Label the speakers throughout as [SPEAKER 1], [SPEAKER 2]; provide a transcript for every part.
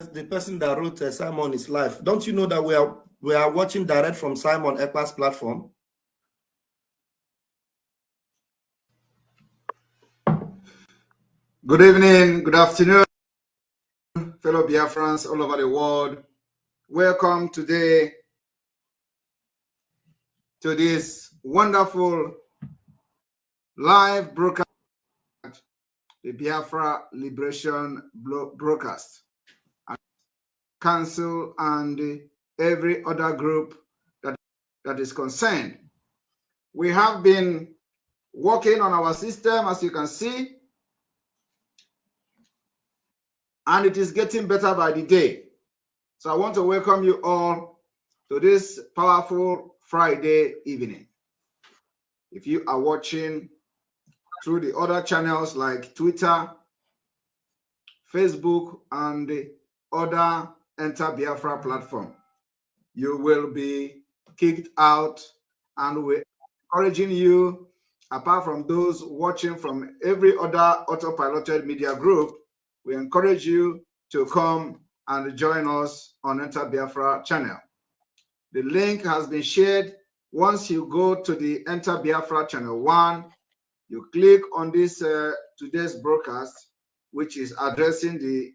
[SPEAKER 1] the person that wrote Simon is live. Don't you know that we are watching direct from Simon Ekpa's platform?
[SPEAKER 2] Good evening, good afternoon, fellow Biafrans all over the world. Welcome today to this wonderful live broadcast, the Biafra Liberation broadcast, Council and every other group that is concerned. We have been working on our system, as you can see, and it is getting better by the day. So I want to welcome you all to this powerful Friday evening. If you are watching through the other channels like Twitter, Facebook, and the other Enter Biafra platform, you will be kicked out, and we're encouraging you, apart from those watching from every other autopiloted media group, we encourage you to come and join us on Enter Biafra channel. The link has been shared. Once you go to the Enter Biafra channel 1, you click on this today's broadcast, which is addressing the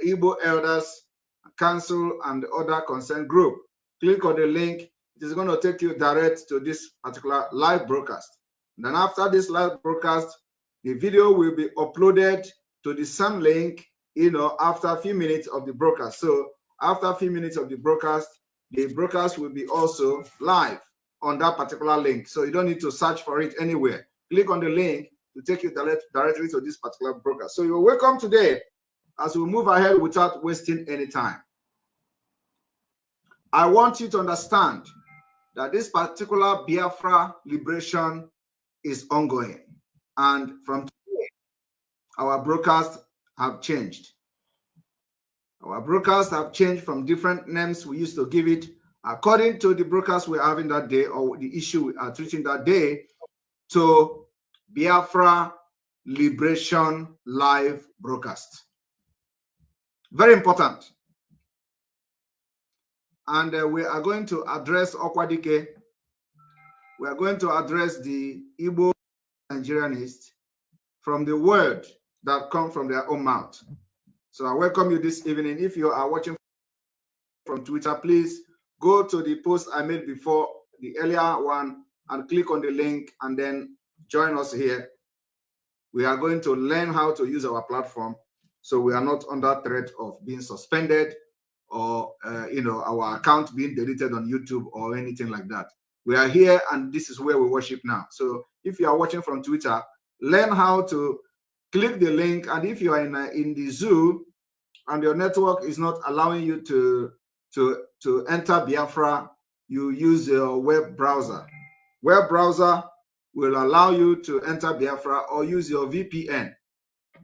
[SPEAKER 2] Igbo Elders Council and other concerned group. Click on the link. It is going to take you direct to this particular live broadcast. And then after this live broadcast, the video will be uploaded to the same link, after a few minutes of the broadcast. So after a few minutes of the broadcast will be also live on that particular link. So you don't need to search for it anywhere. Click on the link to take you directly to this particular broadcast. So you're welcome today as we move ahead without wasting any time. I want you to understand that this particular Biafra liberation is ongoing. And from today, our broadcasts have changed. Our broadcasts have changed from different names we used to give it according to the broadcast we're having that day or the issue we are treating that day to Biafra Liberation Live Broadcast. Very important. And we are going to address Okwadike. We are going to address the Igbo Nigerianists from the word that come from their own mouth. So I welcome you this evening. If you are watching from Twitter, please go to the post I made before, the earlier one, and click on the link and then join us here. We are going to learn how to use our platform so we are not under threat of being suspended or our account being deleted on YouTube or anything like that. We are here and this is where we worship now. So if you are watching from Twitter, learn how to click the link, and if you are in the zoo and your network is not allowing you to enter Biafra, you use your web browser. Web browser will allow you to enter Biafra, or use your VPN.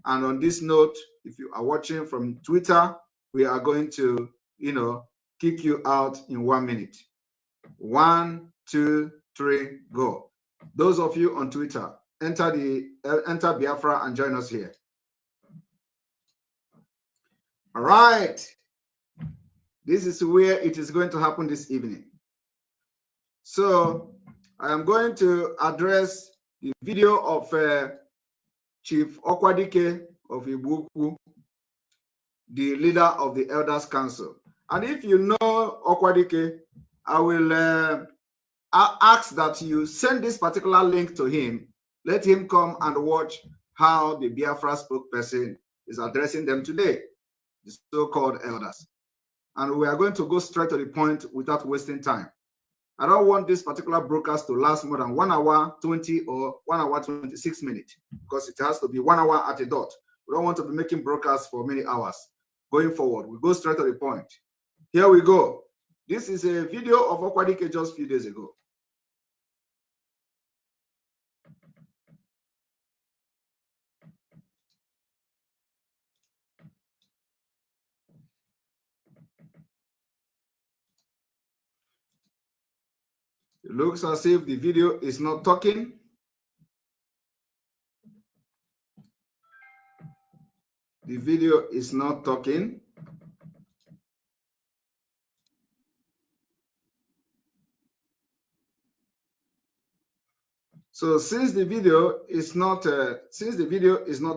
[SPEAKER 2] And on this note, if you are watching from Twitter, we are going to, kick you out in 1 minute. 1, 2, 3, go. Those of you on Twitter, enter Biafra and join us here. All right. This is where it is going to happen this evening. So I am going to address the video of Chief Okwadike of Ibuku, the leader of the Elders Council. And if you know Okwadike, I will ask that you send this particular link to him. Let him come and watch how the Biafra spokesperson is addressing them today, the so-called elders. And we are going to go straight to the point without wasting time. I don't want this particular broadcast to last more than 1 hour 20 or 1 hour 26 minutes, because it has to be 1 hour at a dot. We don't want to be making broadcasts for many hours. Going forward, we go straight to the point. Here we go. This is a video of Okwadike just a few days ago. It looks as if the video is not talking. The video is not talking. So since the video is not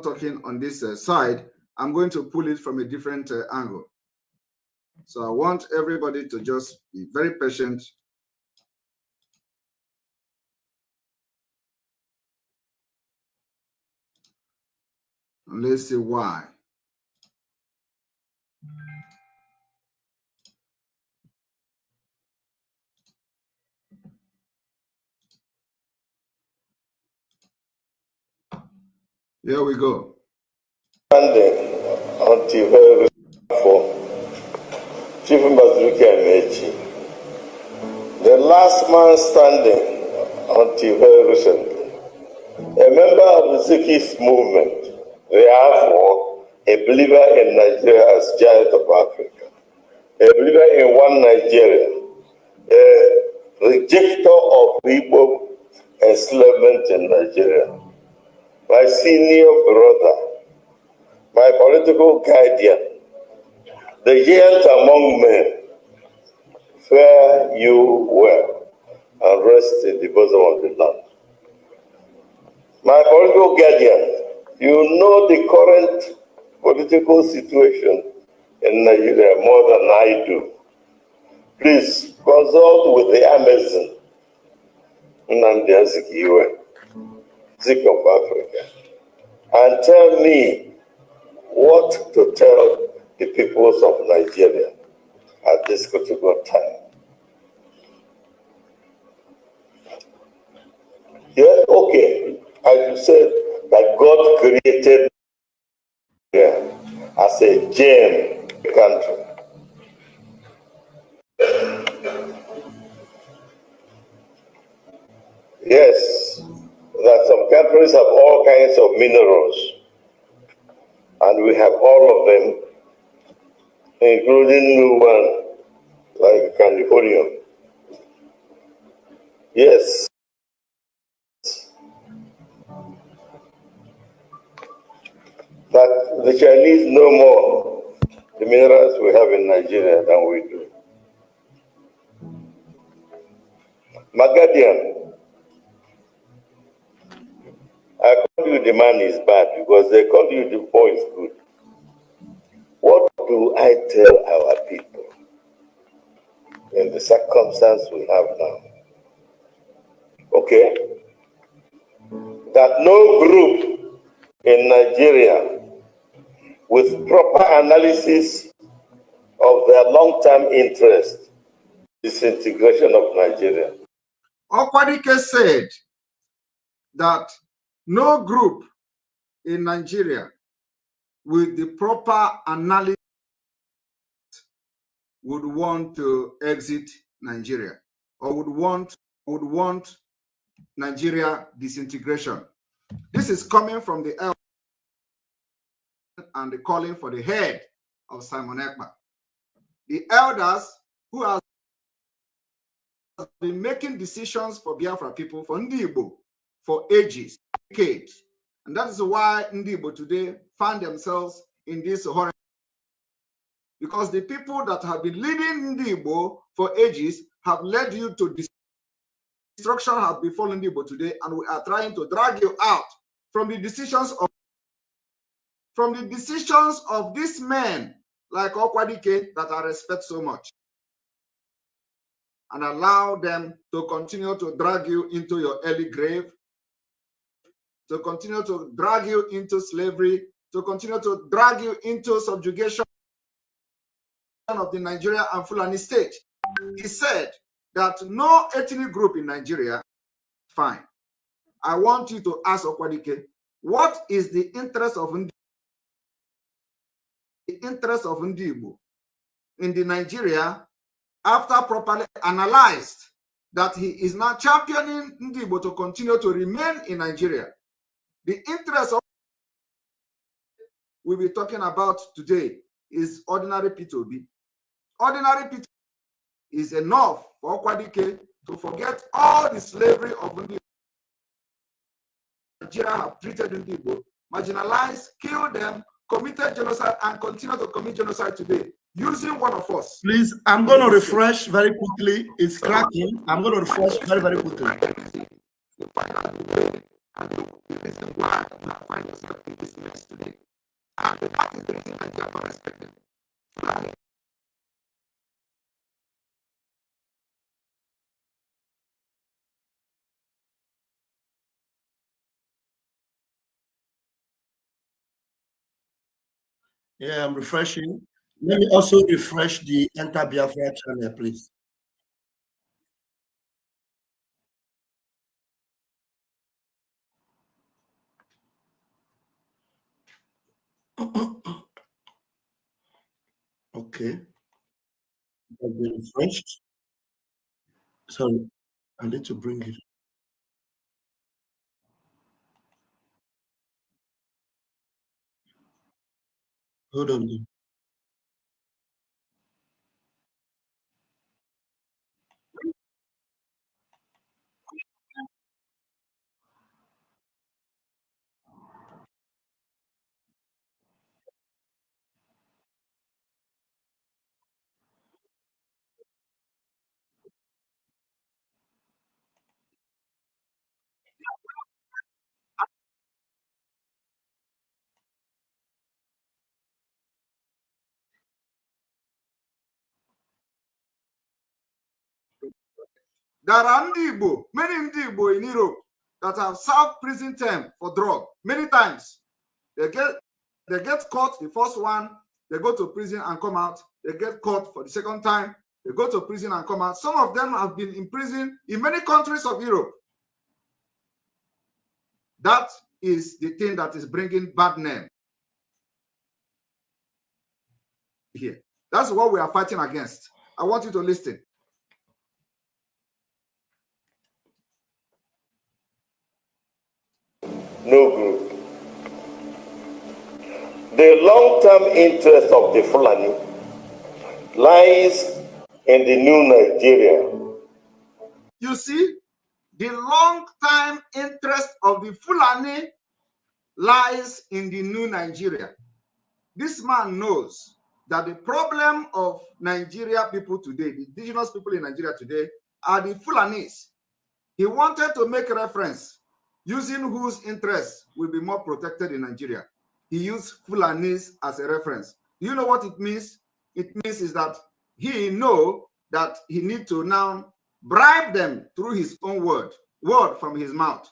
[SPEAKER 2] talking on this side, I'm going to pull it from a different angle. So I want everybody to just be very patient. And let's see why. Here we go.
[SPEAKER 3] Until very for Chief Mbazurike, the last man standing until very recently, a member of the Zikis movement, therefore a believer in Nigeria as giant of Africa, a believer in one Nigeria, a rejecter of Igbo enslavement in Nigeria, my senior brother, my political guardian, the giant among men, fare you well and rest in the bosom of the land. My political guardian, you know the current political situation in Nigeria more than I do. Please consult with the Amazon, Nnamdi Azikiwe, Zik of Africa, and tell me what to tell the peoples of Nigeria at this critical time. Yeah, okay. I said that God created Nigeria as a gem country. Yes, that some countries have all kinds of minerals, and we have all of them, including new one like California. Yes. That the Chinese know more the minerals we have in Nigeria than we do. Magadian, I call you the man is bad because they call you the boy is good. What do I tell our people in the circumstance we have now? Okay? That no group in Nigeria with proper analysis of their long-term interest, disintegration of Nigeria.
[SPEAKER 2] Okwadike said that no group in Nigeria with the proper analysis would want to exit Nigeria or would want Nigeria disintegration. This is coming from the elder and the calling for the head of Simon Ekpa. The elders who have been making decisions for Biafra people, for Ndibo, for ages, decades. And that is why Ndibo today find themselves in this horror. Because the people that have been leading Ndibo for ages have led you to destruction, have befallen Ndibo today, and we are trying to drag you out from the decisions of these men like Okwadike that I respect so much, and allow them to continue to drag you into your early grave, to continue to drag you into slavery, to continue to drag you into subjugation of the Nigeria and Fulani state. He said that no ethnic group in Nigeria, fine. I want you to ask Okwadike, what is the interest of Ndibo in the Nigeria after properly analyzed that he is now championing Ndibo to continue to remain in Nigeria? The interest of we'll be talking about today is ordinary P2B. Ordinary P2B is enough for Okwadike to forget all the slavery of Ndibo. Nigeria have treated Ndibo, marginalized, killed them, committed genocide, and continue to commit genocide today using one of us.
[SPEAKER 1] Please, I'm going to refresh very quickly. It's cracking. I'm going to refresh very, very quickly.
[SPEAKER 2] find out the way and the reason why you find yourself in this mess today. And that is the reason that you are not respected.
[SPEAKER 1] Yeah, I'm refreshing. Let me also refresh the Enter Biafra channel, please. Okay. Has been refreshed. Sorry, I need to bring it. Hold on.
[SPEAKER 2] There are many Igbo in Europe that have served prison term for drug many times. They get caught the first one, they go to prison and come out. They get caught for the second time, they go to prison and come out. Some of them have been in prison in many countries of Europe. That is the thing that is bringing bad name here. That's what we are fighting against. I want you to listen.
[SPEAKER 3] No group. The long-term interest of the Fulani lies in the new Nigeria.
[SPEAKER 2] You see, the long-time interest of the Fulani lies in the new Nigeria. This man knows that the problem of Nigeria people today, the indigenous people in Nigeria today, are the Fulanis. He wanted to make reference using whose interests will be more protected in Nigeria. He used Fulanis as a reference. Do you know what it means? It means is that he know that he need to now bribe them through his own word from his mouth.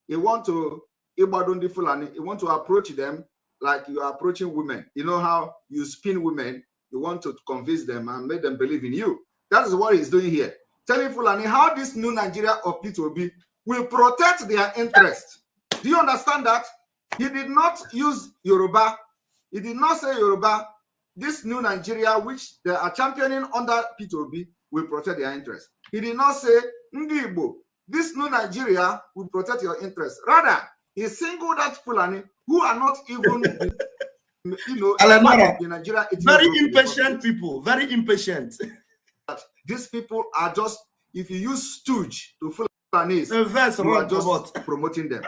[SPEAKER 2] He want to Fulani, he want to approach them like you are approaching women. You know how you spin women, you want to convince them and make them believe in you. That is what he's doing here. Telling Fulani how this new Nigeria of P2B will protect their interest. Do you understand that? He did not use Yoruba. He did not say Yoruba. This new Nigeria, which they are championing under P2B, will protect their interest. He did not say Ndi Igbo. This new Nigeria will protect your interest. Rather, he singled out Fulani who are not even, part of the Nigeria.
[SPEAKER 1] Very impatient people. Very impatient.
[SPEAKER 2] These people are just, if you use stooge to Fulanis,
[SPEAKER 1] you
[SPEAKER 2] are just promoting them.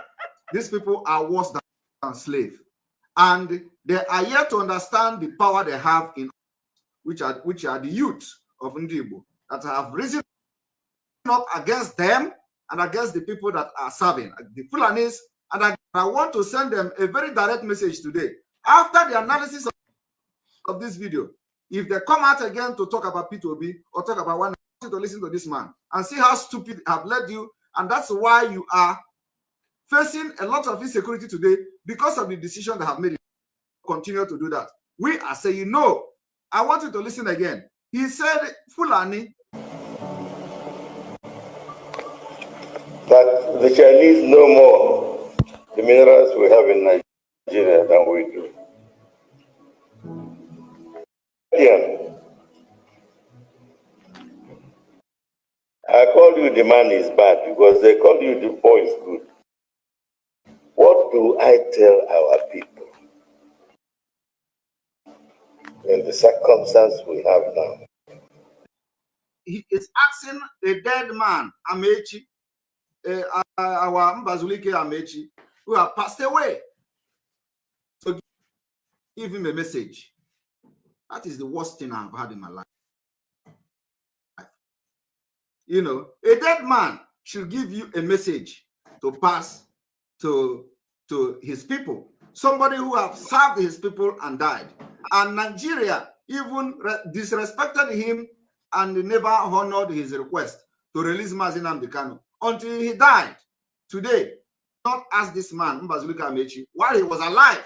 [SPEAKER 2] These people are worse than slave. And they are yet to understand the power they have in, which are the youth of Ndibo that have risen up against them and against the people that are serving, the Fulanis. And I want to send them a very direct message today. After the analysis of this video, if they come out again to talk about P2B or talk about one, I want you to listen to this man and see how stupid have led you. And that's why you are facing a lot of insecurity today because of the decision they have made. Continue to do that. We are saying no. I want you to listen again. He said, Fulani,
[SPEAKER 3] that the Chinese know more the minerals we have in Nigeria than we do. Yeah. I call you the man is bad because they call you the boy is good. What do I tell our people in the circumstance we have now?
[SPEAKER 2] He is asking a dead man, Amechi, our Mbazulike Amechi, who have passed away, to give him a message. That is the worst thing I've had in my life. You know, a dead man should give you a message. to pass to his people. Somebody who have served his people and died. And Nigeria even disrespected him and never honored his request to release Mazi Nnamdi Kanu until he died. Today, not ask this man, Mbazulika Amechi, while he was alive.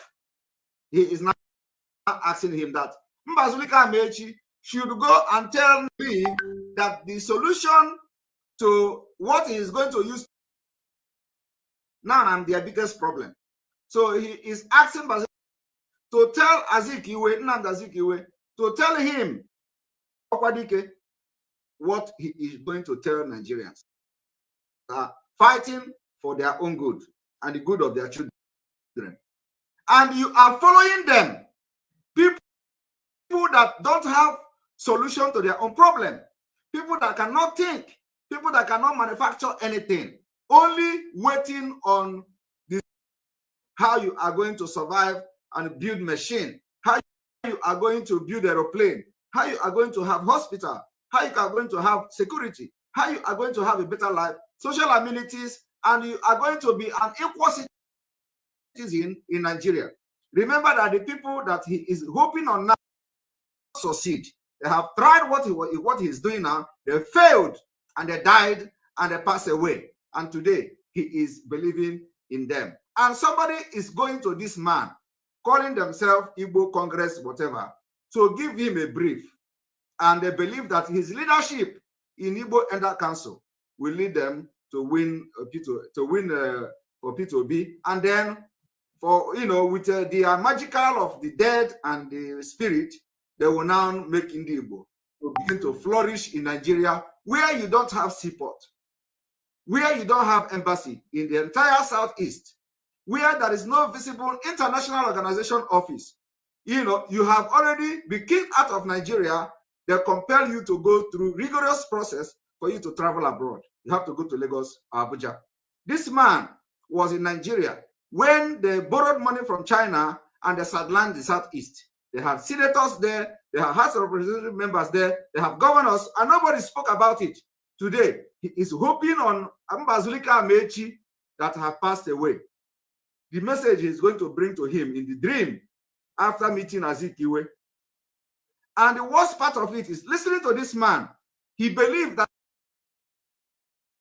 [SPEAKER 2] He is now asking him that Mbazulika Amechi should go and tell me that the solution to what he is going to use now I'm their biggest problem. So he is asking Mbazulika to tell Azikiwe, Nnamdi Azikiwe, to tell him what he is going to tell Nigerians. Fighting for their own good and the good of their children. And you are following them. People that don't have solution to their own problem. People that cannot think. People that cannot manufacture anything. Only waiting on this, how you are going to survive and build machine. How you are going to build aeroplane. How you are going to have hospital. How you are going to have security. How you are going to have a better life. Social amenities. And you are going to be an equal citizen in Nigeria. Remember that the people that he is hoping on now succeed. They have tried what he is doing now. They failed and they died and they passed away. And today he is believing in them. And somebody is going to this man, calling themselves Igbo Congress, whatever, to give him a brief. And they believe that his leadership in Igbo Elder Council will lead them to win for P2B, and then for with the magical of the dead and the spirit, they will now make Igbo to begin to flourish in Nigeria, where you don't have seaport, where you don't have embassy in the entire southeast, where there is no visible international organization office. You have already been kicked out of Nigeria. They compel you to go through rigorous process for you to travel abroad. You have to go to Lagos or Abuja. This man was in Nigeria when they borrowed money from China and they sidelined the Southeast. They have senators there, they have House of Representative members there, they have governors, and nobody spoke about it. Today, he is hoping on Mbazulika Amechi that have passed away. The message is going to bring to him in the dream after meeting Azikiwe. And the worst part of it is listening to this man. He believed that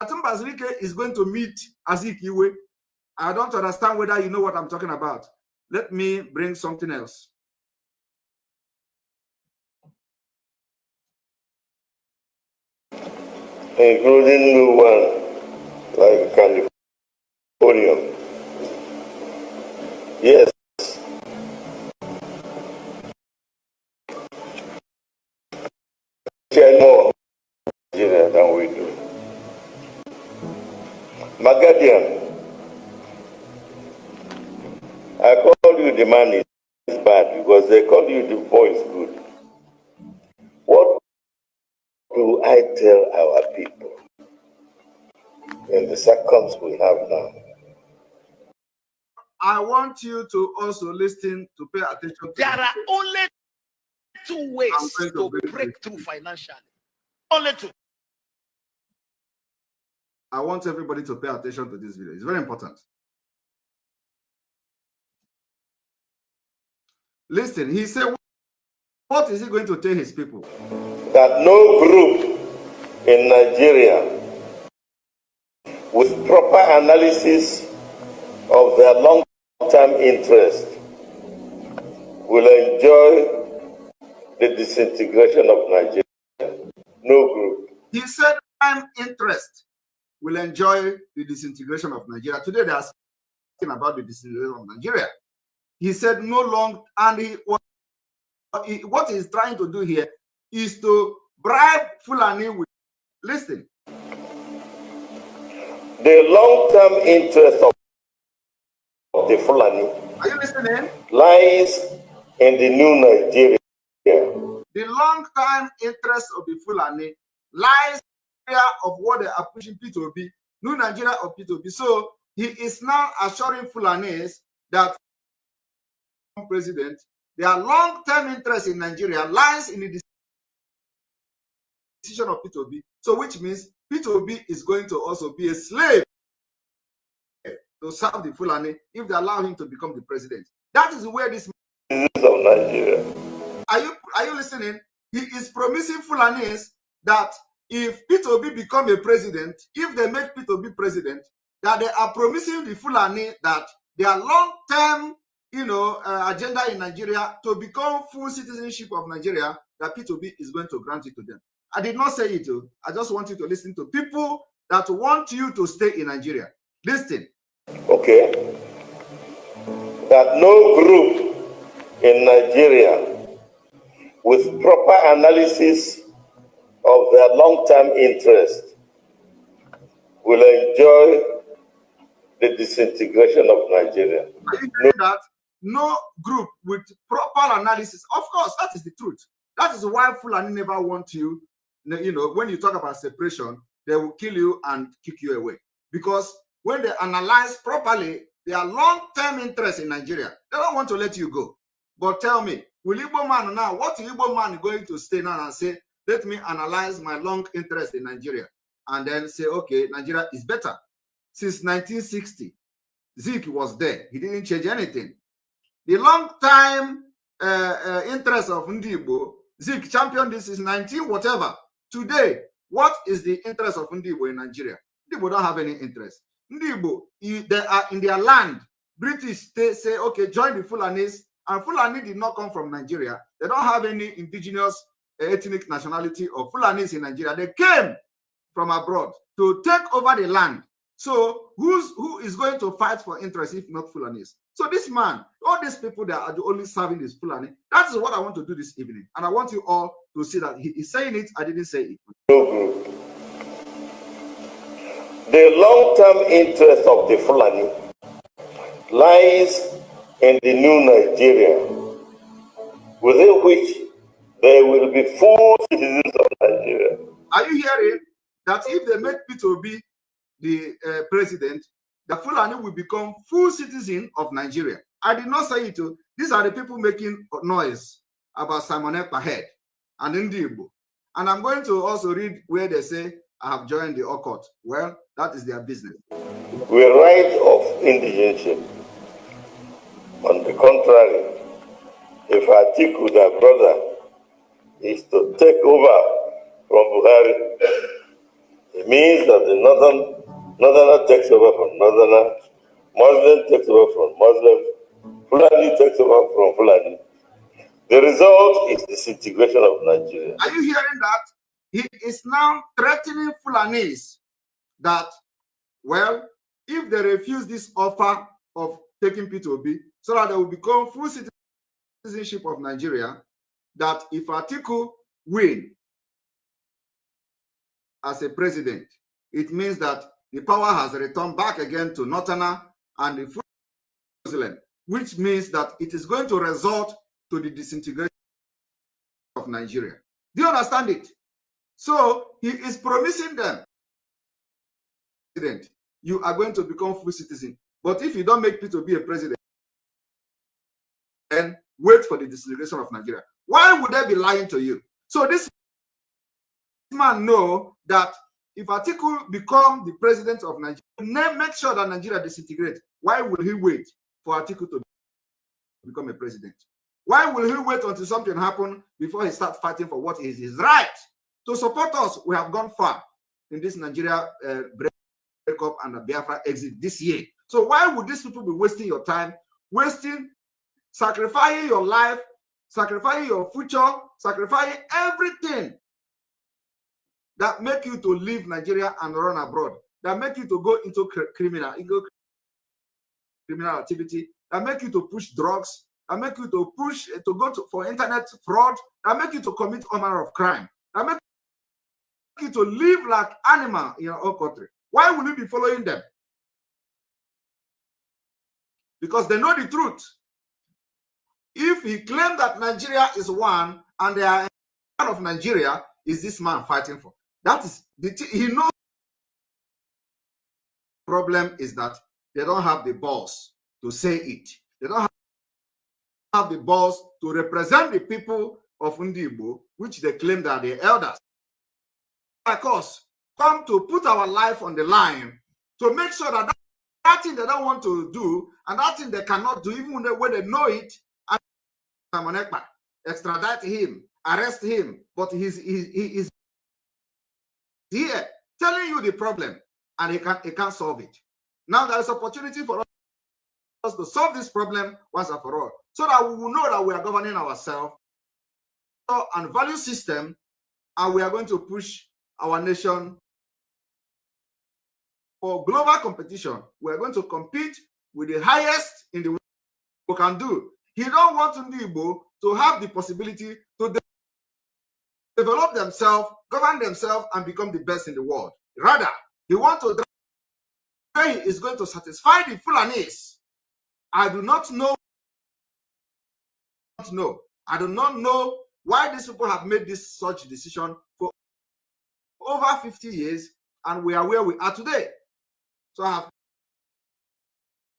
[SPEAKER 2] Mbazulika is going to meet Azikiwe. I don't understand whether you know what I'm talking about. Let me bring something else.
[SPEAKER 3] Including new one like California. Yes. Share more than we do. Magadian, I call you the man is bad because they call you the boy is good. What do I tell our people in the seconds we have now?
[SPEAKER 2] I want you to also listen to pay attention.
[SPEAKER 4] There are only two ways to break through financially. Only two.
[SPEAKER 2] I want everybody to pay attention to this video. It's very important. Listen, he said, what is he going to tell his people?
[SPEAKER 3] That no group in Nigeria with proper analysis of their long-term interest will enjoy the disintegration of Nigeria. No group.
[SPEAKER 2] He said, time interest will enjoy the disintegration of Nigeria. Today they are speaking about the disintegration of Nigeria. He said no long, and what he's trying to do here is to bribe Fulani with, listen.
[SPEAKER 3] The long-term interest of the Fulani,
[SPEAKER 2] are you listening?
[SPEAKER 3] Lies in the new Nigeria.
[SPEAKER 2] The long-term interest of the Fulani lies in the area of what they are pushing P2B, new Nigeria of P2B. So he is now assuring Fulanis that president, their long-term interest in Nigeria lies in the decision of P2B. So which means P2B is going to also be a slave to serve the Fulani if they allow him to become the president. That is where this
[SPEAKER 3] of Nigeria.
[SPEAKER 2] Are you listening? He is promising Fulanis that if Peter Obi become a president, if they make Peter Obi president, that they are promising the Fulani that their long-term, agenda in Nigeria to become full citizenship of Nigeria, that Peter Obi is going to grant it to them. I did not say it. I just want you to listen to people that want you to stay in Nigeria. Listen.
[SPEAKER 3] Okay. That no group in Nigeria with proper analysis of their long-term interest will enjoy the disintegration of Nigeria.
[SPEAKER 2] Are you hearing that? No group with proper analysis. Of course, that is the truth. That is why Fulani never want you. When you talk about separation, they will kill you and kick you away. Because when they analyze properly their long-term interest in Nigeria, they don't want to let you go. But tell me, will Igbo man now, what is Igbo man going to stay now and say, let me analyze my long interest in Nigeria, and then say, okay, Nigeria is better. Since 1960, Zik was there. He didn't change anything. The long-time interest of Ndibo, Zik championed this is 19 whatever. Today, what is the interest of Ndibo in Nigeria? Ndibo don't have any interest. Ndibo, they are in their land. British say, okay, join the Fulanis. And Fulani did not come from Nigeria. They don't have any indigenous ethnic nationality of Fulanis in Nigeria. They came from abroad to take over the land. So who is going to fight for interest if not Fulanis? So this man, all these people that are only serving this Fulani, that's what I want to do this evening. And I want you all to see that he is saying it, I didn't say it.
[SPEAKER 3] No group. The long-term interest of the Fulani lies in the new Nigeria, within which they will be full citizens of Nigeria.
[SPEAKER 2] Are you hearing that if they make Peter Obi the president, the Fulani will become full citizen of Nigeria? I did not say it. These are the people making noise about Simon Ekpa head and Ndibo. And I'm going to also read where they say, I have joined the Occult. Well, that is their business.
[SPEAKER 3] We write of indigenship. On the contrary, if Atiku, their brother, is to take over from Buhari, it means that the northerner takes over from northerner, Muslim takes over from Muslim, Fulani takes over from Fulani. The result is disintegration of Nigeria.
[SPEAKER 2] Are you hearing that? He is now threatening Fulanis that, well, if they refuse this offer of taking Peter Obi, so that they will become full citizenship of Nigeria, that if Atiku win as a president, it means that the power has returned back again to Northerner and the full Muslim, which means that it is going to result to the disintegration of Nigeria. Do you understand it? So he is promising them, you are going to become full citizen. But if you don't make Peter Obi a president, then wait for the disintegration of Nigeria. Why would they be lying to you? So this man know that if Atiku become the president of Nigeria, make sure that Nigeria disintegrates. Why will he wait for Atiku to become a president? Why will he wait until something happens before he starts fighting for what is his right? To support us, we have gone far in this Nigeria breakup and the Biafra exit this year. So why would these people be wasting your time, sacrificing your life, sacrificing your future, sacrificing everything that make you to leave Nigeria and run abroad, that make you to go into criminal activity, that make you to push drugs, that make you to push to go for internet fraud, that make you to commit all manner of crime, that make you to live like animal in your own country? Why will you be following them? Because they know the truth. If he claimed that Nigeria is one and they are part of Nigeria, is this man fighting for? That is he knows. The problem is that they don't have the balls to say it. They don't have the balls to represent the people of Ndibo, which they claim that they're elders. Like us, come to put our life on the line to make sure that that thing they don't want to do, and that thing they cannot do, even when they know it, and Ekpa, extradite him, arrest him, but he is here telling you the problem, and he can't solve it. Now there is opportunity for us to solve this problem once and for all, so that we will know that we are governing ourselves and value system, and we are going to push our nation for global competition. We are going to compete with the highest in the world we can do. He don't want Igbo to have the possibility to develop themselves, govern themselves, and become the best in the world. Rather, he wants to he is going to satisfy the Fulanis. I do not know. I do not know why these people have made this such decision for over 50 years, and we are where we are today. So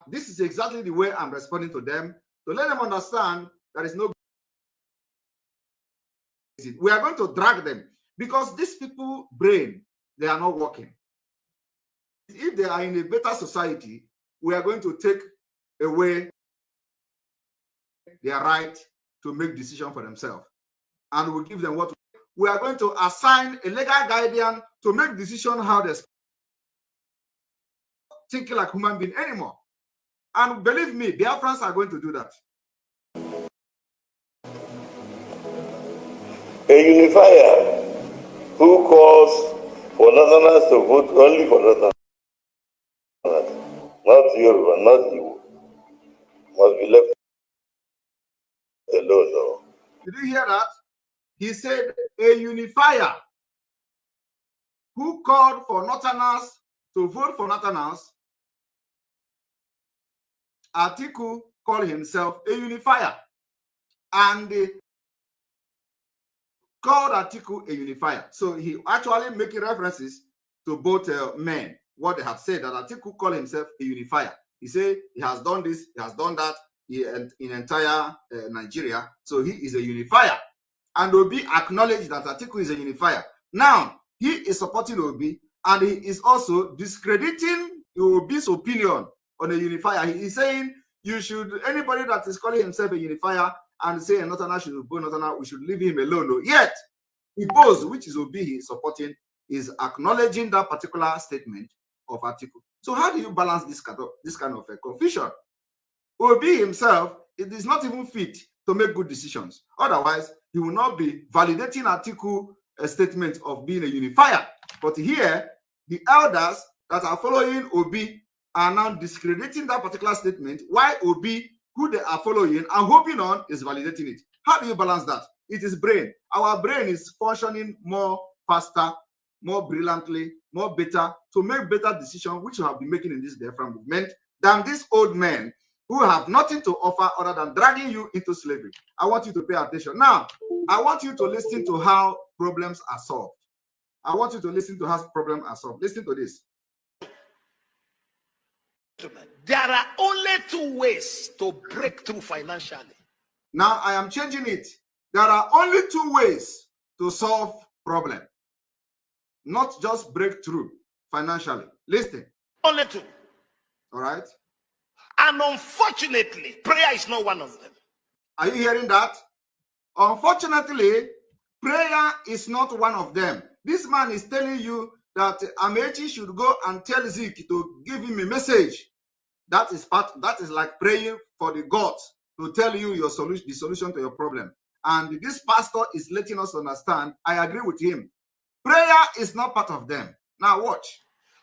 [SPEAKER 2] this is exactly the way I'm responding to them, to let them understand there is no. We are going to drag them because these people brain, they are not working. If they are in a better society, we are going to take away their right to make decisions for themselves, and we'll give them what we are going to assign a legal guardian to make decisions how they think like human being anymore. And believe me, Biafrans are going to do that.
[SPEAKER 3] A unifier who calls for Northerners to vote only for Northerners, not Yoruba, not you, must be left alone. No.
[SPEAKER 2] Did you hear that? He said a unifier who called for Northerners to vote for Northerners. Atiku called himself a unifier, and they called Atiku a unifier. So he actually making references to both men, what they have said, that Atiku called himself a unifier. He said he has done this, he has done that in entire Nigeria. So he is a unifier. And Obi acknowledged that Atiku is a unifier. Now, he is supporting Obi, and he is also discrediting Obi's opinion on a unifier. He is saying you should, anybody that is calling himself a unifier and say a Northerner should go Northerner, we should leave him alone. No. Yet, Igbo's, which is Obi he is supporting, is acknowledging that particular statement of Atiku. So how do you balance this kind of confusion? Obi himself, it is not even fit to make good decisions. Otherwise, he will not be validating Atiku a statement of being a unifier. But here, the elders that are following Obi are now discrediting that particular statement, while Obi, who they are following and hoping on, is validating it. How do you balance that? It is brain. Our brain is functioning more faster, more brilliantly, more better, to make better decisions, which we have been making in this Biafran movement, than these old men who have nothing to offer other than dragging you into slavery. I want you to pay attention. Now, I want you to listen to how problems are solved. I want you to listen to how problems are solved. Listen to this.
[SPEAKER 4] There are only two ways to break through financially.
[SPEAKER 2] Now, I am changing it. There are only two ways to solve problem, not just break through financially. Listen.
[SPEAKER 4] Only two.
[SPEAKER 2] All right.
[SPEAKER 4] And unfortunately, prayer is not one of them.
[SPEAKER 2] Are you hearing that? Unfortunately, prayer is not one of them. This man is telling you that Amechi should go and tell Zeke to give him a message. That is like praying for the gods to tell you your solution, the solution to your problem. And this pastor is letting us understand, I agree with him. Prayer is not part of them. Now watch.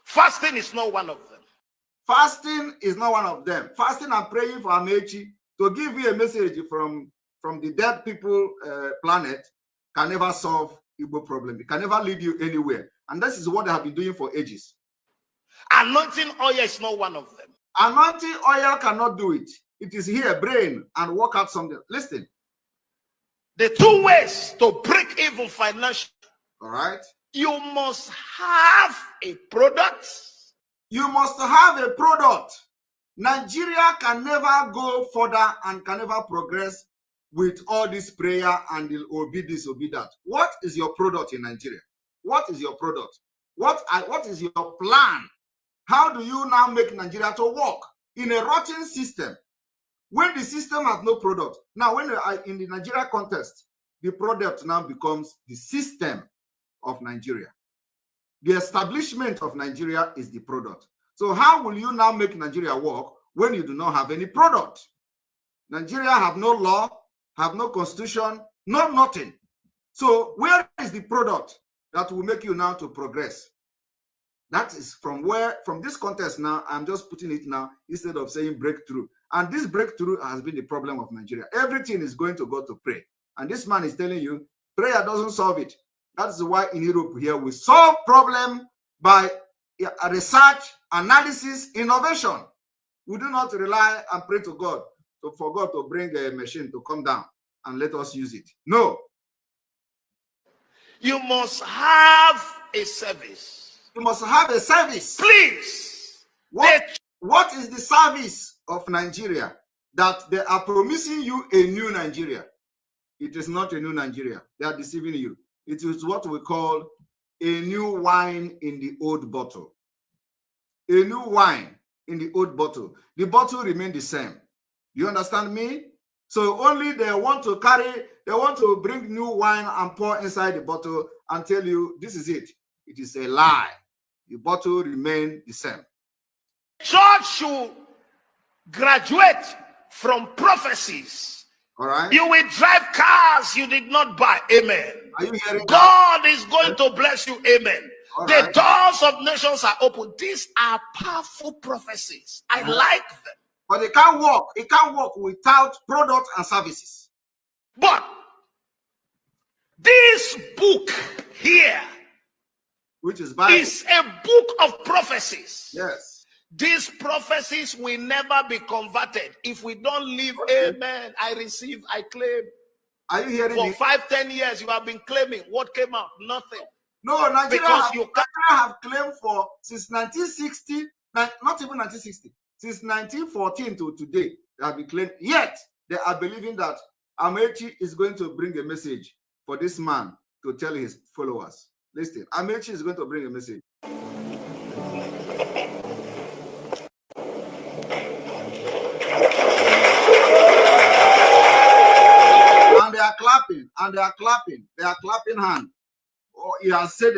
[SPEAKER 4] Fasting is not one of them.
[SPEAKER 2] Fasting is not one of them. Fasting and praying for Amechi to give you a message from the dead people planet can never solve Igbo problem. It can never lead you anywhere. And this is what they have been doing for ages.
[SPEAKER 4] Anointing oil is not one of them.
[SPEAKER 2] Anointing oil cannot do it. It is here, brain, and work out something. Listen.
[SPEAKER 4] The two ways to break even financially.
[SPEAKER 2] All right.
[SPEAKER 4] You must have a product.
[SPEAKER 2] You must have a product. Nigeria can never go further and can never progress with all this prayer and the obi this, obi that. What is your product in Nigeria? What is your product? What is your plan How do you now make Nigeria to work in a rotten system when the system has no product? Now, when you are in the Nigeria context, the product now becomes the system of Nigeria. The establishment of Nigeria is the product. So how will you now make Nigeria work when you do not have any product? Nigeria have no law, have no constitution, no nothing. So where is the product that will make you now to progress? That is from this context now, I'm just putting it now instead of saying breakthrough. And this breakthrough has been the problem of Nigeria. Everything is going to go to pray. And this man is telling you, prayer doesn't solve it. That's why in Europe here, we solve problem by research, analysis, innovation. We do not rely and pray to God for God to bring a machine to come down and let us use it. No.
[SPEAKER 4] You must have a service.
[SPEAKER 2] You must have a service.
[SPEAKER 4] Please.
[SPEAKER 2] What is the service of Nigeria that they are promising you a new Nigeria? It is not a new Nigeria. They are deceiving you. It is what we call a new wine in the old bottle. A new wine in the old bottle. The bottle remains the same. You understand me? So only they want to bring new wine and pour inside the bottle and tell you this is it. It is a lie. The bottle remains the same.
[SPEAKER 4] Church should graduate from prophecies.
[SPEAKER 2] All right.
[SPEAKER 4] You will drive cars you did not buy. Amen.
[SPEAKER 2] Are you hearing
[SPEAKER 4] God is going to bless you. Amen.
[SPEAKER 2] All
[SPEAKER 4] the
[SPEAKER 2] right.
[SPEAKER 4] doors of nations are open. These are powerful prophecies. I like them.
[SPEAKER 2] But it can't work. It can't work without products and services.
[SPEAKER 4] But this book here,
[SPEAKER 2] which is Bible,
[SPEAKER 4] is a book of prophecies.
[SPEAKER 2] Yes.
[SPEAKER 4] These prophecies will never be converted if we don't live. Okay. Amen. I receive, I claim.
[SPEAKER 2] Are you hearing
[SPEAKER 4] For
[SPEAKER 2] me?
[SPEAKER 4] 5-10 years, you have been claiming. What came out? Nothing.
[SPEAKER 2] No, Nigeria have claimed for since 1960, not even 1960, since 1914 to today, they have been claimed. Yet they are believing that Amechi is going to bring a message for this man to tell his followers. Listen, Amechi is going to bring a message. And they are clapping, and they are clapping. They are clapping hands. Oh, he has said,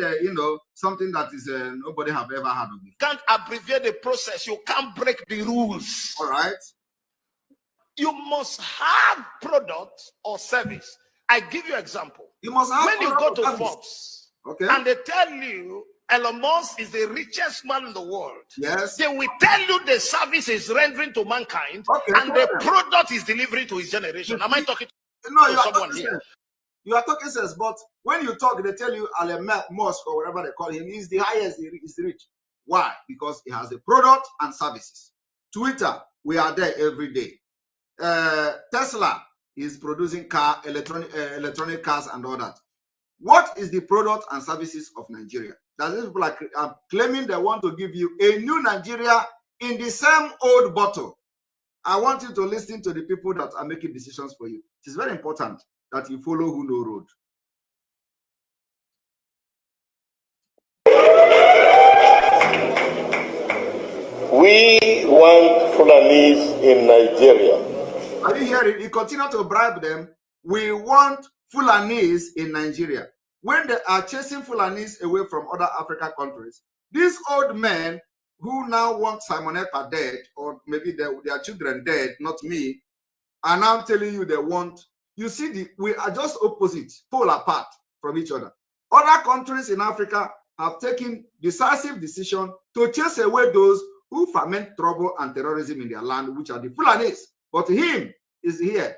[SPEAKER 2] something that is nobody have ever heard of.
[SPEAKER 4] You can't abbreviate the process. You can't break the rules.
[SPEAKER 2] All right.
[SPEAKER 4] You must have product or service. I give you an example.
[SPEAKER 2] You must have
[SPEAKER 4] when you go to Forbes,
[SPEAKER 2] okay,
[SPEAKER 4] and they tell you Elon Musk is the richest man in the world.
[SPEAKER 2] Yes.
[SPEAKER 4] They will tell you the service is rendering to mankind,
[SPEAKER 2] okay,
[SPEAKER 4] and the product is delivering to his generation. Am I talking
[SPEAKER 2] to
[SPEAKER 4] someone here?
[SPEAKER 2] You are talking sense, but when you talk, they tell you Elon Musk or whatever they call him, he's the highest, he's rich. Why? Because he has a product and services. Twitter, we are there every day. Tesla is producing electronic cars and all that. What is the product and services of Nigeria? That these people are claiming they want to give you a new Nigeria in the same old bottle. I want you to listen to the people that are making decisions for you. It is very important that you follow who know road.
[SPEAKER 3] We want Fulanis in Nigeria.
[SPEAKER 2] Are you hearing? You continue to bribe them. We want Fulanis in Nigeria. When they are chasing Fulanis away from other African countries, these old men who now want Simon Ekpa dead, or maybe their children dead, not me, are now telling you they want. You see, we are just opposite, pole apart from each other. Other countries in Africa have taken decisive decision to chase away those who foment trouble and terrorism in their land, which are the Fulanis. But him is here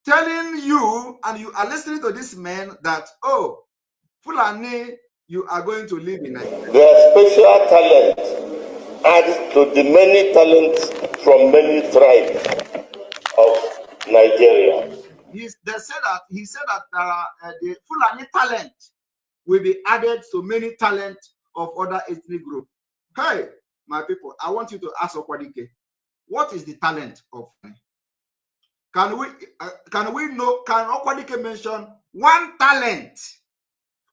[SPEAKER 2] telling you, and you are listening to this man, that, oh, Fulani, you are going to live in Nigeria.
[SPEAKER 3] Their special talent adds to the many talents from many tribes of Nigeria.
[SPEAKER 2] He said that the Fulani talent will be added to many talents of other ethnic groups. Hey, my people, I want you to ask Okwadike, what is the talent of Fulani? Can Okwadike mention one talent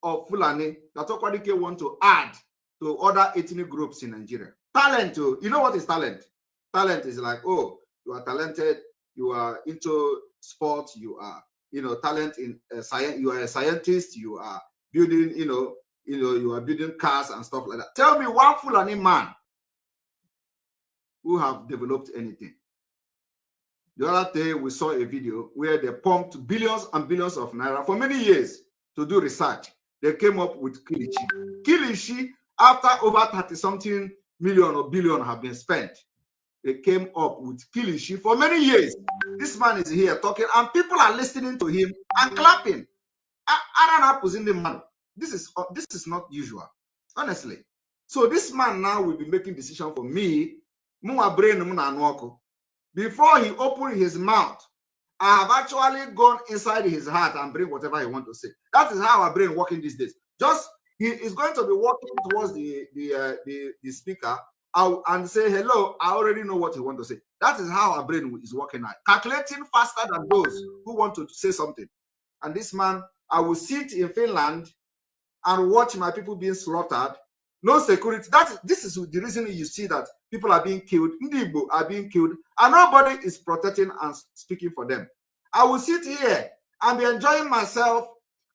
[SPEAKER 2] of Fulani that Okwadike want to add to other ethnic groups in Nigeria? Talent, you know what is talent? Talent is like, oh, you are talented, you are into sports, you are, talent in science, you are a scientist, you are building, you are building cars and stuff like that. Tell me one Fulani man who have developed anything. The other day, we saw a video where they pumped billions and billions of naira for many years to do research. They came up with Kilichi. Kilichi, after over 30-something million or billion have been spent, they came up with Kilichi for many years. This man is here talking, and people are listening to him and clapping. This is not usual, honestly. So this man now will be making decision for me. Before he opened his mouth, I have actually gone inside his heart and bring whatever he wants to say. That is how our brain working these days. Just he is going to be walking towards the speaker and say hello. I already know what he wants to say. That is how our brain is working now, calculating faster than those who want to say something. And this man, I will sit in Finland and watch my people being slaughtered. No security. This is the reason you see that people are being killed. Ndibo are being killed, and nobody is protecting and speaking for them. I will sit here and be enjoying myself,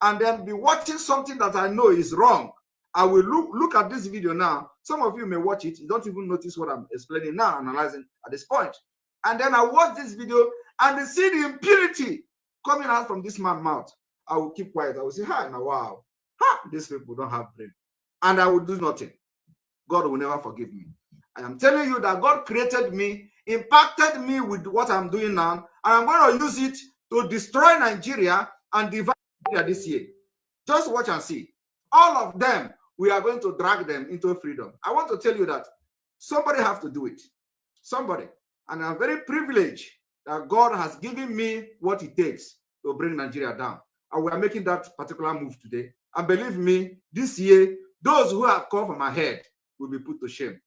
[SPEAKER 2] and then be watching something that I know is wrong. I will look at this video now. Some of you may watch it. You don't even notice what I'm explaining now, analyzing at this point. And then I watch this video and see the impurity coming out from this man's mouth. I will keep quiet. I will say, hi, now, wow. These people don't have brain. And I will do nothing. God will never forgive me. I am telling you that God created me, impacted me with what I'm doing now, and I'm going to use it to destroy Nigeria and divide Nigeria this year. Just watch and see. All of them, we are going to drag them into freedom. I want to tell you that somebody have to do it. Somebody. And I'm very privileged that God has given me what it takes to bring Nigeria down. And we are making that particular move today. And believe me, this year, those who have come from my head will be put to shame.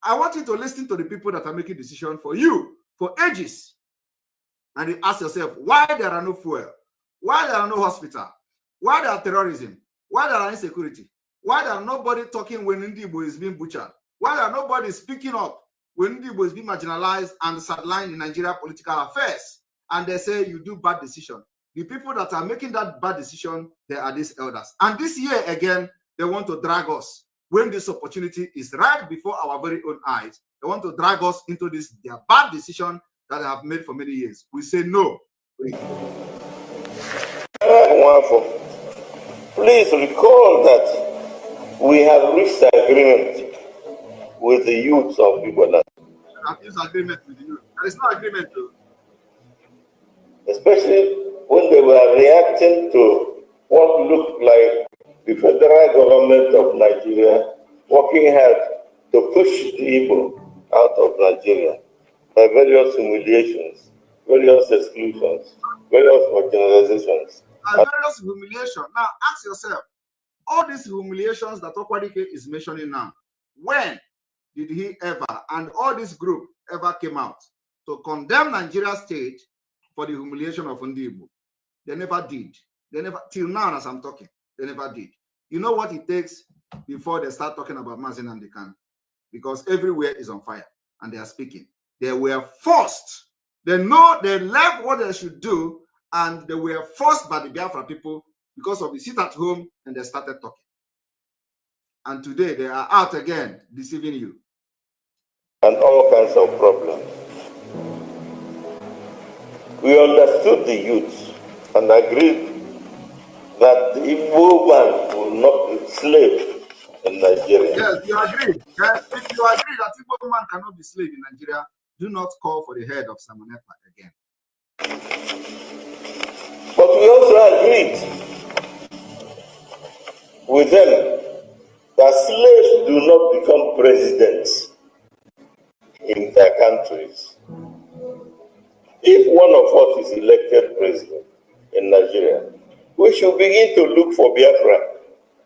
[SPEAKER 2] I want you to listen to the people that are making decisions for you for ages. And you ask yourself, why there are no fuel? Why there are no hospital? Why there are terrorism? Why there are insecurity? Why there are nobody talking when Ndibo is being butchered? Why there are nobody speaking up when Ndibo is being marginalized and sidelined in Nigeria political affairs? And they say you do bad decision. The people that are making that bad decision, they are these elders. And this year again, they want to drag us when this opportunity is right before our very own eyes. They want to drag us into this their bad decision that they have made for many years. We say no.
[SPEAKER 3] Please recall that we have reached an agreement with the youths of Igbo.
[SPEAKER 2] I've used agreement with the youth. There is no agreement though.
[SPEAKER 3] Especially when they were reacting to what looked like the federal government of Nigeria working hard to push the Igbo out of Nigeria by various humiliations, various exclusions, various marginalizations.
[SPEAKER 2] And various humiliation. Now ask yourself, all these humiliations that Okwadike is mentioning now, when did he ever, and all this group ever came out to condemn Nigeria state for the humiliation of Ndibo? They never did. They never, till now as I'm talking, they never did. You know what it takes before they start talking about Mazin and Dekan? Because everywhere is on fire and they are speaking. They were forced. They know they left what they should do, and they were forced by the Biafra people because of the sit at home, and they started talking. And today they are out again deceiving you.
[SPEAKER 3] And all kinds of problems. We understood the youth and agreed that the Igbo man will not be slave in Nigeria.
[SPEAKER 2] Yes, you agree. Yes, if you agree that Igbo man cannot be slave in Nigeria, do not call for the head of Simon Ekpa again.
[SPEAKER 3] But we also agreed with them that slaves do not become presidents in their countries. If one of us is elected president in Nigeria, we should begin to look for Biafra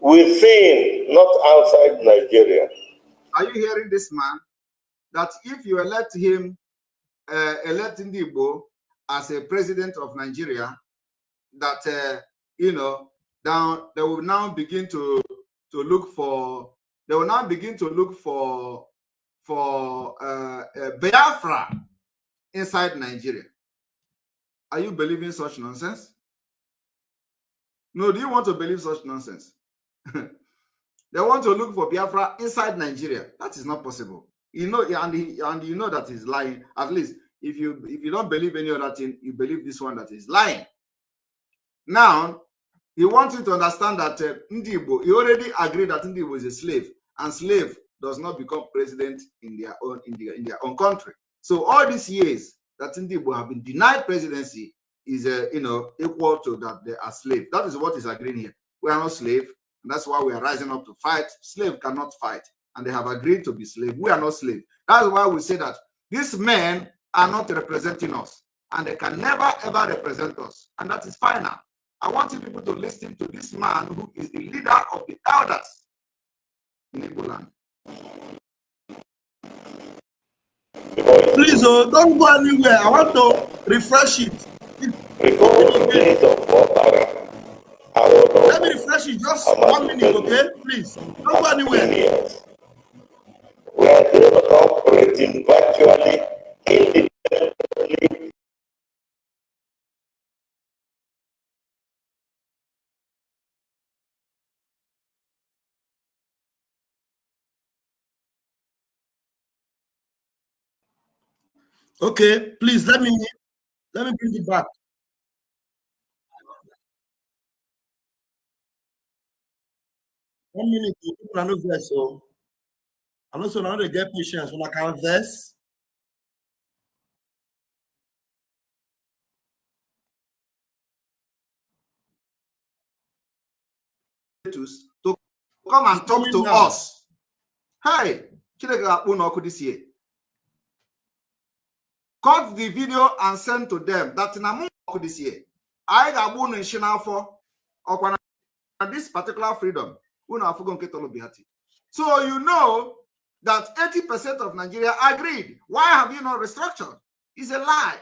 [SPEAKER 3] within, not outside Nigeria.
[SPEAKER 2] Are you hearing this man? That if you elect him, elect Ndibo as a president of Nigeria, that now they will now begin to look for. They will now begin to look for for Biafra inside Nigeria. Are you believing such nonsense? No, do you want to believe such nonsense? They want to look for Biafra inside Nigeria. That is not possible. You know, and you know that he's lying. At least if you don't believe any other thing, you believe this one that is lying. Now, he wants you to understand that Ndibo, he already agreed that Ndibo is a slave, and slave does not become president in their own country. So all these years that Ndibo have been denied presidency is equal to that they are slave. That is what is agreeing here. We are not slave, and that's why we are rising up to fight. Slave cannot fight, and they have agreed to be slave. We are not slave. That's why we say that these men are not representing us, and they can never ever represent us, and that is final. I want you people to listen to this man who is the leader of the elders in Igbo land.
[SPEAKER 1] Please, don't go anywhere. I want to refresh it. Let me refresh it just 1 minute, okay? Please, don't go anywhere.
[SPEAKER 3] We are operating virtually independently.
[SPEAKER 1] Okay, please let me bring it back. One minute, people are not there, so I'm also not to get patience when I count this.
[SPEAKER 2] To come and talk to us. Hey, this year. Cut the video and send to them that in a this year. I got one in for this particular freedom. So you know that 80% of Nigeria agreed. Why have you not restructured? It's a lie.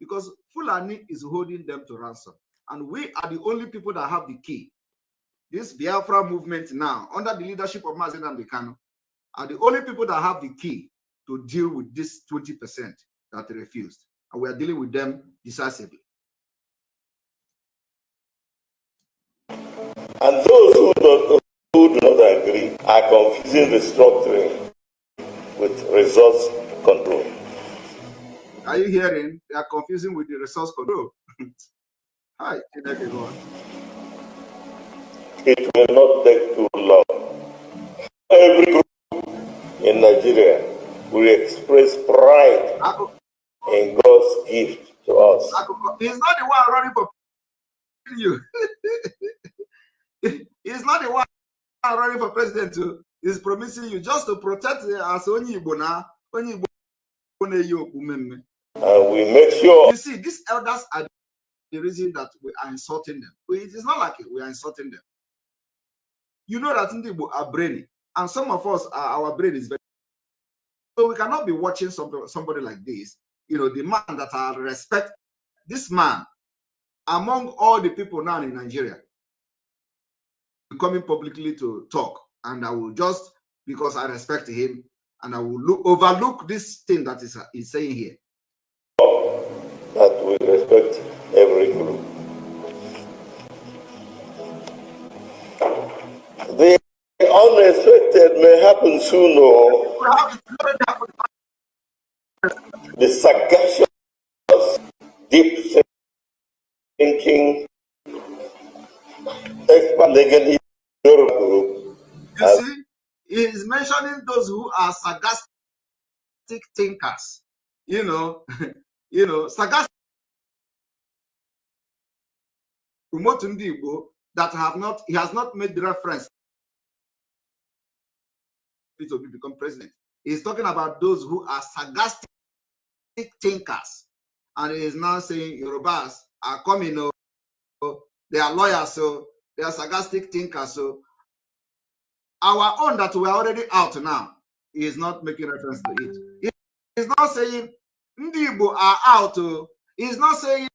[SPEAKER 2] Because Fulani is holding them to ransom. And we are the only people that have the key. This Biafra movement now, under the leadership of Mazen Kanu, are the only people that have the key to deal with this 20% that refused. And we are dealing with them decisively.
[SPEAKER 3] And those who do not agree are confusing restructuring with resource control.
[SPEAKER 2] Are you hearing? They are confusing with the resource control. Hi,
[SPEAKER 3] it will not take too long. Every group in Nigeria will express pride in God's gift to us.
[SPEAKER 2] He's not the one running for you. He's not the one running for president. He's promising you just to protect us. And
[SPEAKER 3] we make sure.
[SPEAKER 2] You see, these elders are the reason that we are insulting them. It is not like we are insulting them. You know that Ndibo are brainy, and some of us, our brain is very. So we cannot be watching somebody like this. You know, the man that I respect, this man, among all the people now in Nigeria, coming publicly to talk, and I will just, because I respect him, and I will overlook this thing that he's saying here.
[SPEAKER 3] That we respect every group. The unexpected may happen soon, or the sagacious, deep thinking, Ekpa legally group.
[SPEAKER 2] You see, he is mentioning those who are sagacity thinkers. You know, sagacity that he has not made the reference to become president. He's talking about those who are sagacity thinkers, and he is now saying Yorubas are coming. They are lawyers, so they are sagacity thinkers. So our own that we are already out now, he is not making reference to it. He is not saying Ndibo are out. He is not saying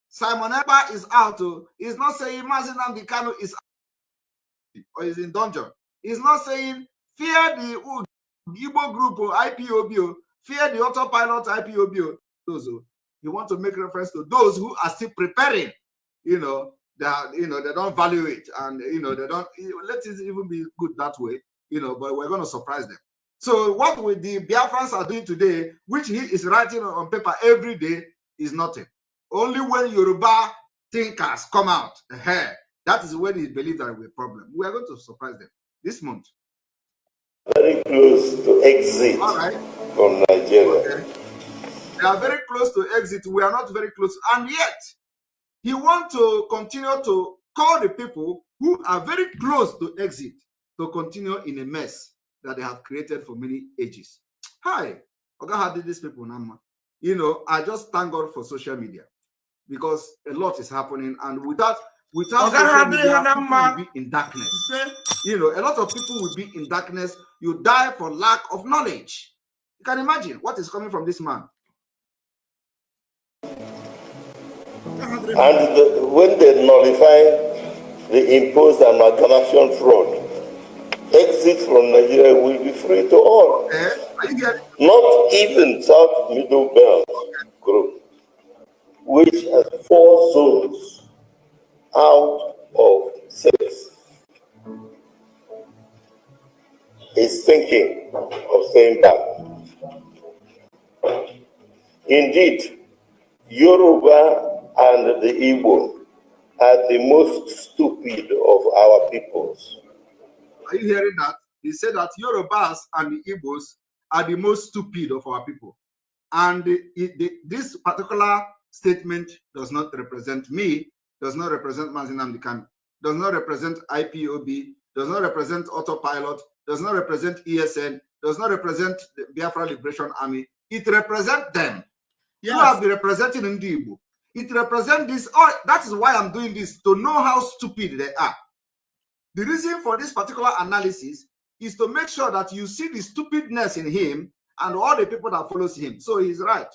[SPEAKER 2] Simon Ekpa is out. He is not saying Mazen Kanu is out or is in dungeon. He is not saying fear the wood Igbo group or IPOB, fear the autopilot IPOB. Those you want to make reference to those who are still preparing, they don't value it, and they don't let it even be good that way, but we're going to surprise them. So what the Biafrans are doing today, which he is writing on paper every day, is nothing. Only when Yoruba thinkers come out, that is when he believes there will be a problem. We are going to surprise them this month.
[SPEAKER 3] Very close to exit from Nigeria.
[SPEAKER 2] Okay. They are very close to exit. We are not very close. And yet, he wants to continue to call the people who are very close to exit to continue in a mess that they have created for many ages. Hi, Oga, how did these people now? I just thank God for social media, because a lot is happening, and without social media, people will be in darkness. A lot of people will be in darkness. You die for lack of knowledge. You can imagine what is coming from this man.
[SPEAKER 3] And when they nullify the imposed amalgamation fraud, exit from Nigeria will be free to all. Not even South Middle Belt Group, which has 4 zones out of 6, is thinking of staying back. Indeed, Yoruba and the Igbo are the most stupid of our peoples.
[SPEAKER 2] Are you hearing that? He said that Yorubas and the Igbos are the most stupid of our people. And this particular statement does not represent me, does not represent Mazinam Dikami, does not represent IPOB, does not represent Autopilot, does not represent ESN, does not represent the Biafra Liberation Army. It represents them. Yes. Who have been representing in the Igbo. It represents this. Oh, that is why I'm doing this, to know how stupid they are. The reason for this particular analysis is to make sure that you see the stupidness in him and all the people that follows him. So he's right,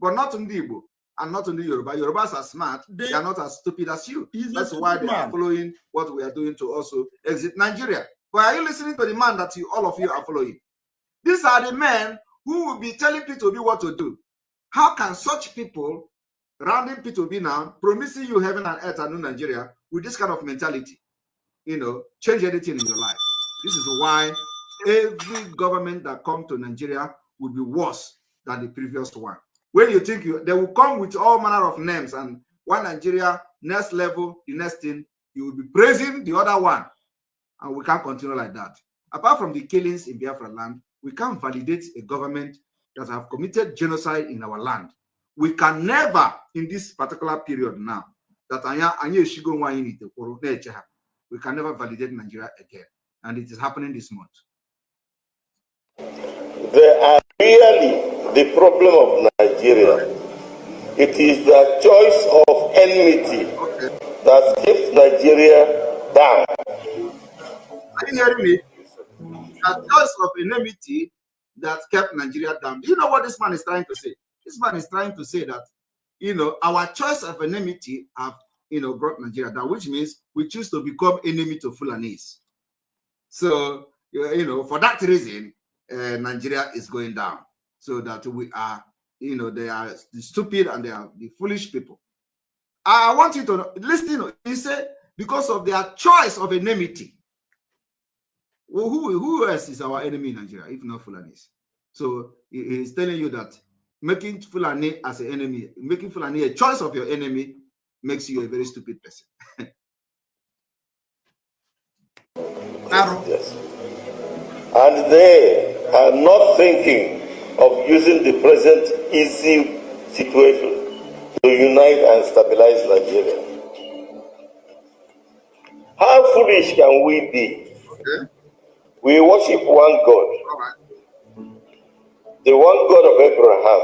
[SPEAKER 2] but not in the Igbo and not in the Yoruba. Yorubas are smart. They are not as stupid as you. That's why they are following what we are doing to also exit Nigeria. But are you listening to the man that all of you are following? These are the men who will be telling P2B what to do. How can such people, rounding P2B now, promising you heaven and earth and new Nigeria with this kind of mentality, change anything in your life? This is why every government that comes to Nigeria will be worse than the previous one. When you think they will come with all manner of names, and one Nigeria, next level, the next thing, you will be praising the other one. And we can't continue like that. Apart from the killings in Biafra land, we can't validate a government that have committed genocide in our land. We can never, in this particular period now, that we can never validate Nigeria again. And it is happening this month.
[SPEAKER 3] They are really the problem of Nigeria. It is the choice of enmity that keeps Nigeria down.
[SPEAKER 2] Are you hearing me? The choice of enmity that kept Nigeria down. Do you know what this man is trying to say? This man is trying to say that, our choice of enmity have, brought Nigeria down, which means we choose to become enemy to Fulanese. So, for that reason, Nigeria is going down. So that we are, they are the stupid and they are the foolish people. I want you to listen. He said, because of their choice of enmity. Well, who else is our enemy in Nigeria, if not Fulanese? So he's telling you that making Fulani as an enemy, making Fulani a choice of your enemy, makes you a very stupid person.
[SPEAKER 3] Yes. And they are not thinking of using the present easy situation to unite and stabilize Nigeria. How foolish can we be?
[SPEAKER 2] Okay.
[SPEAKER 3] We worship one God.
[SPEAKER 2] All right.
[SPEAKER 3] The one God of Abraham.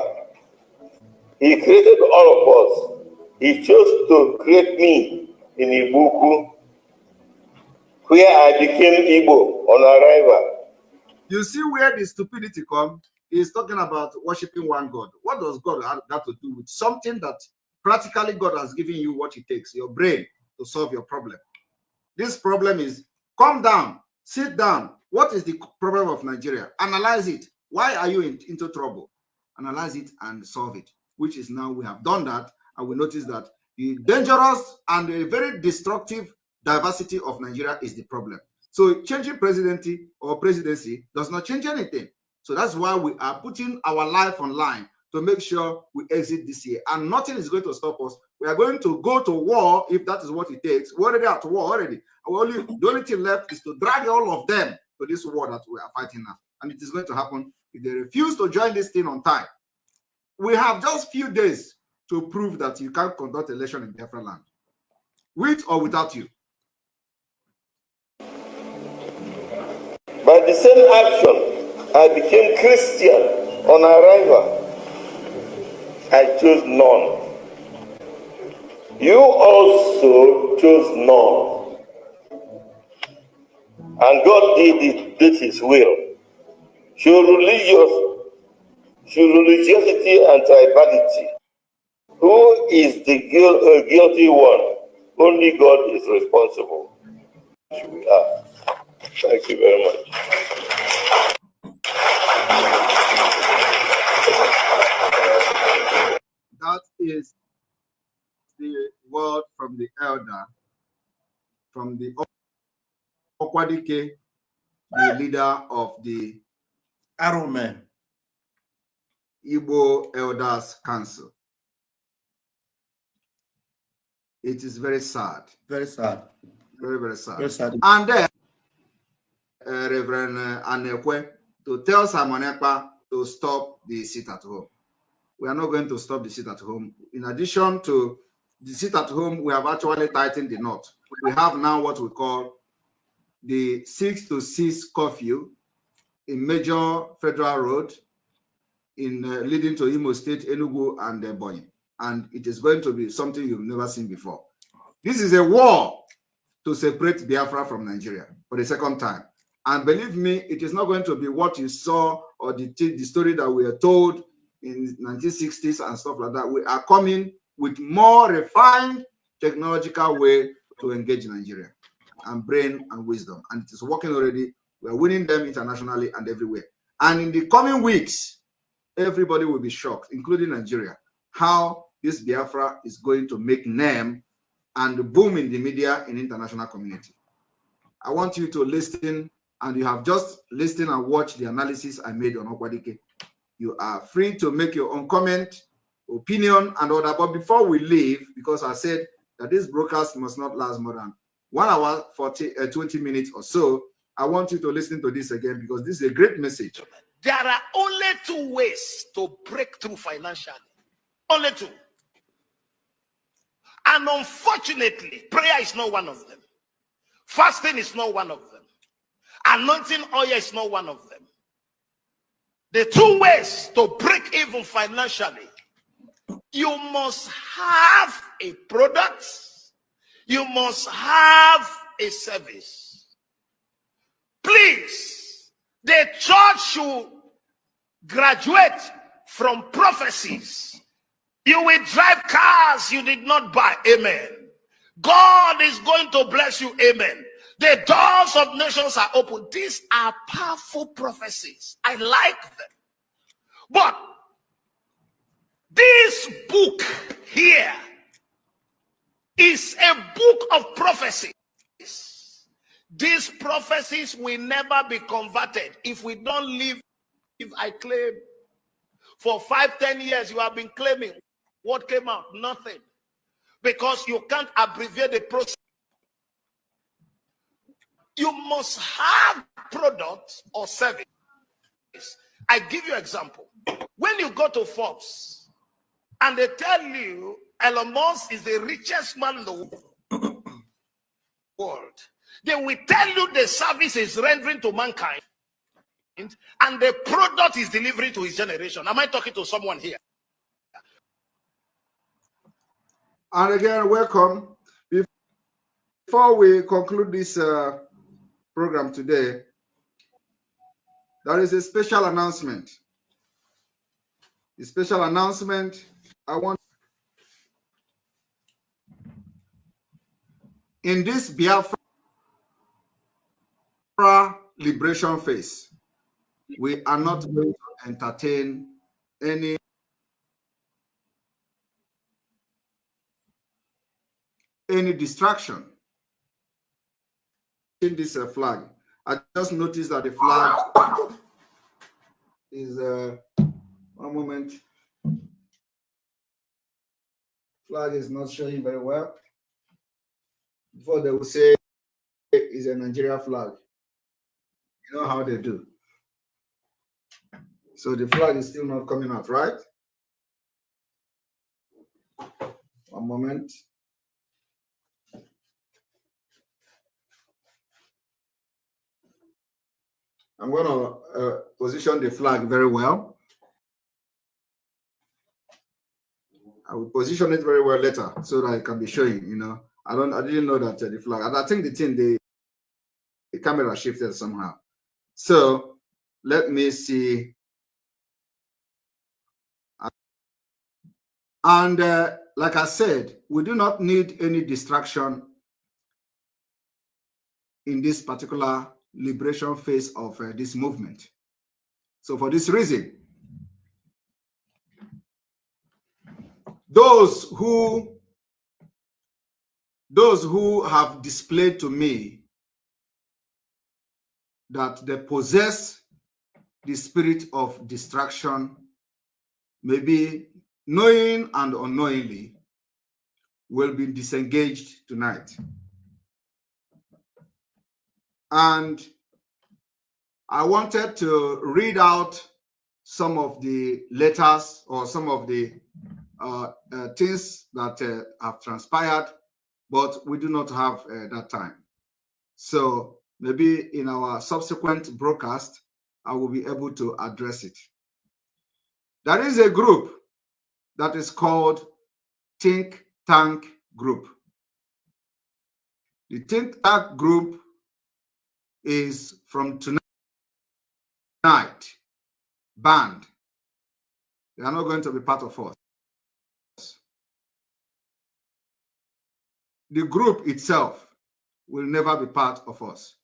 [SPEAKER 3] He created all of us. He chose to create me in Ibuku, where I became Igbo on arrival.
[SPEAKER 2] You see where the stupidity comes? He's talking about worshiping one God. What does God have that to do with something that practically God has given you what it takes, your brain, to solve your problem? This problem is, calm down, sit down, What is the problem of Nigeria? Analyze it. Why are you into trouble? Analyze it and solve it, which is now we have done that, and we notice that the dangerous and a very destructive diversity of Nigeria is the problem. So changing presidency does not change anything. So that's why we are putting our life on line to make sure we exit this year, and nothing is going to stop us. We are going to go to war if that is what it takes. We're already at war already. The only thing left is to drag all of them to this war that we are fighting now, and it is going to happen if they refuse to join this thing on time. We have just few days to prove that you can't conduct election in Biafra land, with or without you.
[SPEAKER 3] By the same action, I became Christian on arrival. I chose none. You also chose none. And God did his will. Through religiosity and tribality. Who is the guilty one? Only God is responsible. We are. Thank you very much.
[SPEAKER 2] That is the word from the elder, from the Okwadike, the leader of the
[SPEAKER 1] Arome
[SPEAKER 2] Igbo Elders Council. It is very sad.
[SPEAKER 1] Very sad.
[SPEAKER 2] Very, very sad.
[SPEAKER 1] Very sad.
[SPEAKER 2] And then Reverend Anekwe to tell Simon Ekpa to stop the sit at home. We are not going to stop the sit at home. In addition to the sit at home, we have actually tightened the knot. We have now what we call the 6 to 6 curfew in major federal road in leading to Imo State, Enugu, and Ebonyi. And it is going to be something you've never seen before. This is a war to separate Biafra from Nigeria for the second time. And believe me, it is not going to be what you saw or the story that we are told in 1960s and stuff like that. We are coming with more refined technological way to engage Nigeria and brain and wisdom. And it is working already. We are winning them internationally and everywhere. And in the coming weeks, everybody will be shocked, including Nigeria, how this Biafra is going to make name and boom in the media in international community. I want you to listen, and you have just listened and watched the analysis I made on Okwadike. You are free to make your own comment, opinion, and all that. But before we leave, because I said that this broadcast must not last more than 1 hour, 20 minutes or so, I want you to listen to this again, because this is a great message.
[SPEAKER 4] There are only 2 ways to break through financially. Only 2. And unfortunately, prayer is not one of them. Fasting is not one of them. Anointing oil is not one of them. The 2 ways to break even financially: you must have a product, you must have a service. Please, the church should graduate from prophecies. You will drive cars you did not buy. Amen. God is going to bless you. Amen. The doors of nations are open. These are powerful prophecies. I like them. But this book here is a book of prophecies. These prophecies will never be converted if we don't live. If I claim for 5-10 years you have been claiming, what came out? Nothing. Because you can't abbreviate the process. You must have product or service. I give you an example. When you go to Forbes and they tell you Elon Musk is the richest man in the world, they will tell you the service is rendering to mankind and the product is delivering to his generation. Am I talking to someone here?
[SPEAKER 2] And again, welcome. Before we conclude this program today, there is a special announcement. The special announcement I want in this Biafra liberation phase. We are not going to entertain any distraction in this flag. I just noticed that the flag is one moment. Flag is not showing very well. Before they will say it's a Nigeria flag. You know how they do. So the flag is still not coming out, right? One moment. I'm going to position the flag very well. I will position it very well later so that I can be showing, you know. I didn't know that the flag, and I think the camera shifted somehow. So let me see. And like I said, we do not need any distraction in this particular liberation phase of this movement. So for this reason, those who have displayed to me that they possess the spirit of distraction, maybe knowing and unknowingly, will be disengaged tonight. And I wanted to read out some of the letters or some of the things that have transpired, but we do not have that time. So maybe in our subsequent broadcast, I will be able to address it. There is a group that is called Think Tank Group. The Think Tank Group is from tonight banned. They are not going to be part of us. The group itself will never be part of us.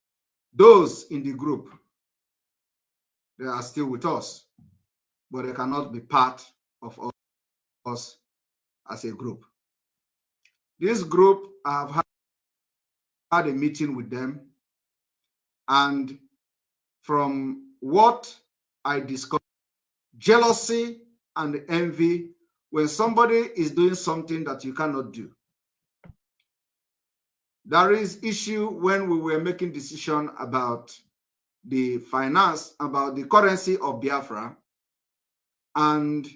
[SPEAKER 2] Those in the group, they are still with us, but they cannot be part of us as a group. This group, I've had a meeting with them, and from what I discussed, jealousy and envy, when somebody is doing something that you cannot do. There is issue when we were making decision about the finance, about the currency of Biafra, and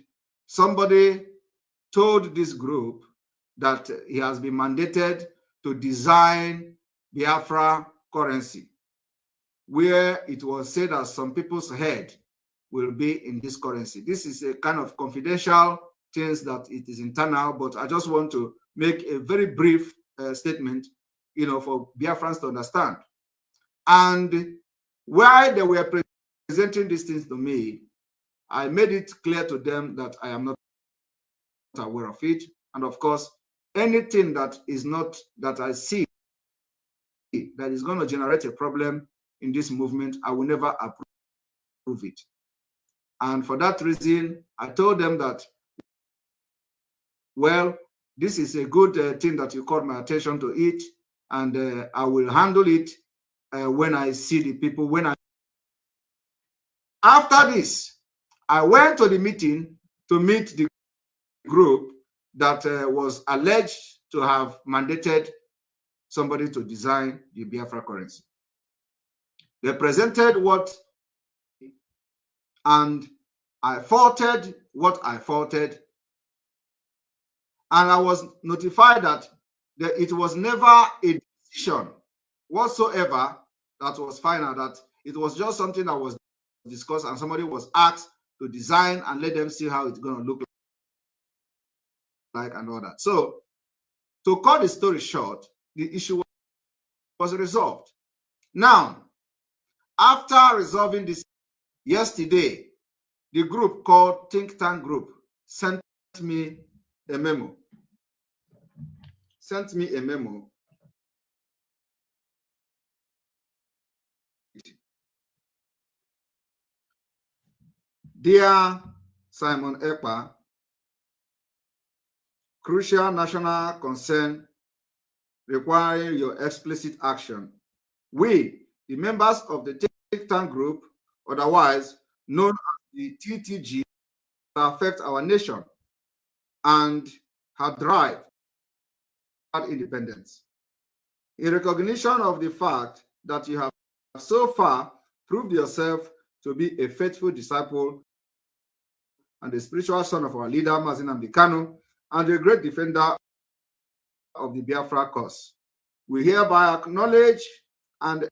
[SPEAKER 2] somebody told this group that he has been mandated to design Biafra currency, where it was said that some people's head will be in this currency. This is a kind of confidential things that it is internal, but I just want to make a very brief statement, you know, for Biafrans to understand. And while they were presenting these things to me, I made it clear to them that I am not aware of it. And of course, anything that is not, that I see that is going to generate a problem in this movement, I will never approve it. And for that reason, I told them that, well, this is a good thing that you called my attention to it, and I will handle it when I see the people. After this, I went to the meeting to meet the group that was alleged to have mandated somebody to design the Biafra currency. They presented what, and I faulted what I faulted, and I was notified that it was never a decision whatsoever that was final, that it was just something that was discussed and somebody was asked to design and let them see how it's going to look like and all that. So to cut the story short, the issue was resolved. Now, after resolving this yesterday, the group called Think Tank Group sent me a memo. Dear Simon Ekpa, crucial national concern requiring your explicit action. We, the members of the think tank group, otherwise known as the TTG, affect our nation and have drive independence. In recognition of the fact that you have so far proved yourself to be a faithful disciple and the spiritual son of our leader, Mazi Nnamdi Kanu, and a great defender of the Biafra cause, we hereby acknowledge and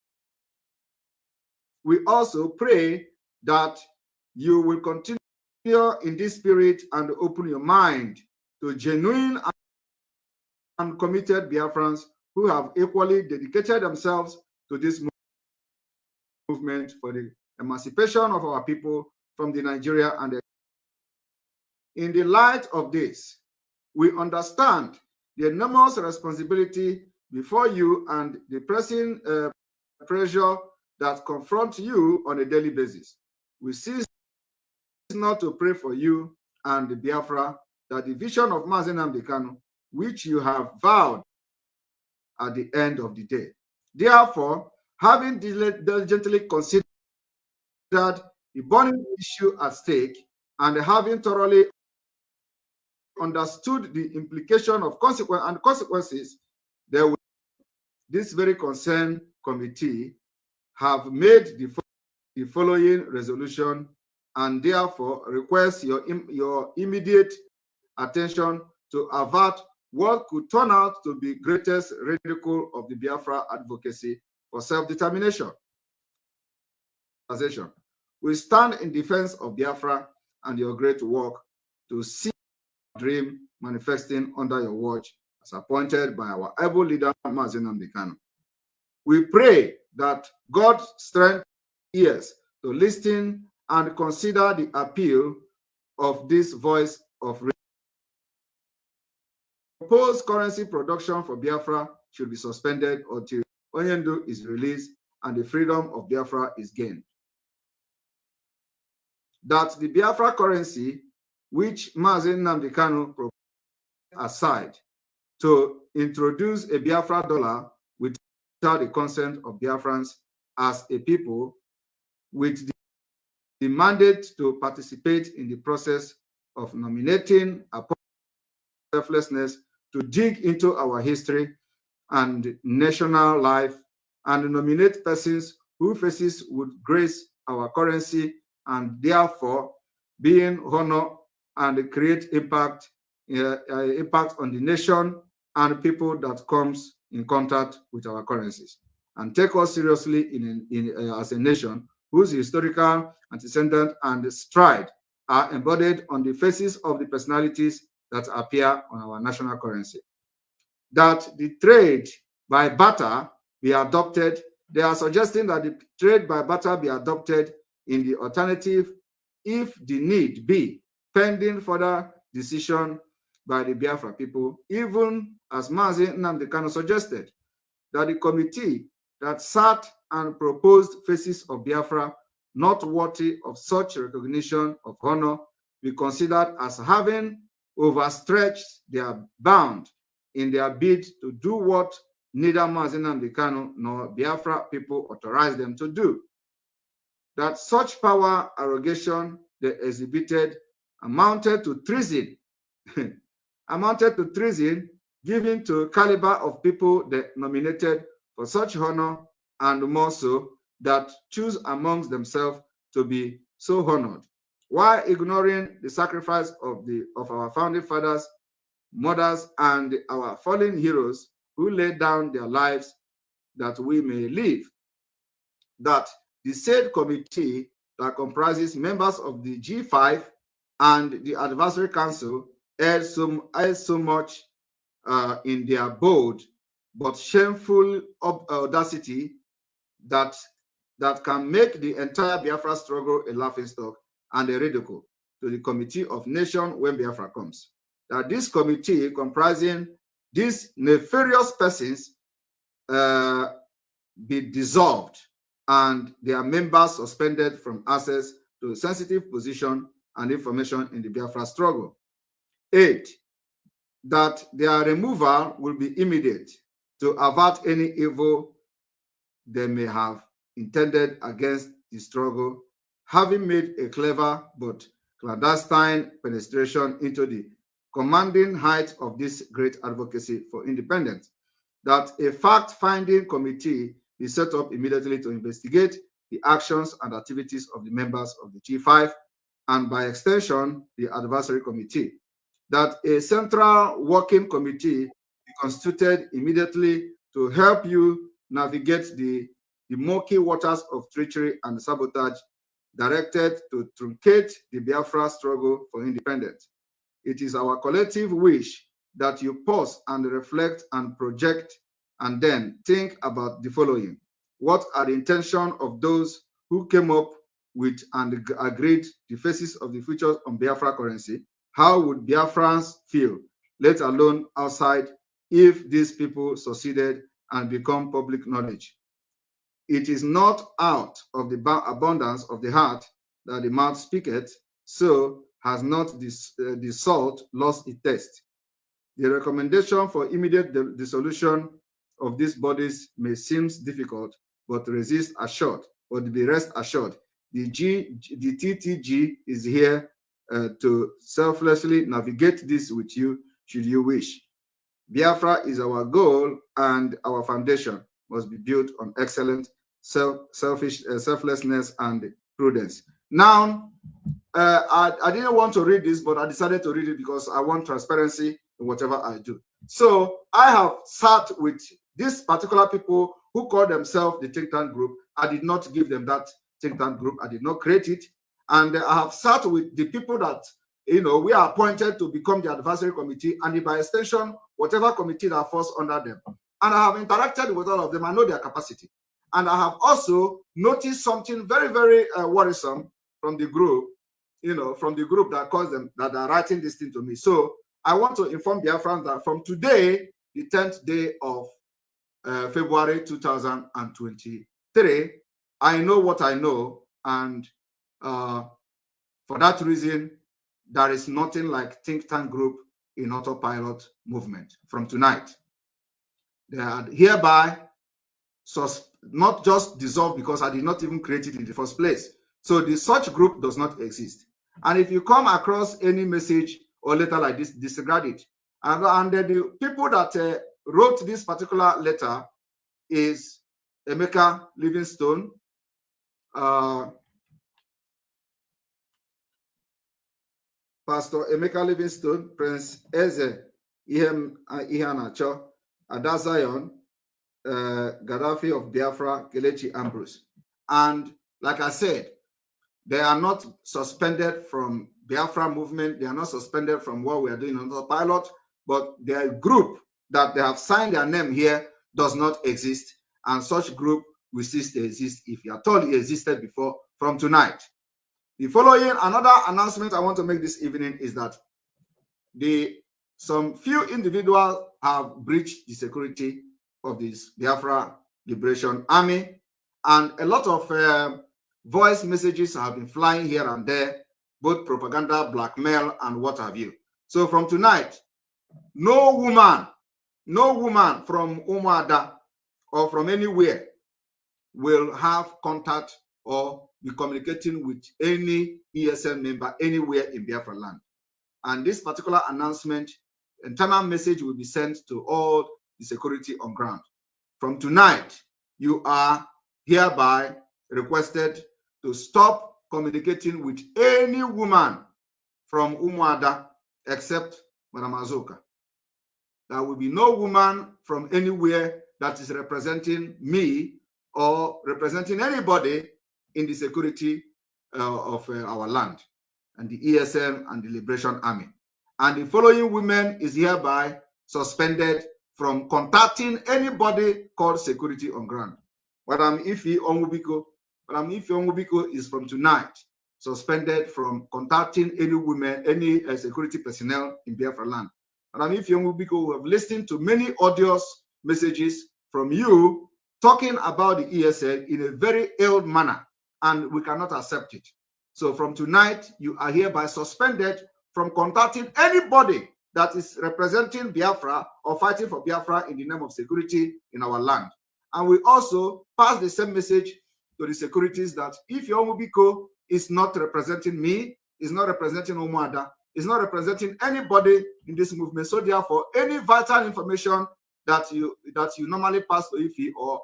[SPEAKER 2] we also pray that you will continue in this spirit and open your mind to genuine and committed Biafrans who have equally dedicated themselves to this movement for the emancipation of our people from the Nigeria. And in the light of this, we understand the enormous responsibility before you and the pressing pressure that confront you on a daily basis. We cease not to pray for you and the Biafra that the vision of Mazi Nnamdi Kanu, which you have vowed at the end of the day. Therefore, having diligently considered the burning issue at stake and having thoroughly understood the implication of consequences, this very concerned committee have made the following resolution and therefore request your immediate attention to avert what could turn out to be greatest ridicule of the Biafra advocacy for self-determination. We stand in defense of Biafra and your great work to see dream manifesting under your watch as appointed by our able leader, Mazi Nnamdi Kanu. We pray that God strengthen ears to listen and consider the appeal of this voice of reason. Proposed currency production for Biafra should be suspended until Onyendu is released and the freedom of Biafra is gained. That the Biafra currency, which Mazi Nnamdi Kanu proposed aside to introduce a Biafra dollar without the consent of Biafrans as a people, with the mandate to participate in the process of nominating upon selflessness to dig into our history and national life and nominate persons whose faces would grace our currency and therefore being honor and create impact on the nation and people that comes in contact with our currencies, and take us seriously as a nation whose historical antecedent and stride are embodied on the faces of the personalities that appear on our national currency. That the trade by barter be adopted. They are suggesting that the trade by barter be adopted in the alternative if the need be, pending further decision by the Biafra people, even as Mazi Nnamdi Kanu suggested, that the committee that sat and proposed faces of Biafra not worthy of such recognition of honor be considered as having overstretched their bound in their bid to do what neither Mazi Nnamdi Kanu nor Biafra people authorized them to do. That such power arrogation they exhibited amounted to treason, given to a caliber of people they nominated for such honor, and more so that choose amongst themselves to be so honored, while ignoring the sacrifice of our founding fathers, mothers, and our fallen heroes who laid down their lives that we may live. That the said committee that comprises members of the G5 and the Advisory Council erred so much in their bold but shameful audacity that can make the entire Biafra struggle a laughingstock and a ridicule to the Committee of Nations when Biafra comes. That this committee comprising these nefarious persons be dissolved and their members suspended from access to sensitive position and information in the Biafra struggle. 8, that their removal will be immediate to avert any evil they may have intended against the struggle, having made a clever but clandestine penetration into the commanding height of this great advocacy for independence, that a fact-finding committee be set up immediately to investigate the actions and activities of the members of the G5, and by extension, the advisory committee, that a central working committee be constituted immediately to help you navigate the murky waters of treachery and sabotage directed to truncate the Biafra struggle for independence. It is our collective wish that you pause and reflect and project and then think about the following. What are the intentions of those who came up with and agreed the faces of the future on Biafra currency? How would Biafrans feel, let alone outside, if these people succeeded and become public knowledge? It is not out of the abundance of the heart that the mouth speaketh, so has not the salt lost its taste. The recommendation for immediate dissolution of these bodies may seem difficult, but rest assured, the TTG is here to selflessly navigate this with you, should you wish. Biafra is our goal, and our foundation must be built on excellent selflessness and prudence. Now, I didn't want to read this, but I decided to read it because I want transparency in whatever I do. So I have sat with these particular people who call themselves the think tank group. I did not give them that think tank group. I did not create it. And I have sat with the people that, we are appointed to become the advisory committee, and by extension, whatever committee that falls under them. And I have interacted with all of them. I know their capacity. And I have also noticed something very, very worrisome from the group, that caused them, that are writing this thing to me. So I want to inform Biafrans that from today, the 10th day of February 2023, I know what I know. And for that reason, there is nothing like think tank group in autopilot movement from tonight. They are hereby not just dissolved because I did not even create it in the first place. So the such group does not exist. And if you come across any message or letter like this, disregard it. And the people that wrote this particular letter is Emeka Livingstone, Pastor Emeka Livingstone, Prince Eze Ihanacho, Ada Zion, Gaddafi of Biafra, Kelechi Ambrose. And like I said, they are not suspended from Biafra movement. They are not suspended from what we are doing on the pilot, but their group that they have signed their name here does not exist. And such group will cease to exist if you are told it existed before from tonight. The following, another announcement I want to make this evening is that some few individuals have breached the security of this Biafra Liberation Army, and a lot of voice messages have been flying here and there, both propaganda, blackmail, and what have you. So from tonight, no woman from Umuada or from anywhere will have contact or be communicating with any ESM member anywhere in Biafra land. And this particular announcement, internal message will be sent to all the security on ground. From tonight, you are hereby requested to stop communicating with any woman from Umuada except Madam Azoka. There will be no woman from anywhere that is representing me or representing anybody in the security of our land and the ESM and the Liberation Army. And the following women is hereby suspended from contacting anybody called security on ground. Madam Ife Onwubiko is from tonight suspended from contacting any women, any security personnel in Biafra land. Madam Ife Onwubiko, we have listened to many audio messages from you talking about the ESL in a very ill manner, and we cannot accept it. So from tonight, you are hereby suspended from contacting anybody that is representing Biafra or fighting for Biafra in the name of security in our land. And we also pass the same message to the securities that if your Omubiko is not representing me, is not representing Omuada, is not representing anybody in this movement, so therefore any vital information that you normally pass to Ife or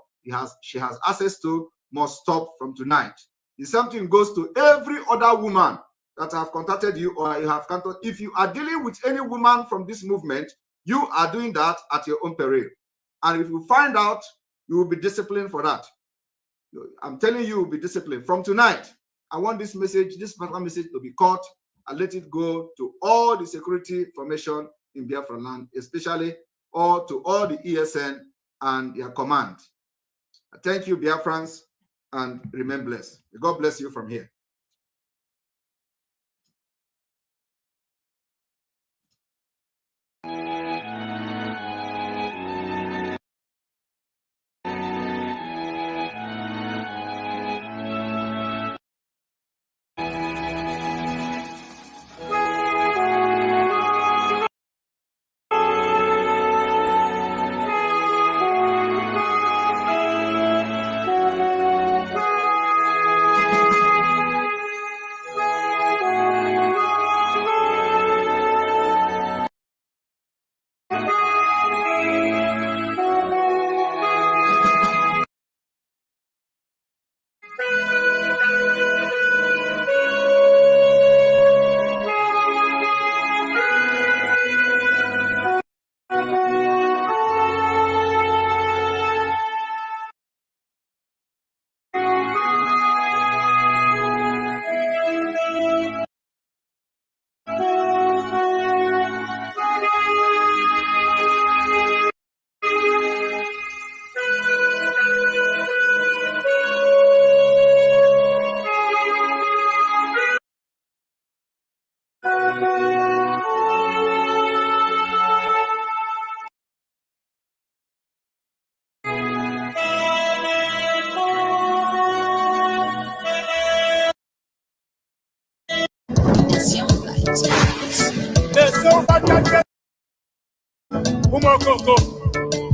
[SPEAKER 2] she has access to must stop from tonight. The same thing goes to every other woman that have contacted you or you have contacted. If you are dealing with any woman from this movement, you are doing that at your own peril. And if you find out, you will be disciplined for that. I'm telling you, will be disciplined. From tonight, I want this message, this particular message to be caught and let it go to all the security formation in Biafra land, especially or to all the ESN and their command. Thank you, Biafrans, and remain blessed. God bless you from here.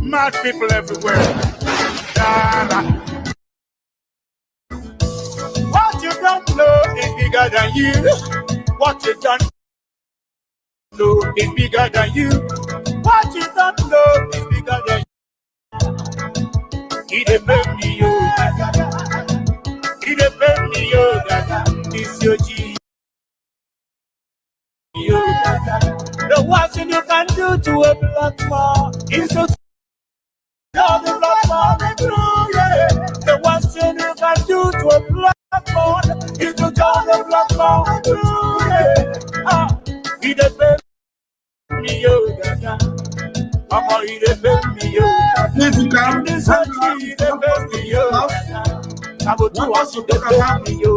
[SPEAKER 5] Mad people everywhere. What you don't know is bigger than you. What you don't know is bigger than you. What you don't know is bigger than you. He depend me, you. He depend me, you. It's your G. You. The worst thing you can do to a black man is to tell the black man the truth, yeah. The worst thing you can do to a black man is to tell the black man the truth, yeah. He depend me, you. Mama, he depend me, you. This country, he depend me, you. Sabotu was he depend me, you.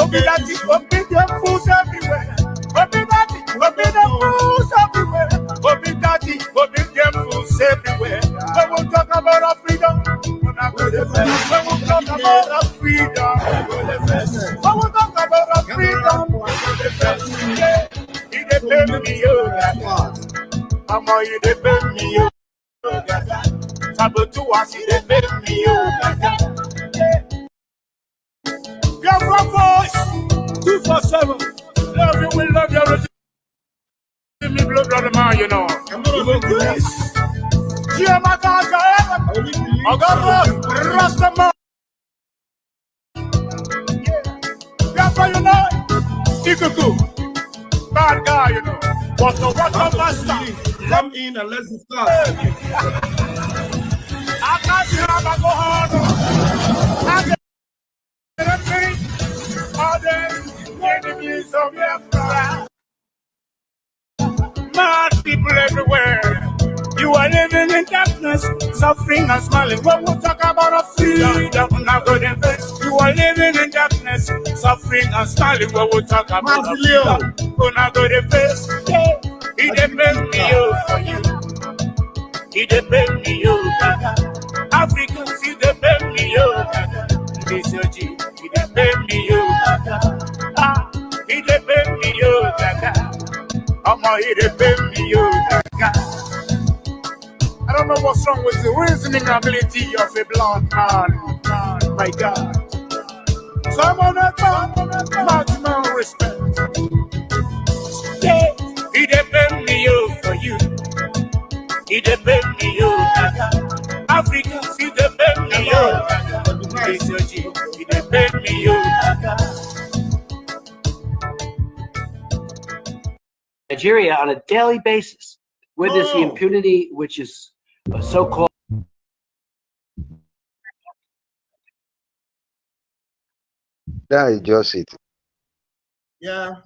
[SPEAKER 5] Obi that it, obi them fools everywhere. Obi that it, obi them fools everywhere. Obi that it, obi them fools everywhere. When we talk about our freedom, we're not going to face. When we talk about our freedom, we're going to face. When we talk about our freedom, we're going to face. Yeah, he depend me, you. Mama, he depend me, you. Sabotu was he depend me, you. Biafra voice 247. Love you, we love you. Give me blood, brother man, you know. Yes. Rastaman. Biafra, you know. Ikuku. Bad guy, you know. But the water master.
[SPEAKER 1] Come in and let's discuss.
[SPEAKER 5] I can't have a go hard. All them enemies of Biafra. Mad people everywhere. You are living in darkness, suffering and smiling. When we talk about our freedom, we're not going to face. You are living in darkness, suffering and smiling. When we talk about our freedom, we're not going to face. Yeah. He depend me, you, for you. He depend me, you, Africans, he depend me, you, He depend me, you. I don't know what's wrong with the reasoning ability of a black man. My God. Someone maximum respect. Yeah, he depend me for you. He depend me Africa, he depend me he depend me
[SPEAKER 6] Nigeria on a daily basis witness the impunity which is so-called.
[SPEAKER 7] That is just it.
[SPEAKER 1] Yeah.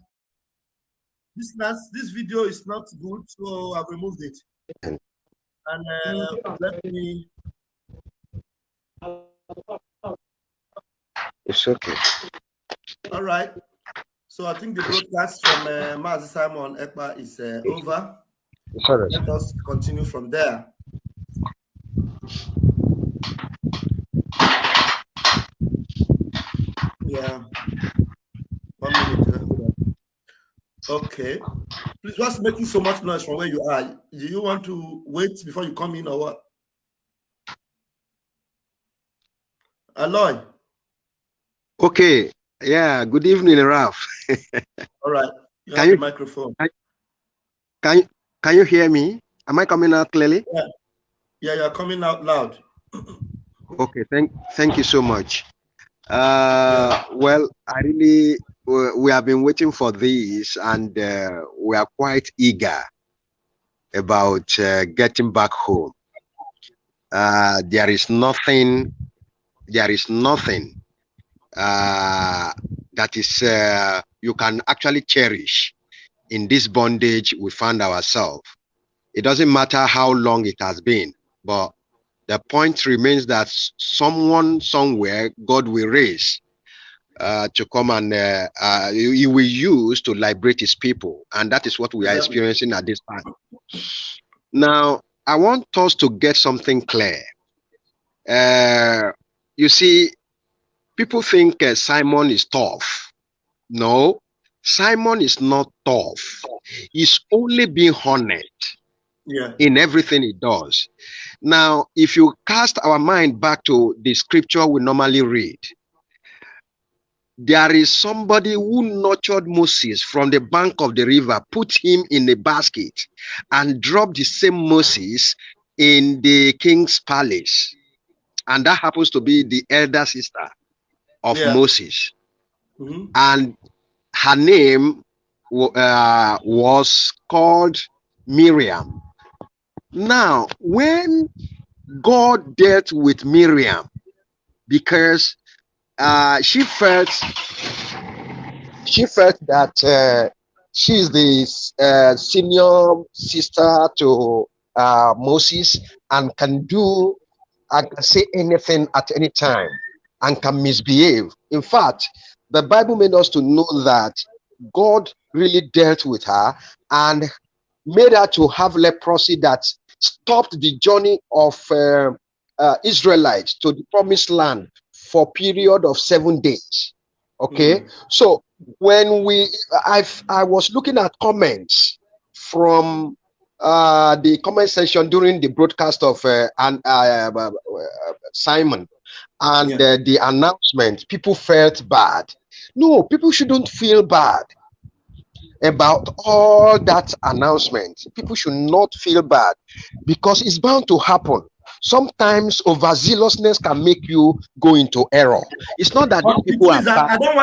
[SPEAKER 1] This video is not good, so I've removed it. And let me.
[SPEAKER 7] It's okay.
[SPEAKER 1] All right. So I think the broadcast from Mazi Simon Ekpa is over. Let us continue from there. Yeah. 1 minute. Okay. Please, what's making so much noise from where you are? Do you want to wait before you come in or what? Aloy.
[SPEAKER 7] Okay. Yeah. Good evening, Ralph.
[SPEAKER 1] All right. You have the microphone.
[SPEAKER 7] Can you hear me? Am I coming out clearly?
[SPEAKER 1] Yeah. Yeah, you're coming out loud.
[SPEAKER 7] Okay. Thank you so much. Well, I really we have been waiting for this, and we are quite eager about getting back home. There is nothing that is you can actually cherish in this bondage we found ourselves. It doesn't matter how long it has been, but the point remains that someone somewhere God will raise to come and he will use to liberate his people, and that is what we are experiencing at this time. Now, I want us to get something clear. You see, people think Simon is tough. No, Simon is not tough. He's only being honest in everything he does. Now, if you cast our mind back to the scripture we normally read, there is somebody who nurtured Moses from the bank of the river, put him in a basket, and dropped the same Moses in the king's palace. And that happens to be the elder sister of Moses. And her name was called Miriam. Now, when God dealt with Miriam, because she felt that she is the senior sister to Moses and can do and can say anything at any time and can misbehave. In fact, the Bible made us to know that God really dealt with her and made her to have leprosy that stopped the journey of Israelites to the promised land for a period of 7 days. Okay, so when I was looking at comments from the comment section during the broadcast of Simon and the announcement, people felt bad. No, people shouldn't feel bad about all that announcement. People should not feel bad because it's bound to happen. Sometimes overzealousness can make you go into error. It's not that these people are bad.
[SPEAKER 1] I don't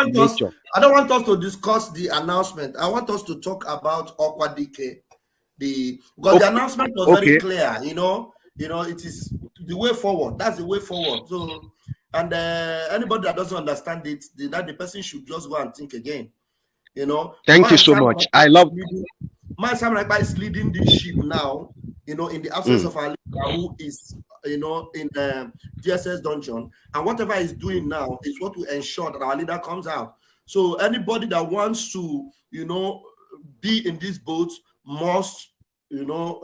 [SPEAKER 1] want us to discuss the announcement. I want us to talk about Ekpa Dike. Because the announcement was very clear. You know, it is the way forward. That's the way forward. So, and anybody that doesn't understand it, that the person should just go and think again. You know.
[SPEAKER 7] Thank you so much. I love.
[SPEAKER 1] My Simon Ekpa is leading this ship now. You know, in the absence of our leader who is, you know, in the DSS dungeon, and whatever he's doing now is what will ensure that our leader comes out. So anybody that wants to, you know, be in these boats must, you know,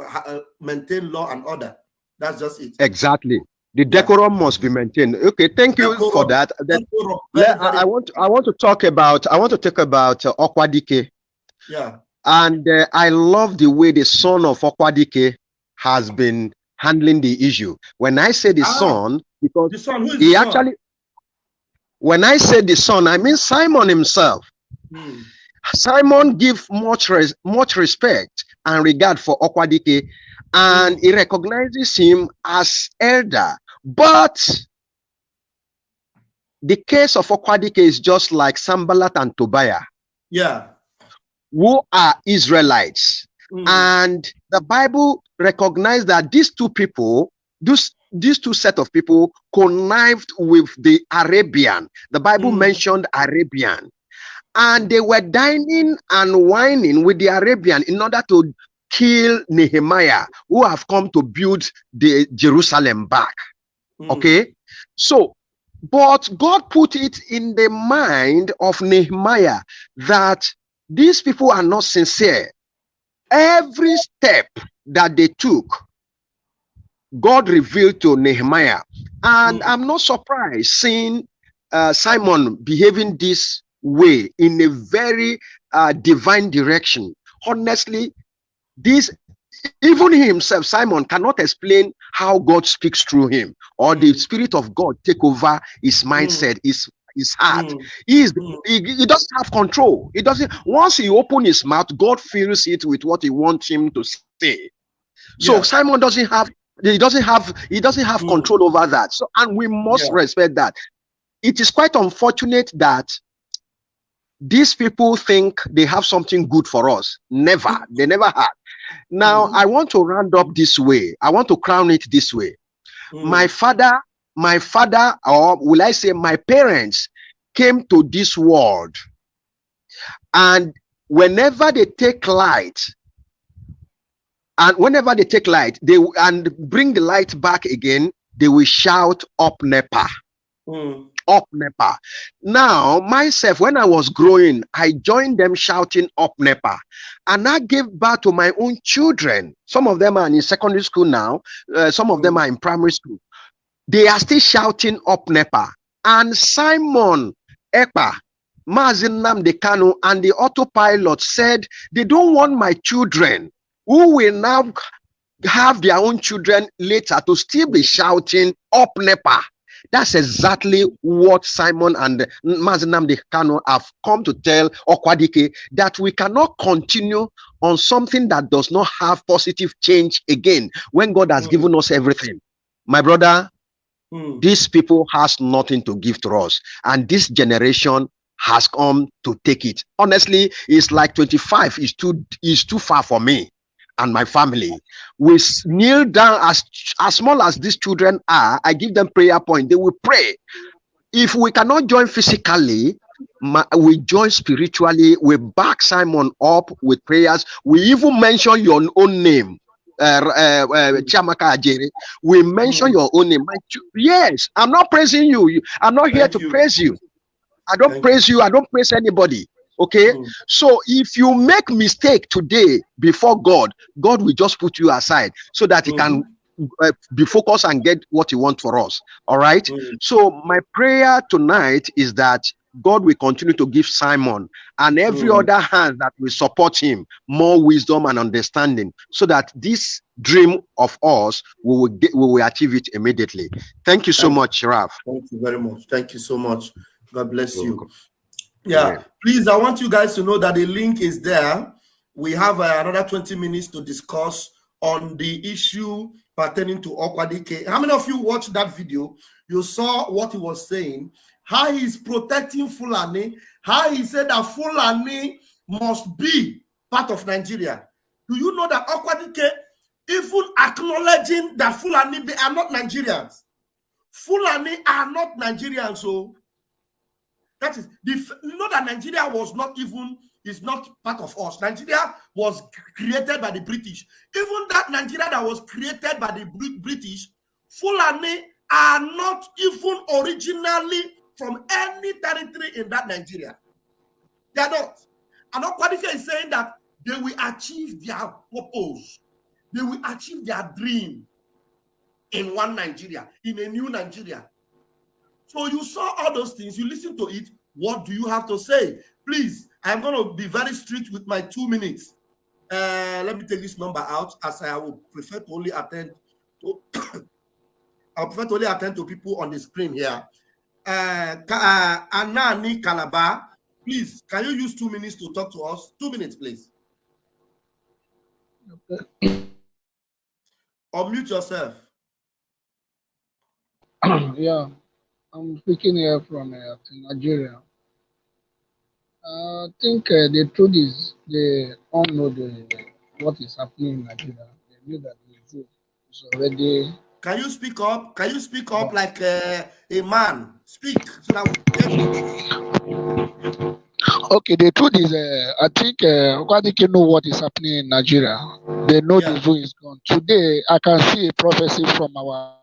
[SPEAKER 1] maintain law and order. That's just it.
[SPEAKER 7] Exactly. The decorum must be maintained. Okay, thank you for that. I want to talk about Ekpa Dike.
[SPEAKER 1] Yeah.
[SPEAKER 7] And I love the way the son of Okwadike has been handling the issue. When I say the son, because
[SPEAKER 1] the son, who is
[SPEAKER 7] he
[SPEAKER 1] the son?
[SPEAKER 7] actually, when I say the son, I mean Simon himself. Simon give much respect and regard for Okwadike, and he recognizes him as elder. But the case of Okwadike is just like Sambalat and Tobiah.
[SPEAKER 1] Yeah.
[SPEAKER 7] Who are Israelites. And the Bible recognized that these two people, these two set of people connived with the Arabian. The Bible mentioned Arabian. And they were dining and whining with the Arabian in order to kill Nehemiah, who have come to build the Jerusalem back. Okay? So, but God put it in the mind of Nehemiah that these people are not sincere. Every step that they took, God revealed to Nehemiah. And I'm not surprised seeing Simon behaving this way in a very divine direction. Honestly, this, even himself, Simon, cannot explain how God speaks through him, or the Spirit of God take over his mindset, his heart. He doesn't have control. He doesn't. Once he opens his mouth, God fills it with what he wants him to say. So Simon doesn't have. He doesn't have control over that. So, and we must respect that. It is quite unfortunate that these people think they have something good for us. Never. They never had. Now, I want to round up this way. I want to crown it this way. My father, or will I say my parents, came to this world. And whenever they take light, they and bring the light back again, they will shout, "Up Nepa." Up Nepa. Now, myself, when I was growing, I joined them shouting "Up Nepa," and I gave birth to my own children. Some of them are in secondary school now. Some of them are in primary school. They are still shouting "Up Nepa." And Simon, Ekpa, Mazin Nnamdi Kanu, and the autopilot said they don't want my children, who will now have their own children later, to still be shouting "Up Nepa." That's exactly what Simon and Mazin Nnamdi Kanu have come to tell Okwadike, that we cannot continue on something that does not have positive change again when God has given us everything. My brother, these people has nothing to give to us, and this generation has come to take it. Honestly, it's like 25 is too far for me and my family. We kneel down, as small as these children are. I give them prayer point. They will pray. If we cannot join physically, we join spiritually. We back Simon up with prayers. We even mention your own name, Chiamaka Ajere. We mention your own name. Yes, I'm not praising you. I'm not here to praise you. I don't praise you. I don't praise anybody. Okay, so if you make mistake today before God, God will just put you aside so that he can be focused and get what he wants for us. All right. So my prayer tonight is that God will continue to give Simon and every other hand that will support him more wisdom and understanding, so that this dream of us we will achieve it immediately. Thank you so much, Raf.
[SPEAKER 1] Thank you very much. Thank you so much. God bless you. Yeah, please, I want you guys to know that the link is there. We have another 20 minutes to discuss on the issue pertaining to Okwadike. How many of you watched that video? You saw what he was saying, how he's protecting Fulani, how he said that Fulani must be part of Nigeria. Do you know that Okwadike, even acknowledging that Fulani, they are not Nigerians. Fulani are not Nigerians, so that is, you know that Nigeria is not part of us. Nigeria was created by the British. Even that Nigeria that was created by the British, Fulani are not even originally from any territory in that Nigeria. They are not. And Okwadike is saying that they will achieve their purpose. They will achieve their dream in one Nigeria, in a new Nigeria. So you saw all those things, you listen to it. What do you have to say? Please, I'm going to be very strict with my 2 minutes. Let me take this number out, as I would prefer to only attend to I prefer to only attend to people on the screen here. Anani Calabar, please, can you use 2 minutes to talk to us? 2 minutes, please.
[SPEAKER 8] Okay.
[SPEAKER 1] Unmute yourself.
[SPEAKER 8] Yeah, I'm speaking here from Nigeria. I think the truth is they all know what is happening in Nigeria. They know that the zoo is already.
[SPEAKER 1] Can you speak up? Can you speak up like a man? Speak so that we can.
[SPEAKER 8] Okay, the truth is, I think Okwadike know what is happening in Nigeria. They know the zoo is gone. Today, I can see a prophecy from our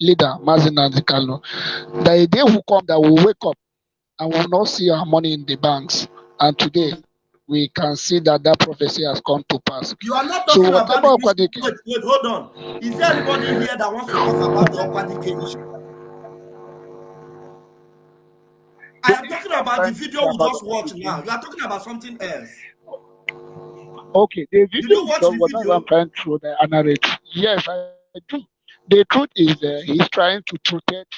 [SPEAKER 8] leader, Mazin Andikalo, that a day will come that we'll wake up and we'll not see our money in the banks. And today, we can see that that prophecy has come to pass.
[SPEAKER 1] You are not talking about the issue. Wait, hold on. Is there anybody here that wants to talk about the Okwadike issue? I am talking about the video we just watched now. You are talking about something else.
[SPEAKER 8] Okay, the video.
[SPEAKER 1] Did you watch the video?
[SPEAKER 8] I'm trying to narrate. Yes, I do. The truth is, he's trying to protect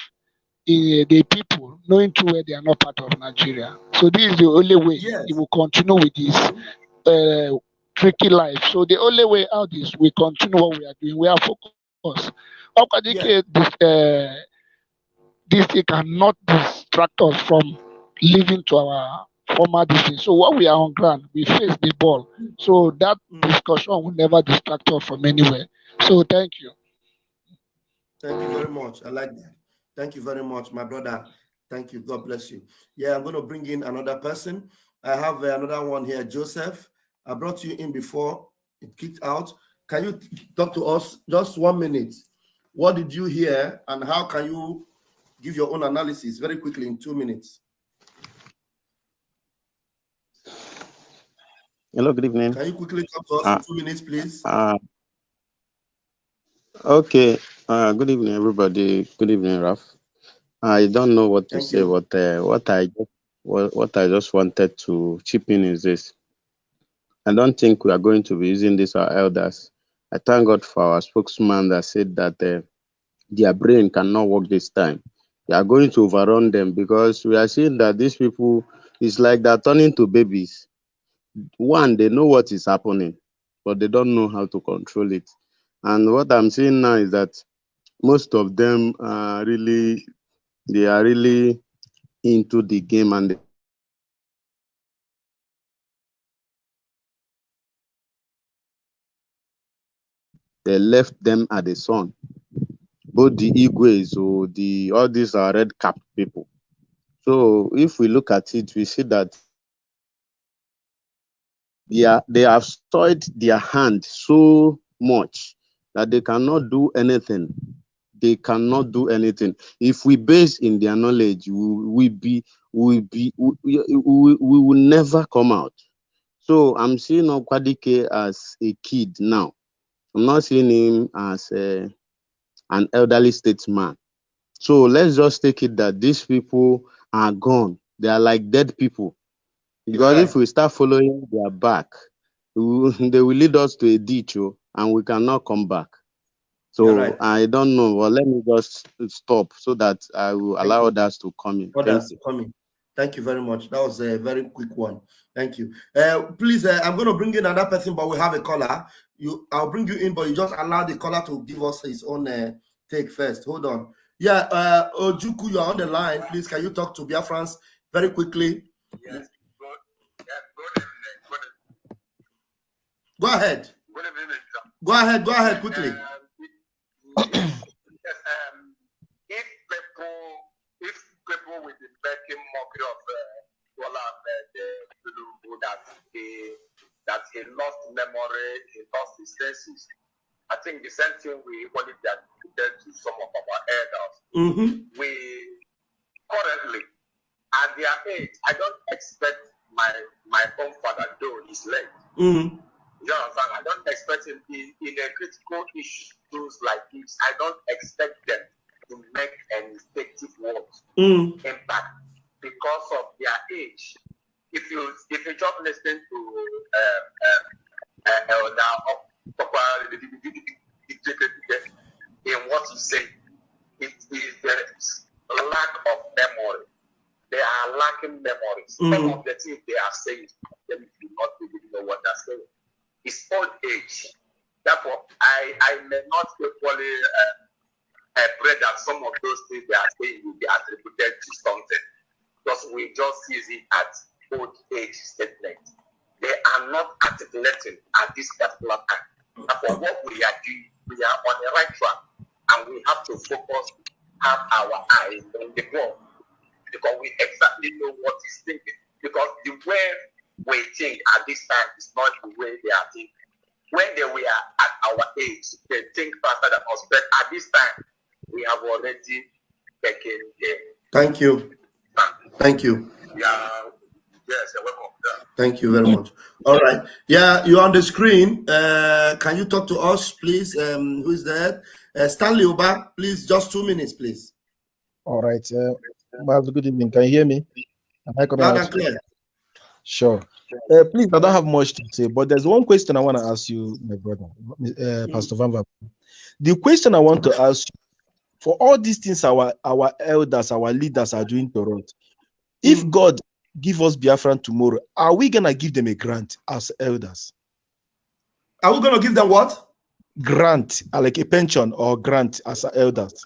[SPEAKER 8] the people, knowing too well they are not part of Nigeria. So this is the only way he will continue with this tricky life. So the only way out is we continue what we are doing. We are focused. This thing cannot distract us from living to our former disease. So while we are on ground, we face the ball. So that discussion will never distract us from anywhere. So thank you.
[SPEAKER 1] Thank you very much. I like that. Thank you very much, my brother. Thank you. God bless you. Yeah, I'm going to bring in another person. I have another one here, Joseph. I brought you in before it kicked out. Can you talk to us just 1 minute? What did you hear and how can you give your own analysis very quickly in 2 minutes?
[SPEAKER 9] Hello, good evening.
[SPEAKER 1] Can you quickly talk to us in 2 minutes, please?
[SPEAKER 9] Okay. Good evening, everybody. Good evening, Raf. I don't know what to say, but what I just wanted to chip in is this. I don't think we are going to be using this, our elders. I thank God for our spokesman that said that their brain cannot work this time. They are going to overrun them because we are seeing that these people, it's like they're turning to babies. One, they know what is happening, but they don't know how to control it. And what I'm seeing now is that most of them are really into the game, and they left them at the sun. Both the Igwes or all these are red capped people. So if we look at it, we see that they have soiled their hand so much that they cannot do anything. They cannot do anything. If we base in their knowledge, we will never come out. So I'm seeing Okwadike as a kid now. I'm not seeing him as an elderly statesman. So let's just take it that these people are gone. They are like dead people. Because if we start following their back, they will lead us to a ditch, and we cannot come back. So I don't know. Well, let me just stop so that I will allow others to come in.
[SPEAKER 1] Others to come in. Thank you very much. That was a very quick one. Thank you. Please, I'm going to bring in another person, but we have a caller. I'll bring you in, but you just allow the caller to give us his own take first. Hold on. Yeah, Ojuku, you're on the line. Please, can you talk to Biafrans very quickly? Yes. Go ahead. Go ahead quickly.
[SPEAKER 10] If people will be making mockery of that he lost memory, he lost his senses, I think the same thing we equally did to some of our elders. We currently, at their age, I don't expect my own father, though he's late. You understand? I don't expect him in a critical issues like this. I don't expect them to make an effective words impact because of their age. if you just listen to in what you say, it is the lack of memory. They are lacking memories. Some of the things they are saying, they do not really know what they're saying. It's old age. Therefore, I may not equally pray that some of those things they are saying will be attributed to something, because we just use it as old age statement. They are not articulating at this particular time. Therefore, what we are doing, we are on the right track, and we have to focus, have our eyes on the ball, because we exactly know what is thinking. Because the way we think at this time is not the way they are thinking. When they were at our age, they think faster than us. But at this time, we have already taken them.
[SPEAKER 1] Thank you. Thank you.
[SPEAKER 10] Yeah. Yes, you're welcome. Yeah.
[SPEAKER 1] Thank you very much. All right. Yeah, you're on the screen. Can you talk to us, please? Who is that? Stanley Oba, please, just 2 minutes, please.
[SPEAKER 11] All right. Good evening. Can you hear me? Am I coming
[SPEAKER 1] Loud
[SPEAKER 11] out?
[SPEAKER 1] and clear.
[SPEAKER 11] Sure. Please, I don't have much to say, but there's one question I want to ask you, my brother, Pastor Van Van. The question I want to ask you, for all these things our elders, our leaders are doing to us, if God give us Biafran tomorrow, are we going to give them a grant as elders?
[SPEAKER 1] Are we going to give them what?
[SPEAKER 11] Grant, like a pension or grant as elders.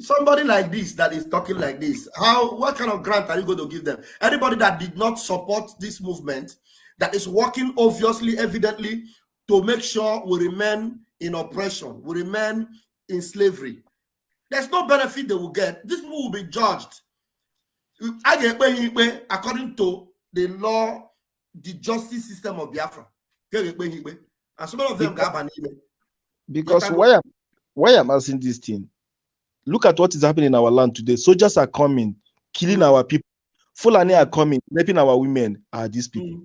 [SPEAKER 1] Somebody like this that is talking like this, what kind of grant are you going to give them? Anybody that did not support this movement, that is working obviously, evidently, to make sure we remain in oppression, we remain in slavery, there's no benefit they will get. These people will be judged according to the law, the justice system of Biafra. And some of them
[SPEAKER 11] because why I'm asking this thing, look at what is happening in our land today. Soldiers are coming, killing our people. Fulani are coming, raping our women. Are these people?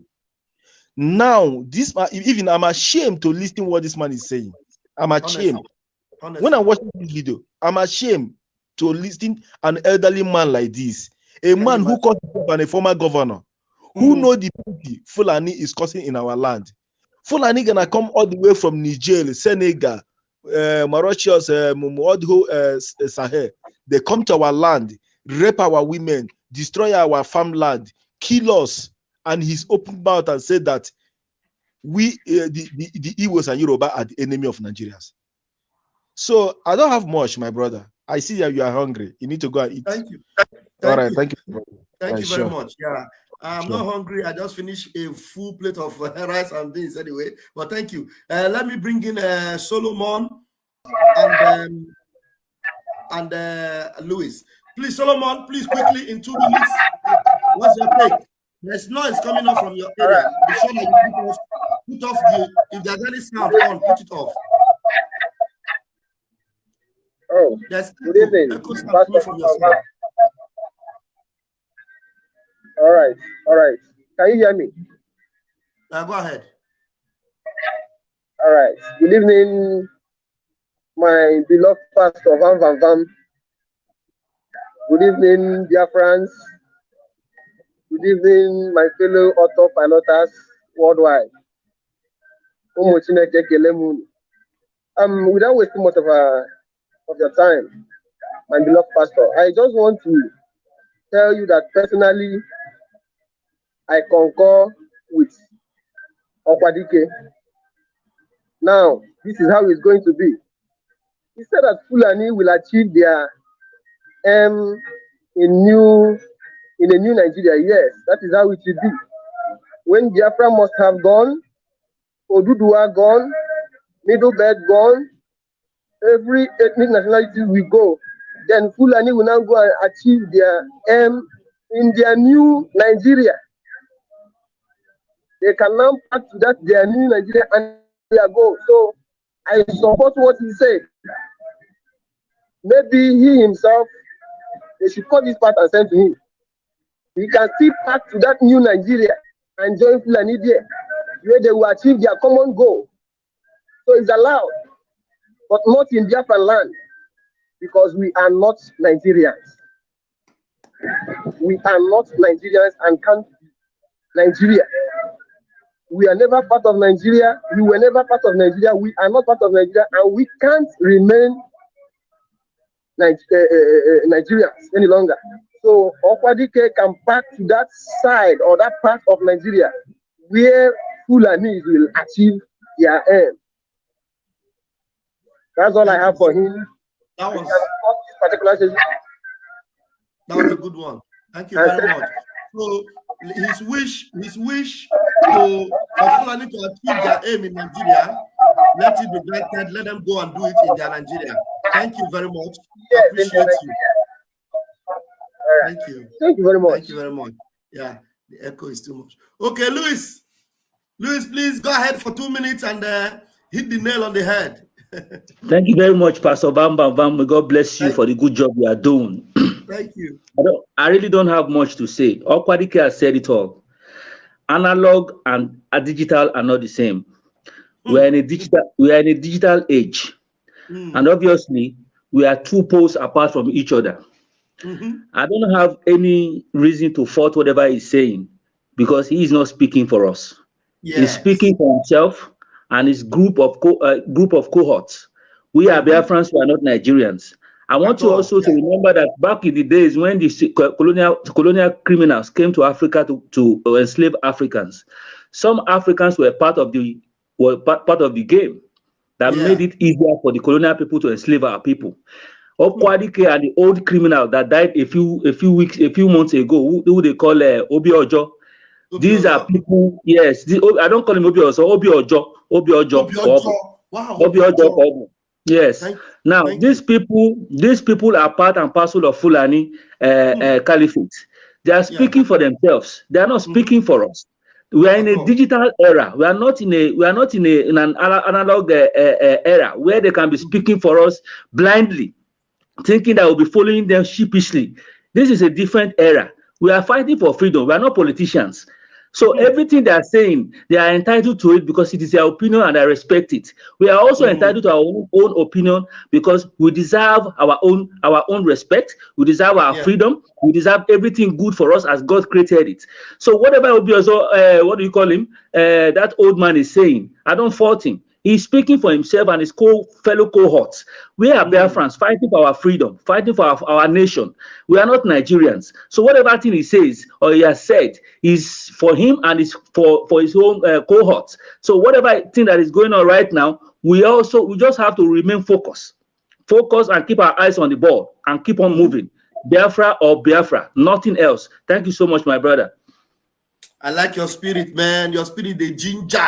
[SPEAKER 11] Now, this man, even I'm ashamed to listen to what this man is saying. I'm ashamed. Honestly. When I'm watching this video, I'm ashamed to listen to an elderly man like this. A man who called himself a former governor, who know the beauty Fulani is causing in our land. Fulani gonna come all the way from Niger, Senegal, Mauritius, all the whole Sahel. They come to our land, rape our women, destroy our farmland, kill us, and he's open mouth and said that we, the Igbos and Yoruba, are the enemy of Nigerians. So I don't have much, my brother. I see that you are hungry. You need to go and eat.
[SPEAKER 1] Thank you.
[SPEAKER 11] All right, thank you.
[SPEAKER 1] Thank you very much. Yeah, I'm not hungry. I just finished a full plate of rice and beans anyway. But thank you. Let me bring in Solomon and Louis. Please, Solomon, please quickly in 2 minutes. What's your take? There's noise coming up from your area. Be sure that you put off if there's any sound on, put it off.
[SPEAKER 12] Oh,
[SPEAKER 1] yes,
[SPEAKER 12] good evening.
[SPEAKER 1] From your side.
[SPEAKER 12] All right. Can you hear me?
[SPEAKER 1] Go ahead.
[SPEAKER 12] All right. Good evening, my beloved Pastor Van Van Van. Good evening, dear friends. Good evening, my fellow auto piloters worldwide. Without wasting much of your time, my beloved pastor, I just want to tell you that personally, I concur with Okwadike. Now, this is how it's going to be. He said that Fulani will achieve their aim in a new Nigeria. Yes, that is how it should be. When Biafra must have gone, Oduduwa gone, Middle Belt gone, every ethnic nationality will go. Then Fulani will now go and achieve their aim in their new Nigeria. They can now pack to that their new Nigeria and they go. So I support what he said. Maybe he himself, they should cut this part and send to him. He can still pack to that new Nigeria and join Fulani there, where they will achieve their common goal. So it's allowed, but not in Biafran land, because we are not Nigerians. we are not Nigerians and can't be Nigeria. We are never part of Nigeria. We were never part of Nigeria. We are not part of Nigeria, and we can't remain Nigerians any longer. So Okwadike can back to that side or that part of Nigeria where Fulanis will achieve their aim. That's all I have for him.
[SPEAKER 1] That was a good one. Thank you very much. So his wish for Fulani to achieve their aim in Nigeria, let it be granted, let them go and do it in their Nigeria. Thank you very much. I appreciate you. Thank you.
[SPEAKER 12] Thank you very much.
[SPEAKER 1] Thank you very much. Yeah, the echo is too much. Okay, Louis, please go ahead for 2 minutes and hit the nail on the head.
[SPEAKER 13] Thank you very much, Pastor Bam. May God bless you for the good job you are doing.
[SPEAKER 1] Thank you.
[SPEAKER 13] I really don't have much to say. Okwadike has said it all. Analog and digital are not the same. We are in a digital age, and obviously we are two poles apart from each other. I don't have any reason to fault whatever he's saying because he is not speaking for us. Yes. He's speaking for himself and his group of cohorts. We are Biafrans, we are not Nigerians. I want you also to remember that back in the days when the colonial criminals came to Africa to enslave Africans, some Africans were part of the game that made it easier for the colonial people to enslave our people. Okwadike and the old criminal that died a few months ago, who they call Obi Ojo. These are people, yes. I don't call him Obi Ojo, Obi Ojo.
[SPEAKER 1] Wow.
[SPEAKER 13] Obi Ojo. Yes. Now these people are part and parcel of Fulani Caliphate. They are speaking for themselves. They are not speaking for us. We are in a digital era. We are not in an analog era where they can be speaking for us blindly, thinking that we'll be following them sheepishly. This is a different era. We are fighting for freedom. We are not politicians. So everything they are saying, they are entitled to it because it is their opinion and I respect it. We are also entitled to our own opinion because we deserve our own respect. We deserve our freedom. We deserve everything good for us as God created it. So whatever will be also, what do you call him? That old man is saying, I don't fault him. He's speaking for himself and his fellow cohorts. We are Biafrans fighting for our freedom, fighting for our nation. We are not Nigerians. So whatever thing he says or he has said is for him and is for his own cohorts. So whatever thing that is going on right now, we just have to remain focused and keep our eyes on the ball and keep on moving. Biafra or Biafra, nothing else. Thank you so much, my brother.
[SPEAKER 1] I like your spirit, man. Your spirit, the ginger.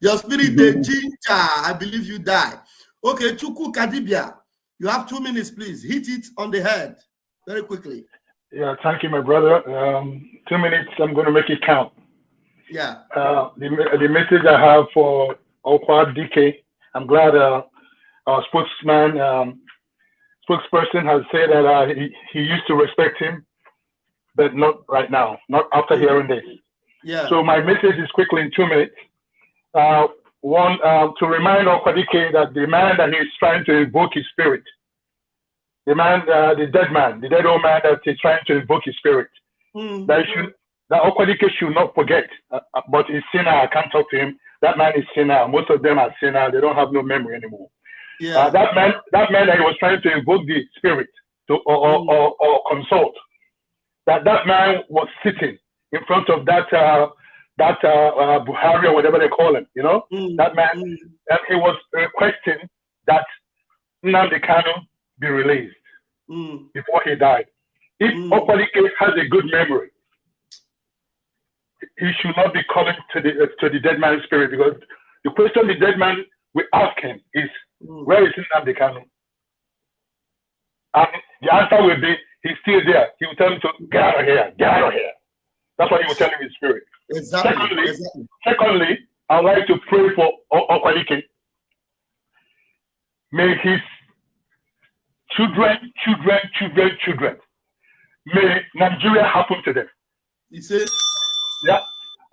[SPEAKER 1] Your spirit, the ginger. I believe you die. Okay, Chuku Kadibia, you have 2 minutes, please. Hit it on the head very quickly.
[SPEAKER 14] Yeah, thank you, my brother. 2 minutes, I'm going to make it count.
[SPEAKER 1] Yeah.
[SPEAKER 14] The message I have for Okwadike, I'm glad our spokesperson has said that he used to respect him, but not right now, not after hearing this.
[SPEAKER 1] Yeah.
[SPEAKER 14] So my message is quickly in 2 minutes. One, to remind Okwadike that the man that he's trying to invoke his spirit, the dead old man that he's trying to invoke his spirit, that Okwadike should not forget, but he's sinner, I can't talk to him. That man is sinner. Most of them are sinner. They don't have no memory anymore.
[SPEAKER 1] Yeah.
[SPEAKER 14] That man that he was trying to invoke the spirit to or consult, that man was sitting in front of that Buhari or whatever they call him, you know, that man, and he was requesting that Nnamdi Kanu be released before he died. If Okwadike has a good memory, he should not be calling to the dead man's spirit, because the question the dead man will ask him is, where is Nnamdi Kanu? And the answer will be, he's still there. He will tell him to get out of here, get out of here. That's what he will tell him in spirit.
[SPEAKER 1] Exactly.
[SPEAKER 14] Secondly, I'd like to pray for Okwadike. May his children, may Nigeria happen to them.
[SPEAKER 1] He says,
[SPEAKER 14] yeah.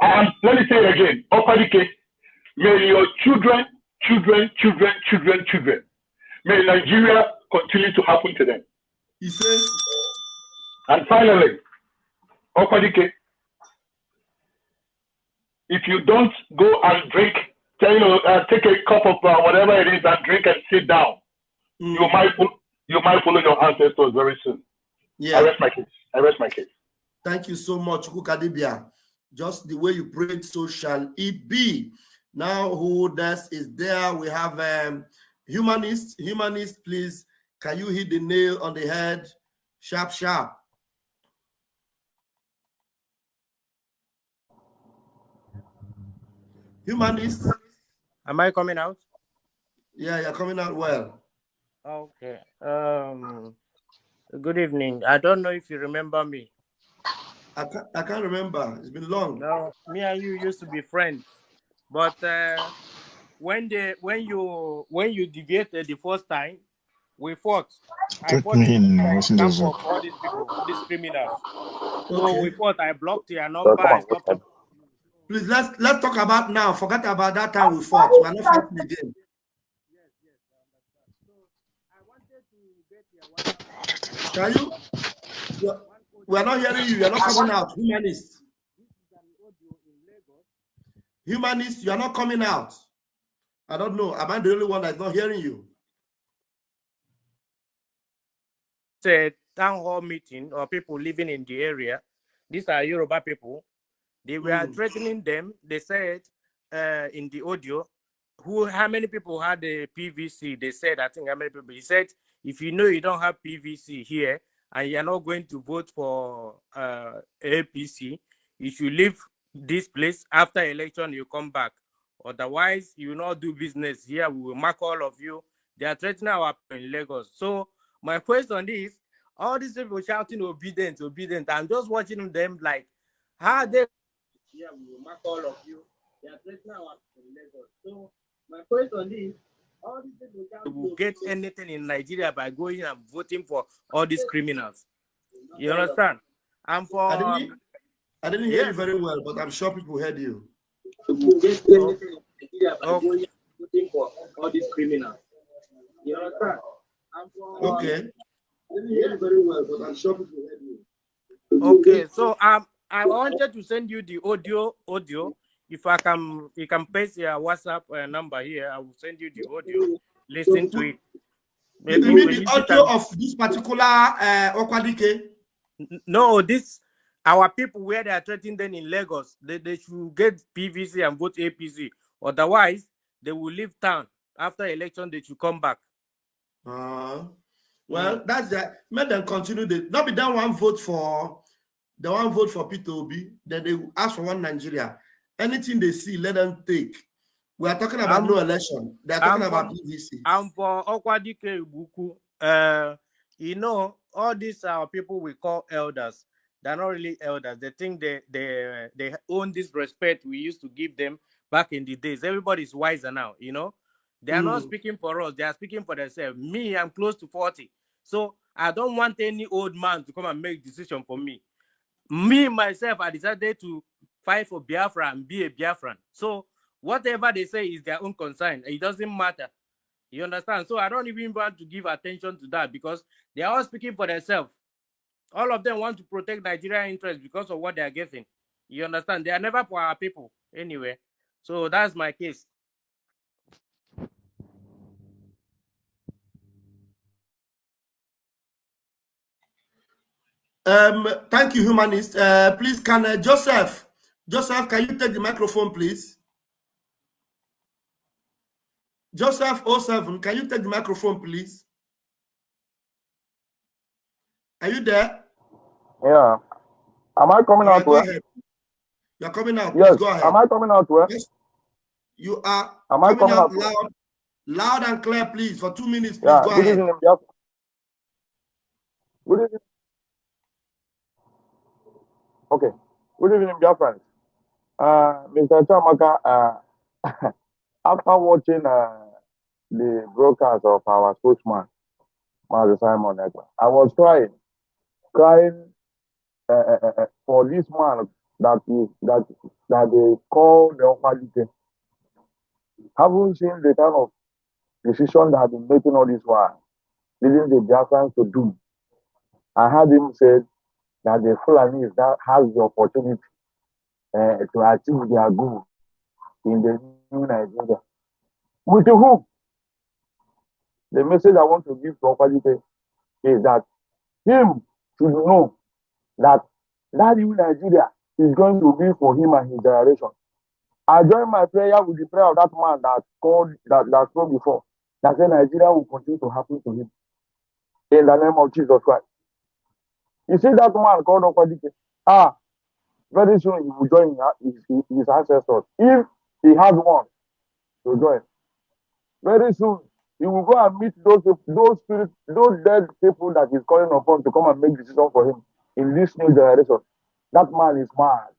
[SPEAKER 14] And let me say it again, Okwadike, may your children, may Nigeria continue to happen to them.
[SPEAKER 1] He says,
[SPEAKER 14] and finally, Okwadike, if you don't go and drink, take a cup of whatever it is and drink and sit down, you might follow your ancestors very soon.
[SPEAKER 1] Yeah.
[SPEAKER 14] I rest my case. I rest my case.
[SPEAKER 1] Thank you so much, Kukadibia. Just the way you prayed, so shall it be. Now, who else is there? We have Humanist. Humanist, please, can you hit the nail on the head? Sharp, sharp. Humanist.
[SPEAKER 15] Am I coming out?
[SPEAKER 1] Yeah, you're coming out well.
[SPEAKER 15] Okay. Good evening. I don't know if you remember me.
[SPEAKER 1] I can't remember. It's been long.
[SPEAKER 15] No, me and you used to be friends, but when you deviated the first time, we fought. I fought in camp for all these people, all these criminals. So we fought. I blocked your number. I stopped.
[SPEAKER 1] Please let's talk about now. Forget about that time we fought. We are not fighting again. Can you? We are not hearing you. You are not coming out. Humanist. Humanist, you are not coming out. I don't know. Am I the only one that's not hearing you?
[SPEAKER 15] It's a town hall meeting or people living in the area. These are Yoruba people. They were threatening them. They said in the audio, how many people had the PVC? They said, I think how many people? He said, if you know you don't have PVC here and you're not going to vote for APC, you should leave this place. After election, you come back. Otherwise, you will not do business here. We will mark all of you. They are threatening our people in Lagos. So my question is, all these people shouting obedient, obedient. I'm just watching them like, how are they? Yeah, we will mark all of you. They are threatening our people in Lagos. So my question is, all these people will get anything in Nigeria by going and voting for all these criminals. You understand? And for
[SPEAKER 1] I didn't hear you very well, but I'm sure people heard you.
[SPEAKER 15] Get anything in Nigeria by going and voting for all these criminals. You understand? And for,
[SPEAKER 1] okay. I didn't hear you very well, but I'm sure people heard you.
[SPEAKER 15] Okay, so I wanted to send you the audio. If I can, you can paste your WhatsApp number here. I will send you the audio. Listen to it.
[SPEAKER 1] Maybe you mean the audio of this particular Okwadike?
[SPEAKER 15] No, this our people where they are threatening them in Lagos. They should get PVC and vote APC. Otherwise, they will leave town. After election, they should come back.
[SPEAKER 1] Well, that's that. Let them continue. Not be that one vote for Peter Obi. Then they ask for one Nigeria. Anything they see, let them take. We are talking about no election. They are talking about PVC.
[SPEAKER 15] And for Okwadike Buku, you know, all these people we call elders. They're not really elders. They think they own this respect we used to give them back in the days. Everybody's wiser now, you know. They are not speaking for us. They are speaking for themselves. Me, I'm close to 40. So I don't want any old man to come and make decision for me. Me, myself, I decided to fight for Biafra and be a Biafran. So whatever they say is their own concern. It doesn't matter. You understand? So I don't even want to give attention to that because they are all speaking for themselves. All of them want to protect Nigerian interests because of what they are getting. You understand? They are never for our people anyway. So that's my case.
[SPEAKER 1] Thank you, Humanist. Please, can Joseph, can you take the microphone, please? Joseph 07, can you take the microphone, please? Are you there?
[SPEAKER 16] Yeah. Am I coming out well?
[SPEAKER 1] You're coming out.
[SPEAKER 16] Yes.
[SPEAKER 1] Please go ahead.
[SPEAKER 16] Am I coming out well?
[SPEAKER 1] Yes. You are
[SPEAKER 16] Am I coming out
[SPEAKER 1] loud and clear, please, for 2 minutes. Please
[SPEAKER 16] yeah.
[SPEAKER 1] go
[SPEAKER 16] Good
[SPEAKER 1] ahead.
[SPEAKER 16] evening, Biafra. Good evening. Okay. Good evening, Biafra. Mr. Chamaka, after watching the broadcast of our spokesman, Master Simon Ekpa, I was crying for this man that they call the Okwadike. Haven't seen the kind of decision that have been making all this while, leading the Biafrans to doom. I heard him say that the Fulanis that has the opportunity to achieve their goal in the new Nigeria. With whom? The message I want to give to Okwadike is that him should know that that new Nigeria is going to be for him and his generation. I join my prayer with the prayer of that man that called that spoke before, that said Nigeria will continue to happen to him. In the name of Jesus Christ. You see that man called Okwadike? Very soon he will join his ancestors. If he has one to join, very soon he will go and meet those spirits, those dead people that he's calling upon to come and make decisions for him in this new generation. That man is mad.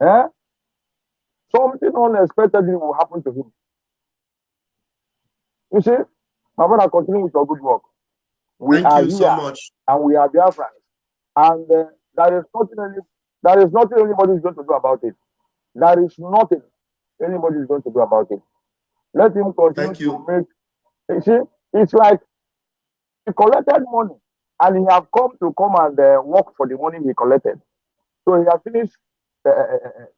[SPEAKER 16] Eh? Something unexpectedly will happen to him. You see, my brother, continue with your good work. We
[SPEAKER 1] Thank
[SPEAKER 16] are
[SPEAKER 1] you
[SPEAKER 16] here
[SPEAKER 1] so much.
[SPEAKER 16] and we are Biafrans. And there is nothing anybody is going to do about it. There is nothing anybody is going to do about it. Let him continue to make. You see, it's like he collected money and he have come and work for the money he collected. So he has finished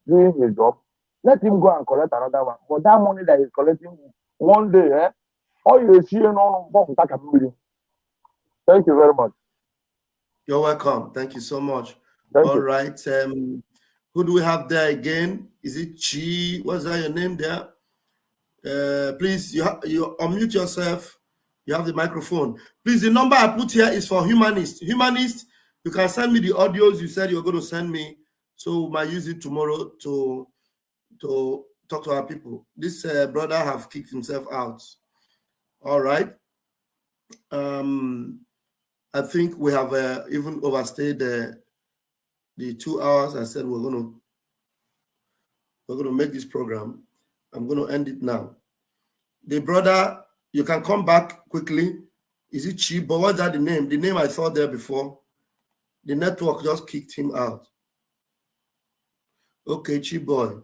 [SPEAKER 16] doing his job. Let him go and collect another one. But that money that he's collecting one day, all you see, Thank you very much.
[SPEAKER 1] You're welcome. Thank you so much.
[SPEAKER 16] Thank
[SPEAKER 1] All
[SPEAKER 16] you.
[SPEAKER 1] right. Who do we have there again? Is it Chi? What's that your name there? Please, you unmute yourself. You have the microphone. Please, the number I put here is for humanists. Humanists, you can send me the audios you said you're going to send me. So we might use it tomorrow to talk to our people. This brother have kicked himself out. All right. I think we have even overstayed the 2 hours. I said we're going to make this program. I'm going to end it now. The brother, you can come back quickly. Is it Chi? But what's that the name? The name I saw there before. The network just kicked him out. Okay, Chi boy.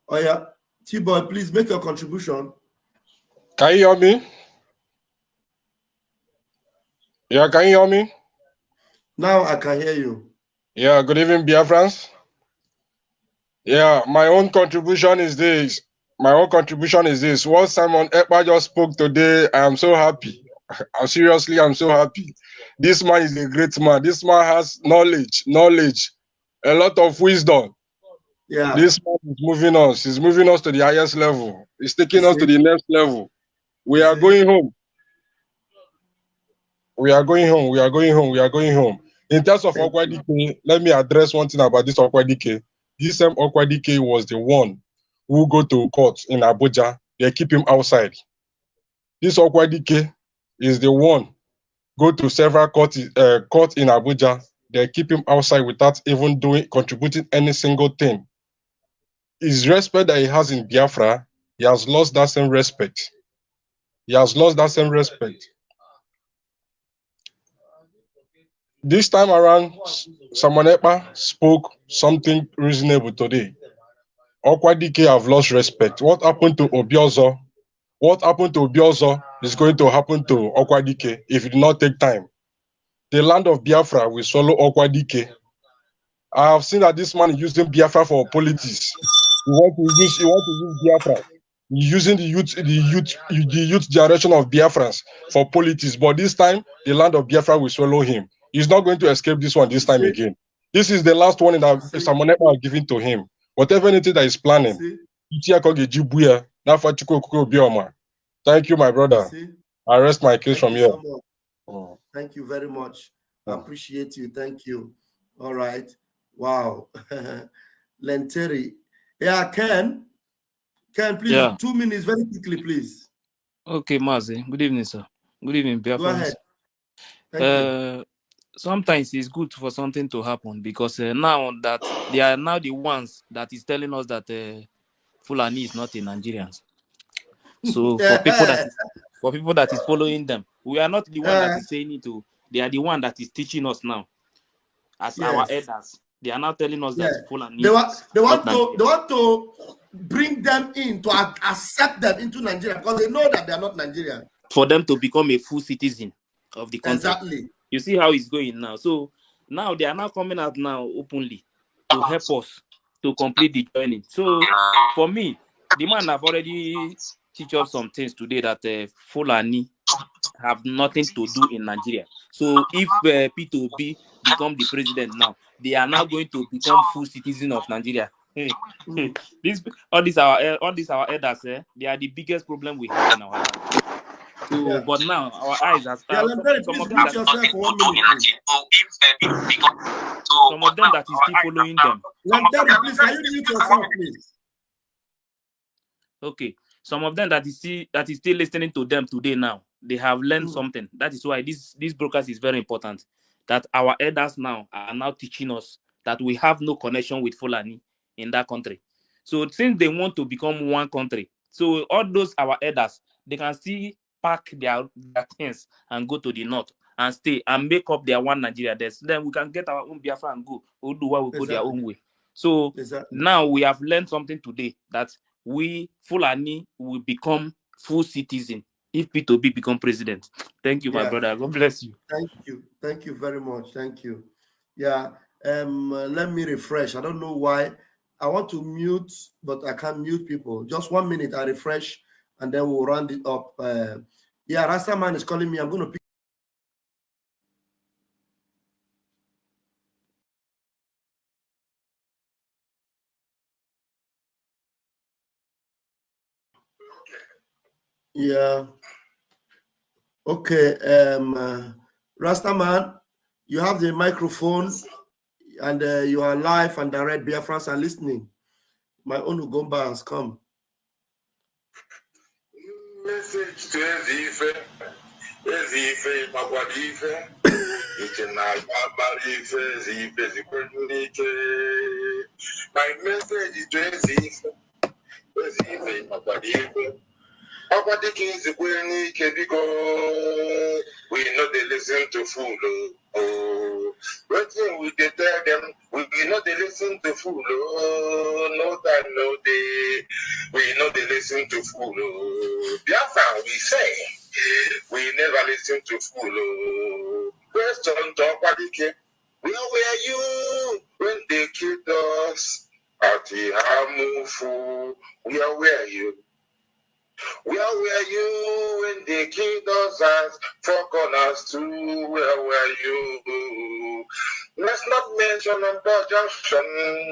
[SPEAKER 1] Oh yeah, Chi boy, please make your contribution.
[SPEAKER 17] Can you hear me? Yeah, can you hear me?
[SPEAKER 1] Now I can hear you.
[SPEAKER 17] Yeah, good evening, Biafrans. Yeah, my own contribution is this. What Simon Ekpa just spoke today, I am so happy. I'm so happy. This man is a great man. This man has knowledge, a lot of wisdom.
[SPEAKER 1] Yeah.
[SPEAKER 17] This man is moving us. He's moving us to the highest level. He's taking us to the next level. We are going home. We are going home. In terms of Okwadike, let me address one thing about this Okwadike. This same Okwadike was the one who go to court in Abuja. They keep him outside. This Okwadike is the one go to several courts in Abuja. They keep him outside without even contributing any single thing. His respect that he has in Biafra, he has lost that same respect. This time around, Simon Ekpa spoke something reasonable today. Okwadike have lost respect. What happened to Obiozo? Is going to happen to Okwadike if it did not take time. The land of Biafra will swallow Okwadike. I have seen that this man is using Biafra for politics. He want to use Biafra. He's using the youth generation of Biafrans for politics. But this time, the land of Biafra will swallow him. He's not going to escape this one this time again. This is the last one that Simon Ekpa are giving to him. Whatever anything that he's planning. Thank you, my brother. I rest my case from here.
[SPEAKER 1] Thank you very much. I appreciate you. Thank you. All right. Wow. Lenteri. Yeah, Ken, please, 2 minutes very quickly, please.
[SPEAKER 18] Okay, Mazi. Good evening, sir. Good evening, Biafrans.
[SPEAKER 1] Go ahead. Thank you.
[SPEAKER 18] Sometimes it's good for something to happen because now that they are now the ones that is telling us that Fulani is not a Nigerians. So for people that is following them, we are not the one that is saying it. They are the one that is teaching us now, as our elders. They are now telling us that Fulani.
[SPEAKER 1] They want to bring them in to accept them into Nigeria because they know that they are not Nigerian.
[SPEAKER 18] For them to become a full citizen of the country.
[SPEAKER 1] Exactly.
[SPEAKER 18] You see how it's going now. So Now they are now coming out now openly to help us to complete the journey. So for me, the man have already teach us some things today that Fulani have nothing to do in Nigeria. So if P2B become the president now, they are now going to become full citizen of Nigeria. All these our elders, they are the biggest problem we have in our land. So, but now our eyes are some of them that some of them that is still following them.
[SPEAKER 1] Please, can you mute yourself, please?
[SPEAKER 18] Okay, some of them that is still listening to them today now, they have learned something. That is why this broadcast is very important. That our elders now are now teaching us that we have no connection with Fulani in that country. So since they want to become one country, so all those our elders, they can still pack their things and go to the north and stay and make up their one Nigeria. Then we can get our own Biafra and go. We'll do what we go their own way. So now we have learned something today that we Fulani will become full citizen if P2B become president. Thank you, my brother. God bless you.
[SPEAKER 1] Thank you very much. Thank you. Yeah. Let me refresh. I don't know why. I want to mute, but I can't mute people. Just 1 minute. I refresh, and then we'll round it up. Yeah, Rastaman is calling me. I'm going to pick. Yeah. Okay. Rastaman, you have the microphone, and you are live and direct. Biafrans are listening. My own Ugomba has come.
[SPEAKER 10] Message to Ezife, Magwadife, my message is to Ezife, Magwadife. Because we know they listen to fool. When we tell them, we know they listen to fool. No time, no day. We know they listen to fool. Biafra, we say, we never listen to fool. Question to Okwadike, where were you when they killed us? Ati Hamufu, where were you? Where were you when they killed us as 4 corners too? Where were you? Let's not mention Number Junction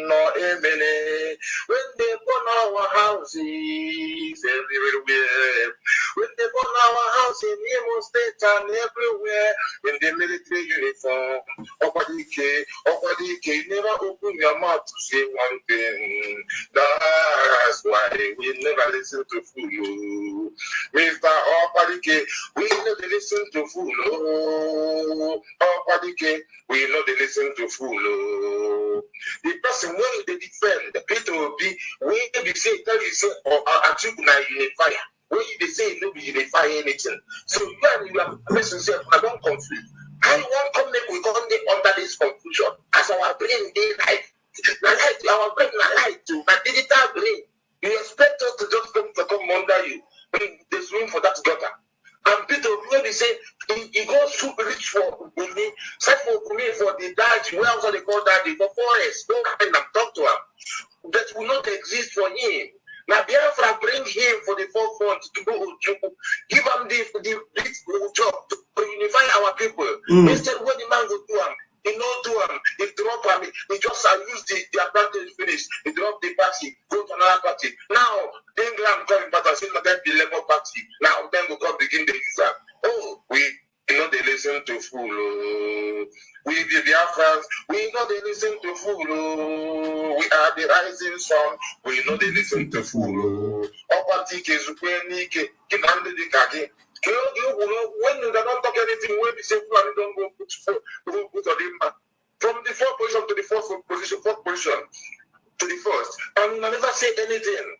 [SPEAKER 10] nor Emene. When they burn our houses everywhere. When they burn our house in Imo State and everywhere. In the military uniform. Okwadike, never open your mouth to say one thing. That's why we never listen to fool. Mr. Okwadike, we know they listen to fool. Okwadike, we know they listen to fool. The person when they defend the P2B, when they say, tell you say, or Achukuna unify. When they say no be unify anything. So you are person say, I don't conflict. I won't come make we come under this confusion. As our brain day light. Our brain light too, but digital brain. You expect us to just come under you. There's room for that gutter. And Peter, when he say he goes to reach for me, search for me for the daddy, where else they call daddy, for forest, don't come and talk to him. That will not exist for him. Now Biafra bring him for the forefront to go to give him the big job to unify our people. Instead, when the man go to him, he not do him, he drop him, he just use the advantage finish, he drop the party, go to another party. Now, England coming back and say, not the Labour Party. Now, then we come begin the exam. Oh, we know they listen to fool. We the Biafrans, we know they listen to fool. We are the rising sun, we know they listen to fool. Opatike, Zupenike, Kinande the Kagi. When they don't talk anything, when we say don't go put on him. From the 4th position to the 4th position, 4th position to the 1st. And I never say anything.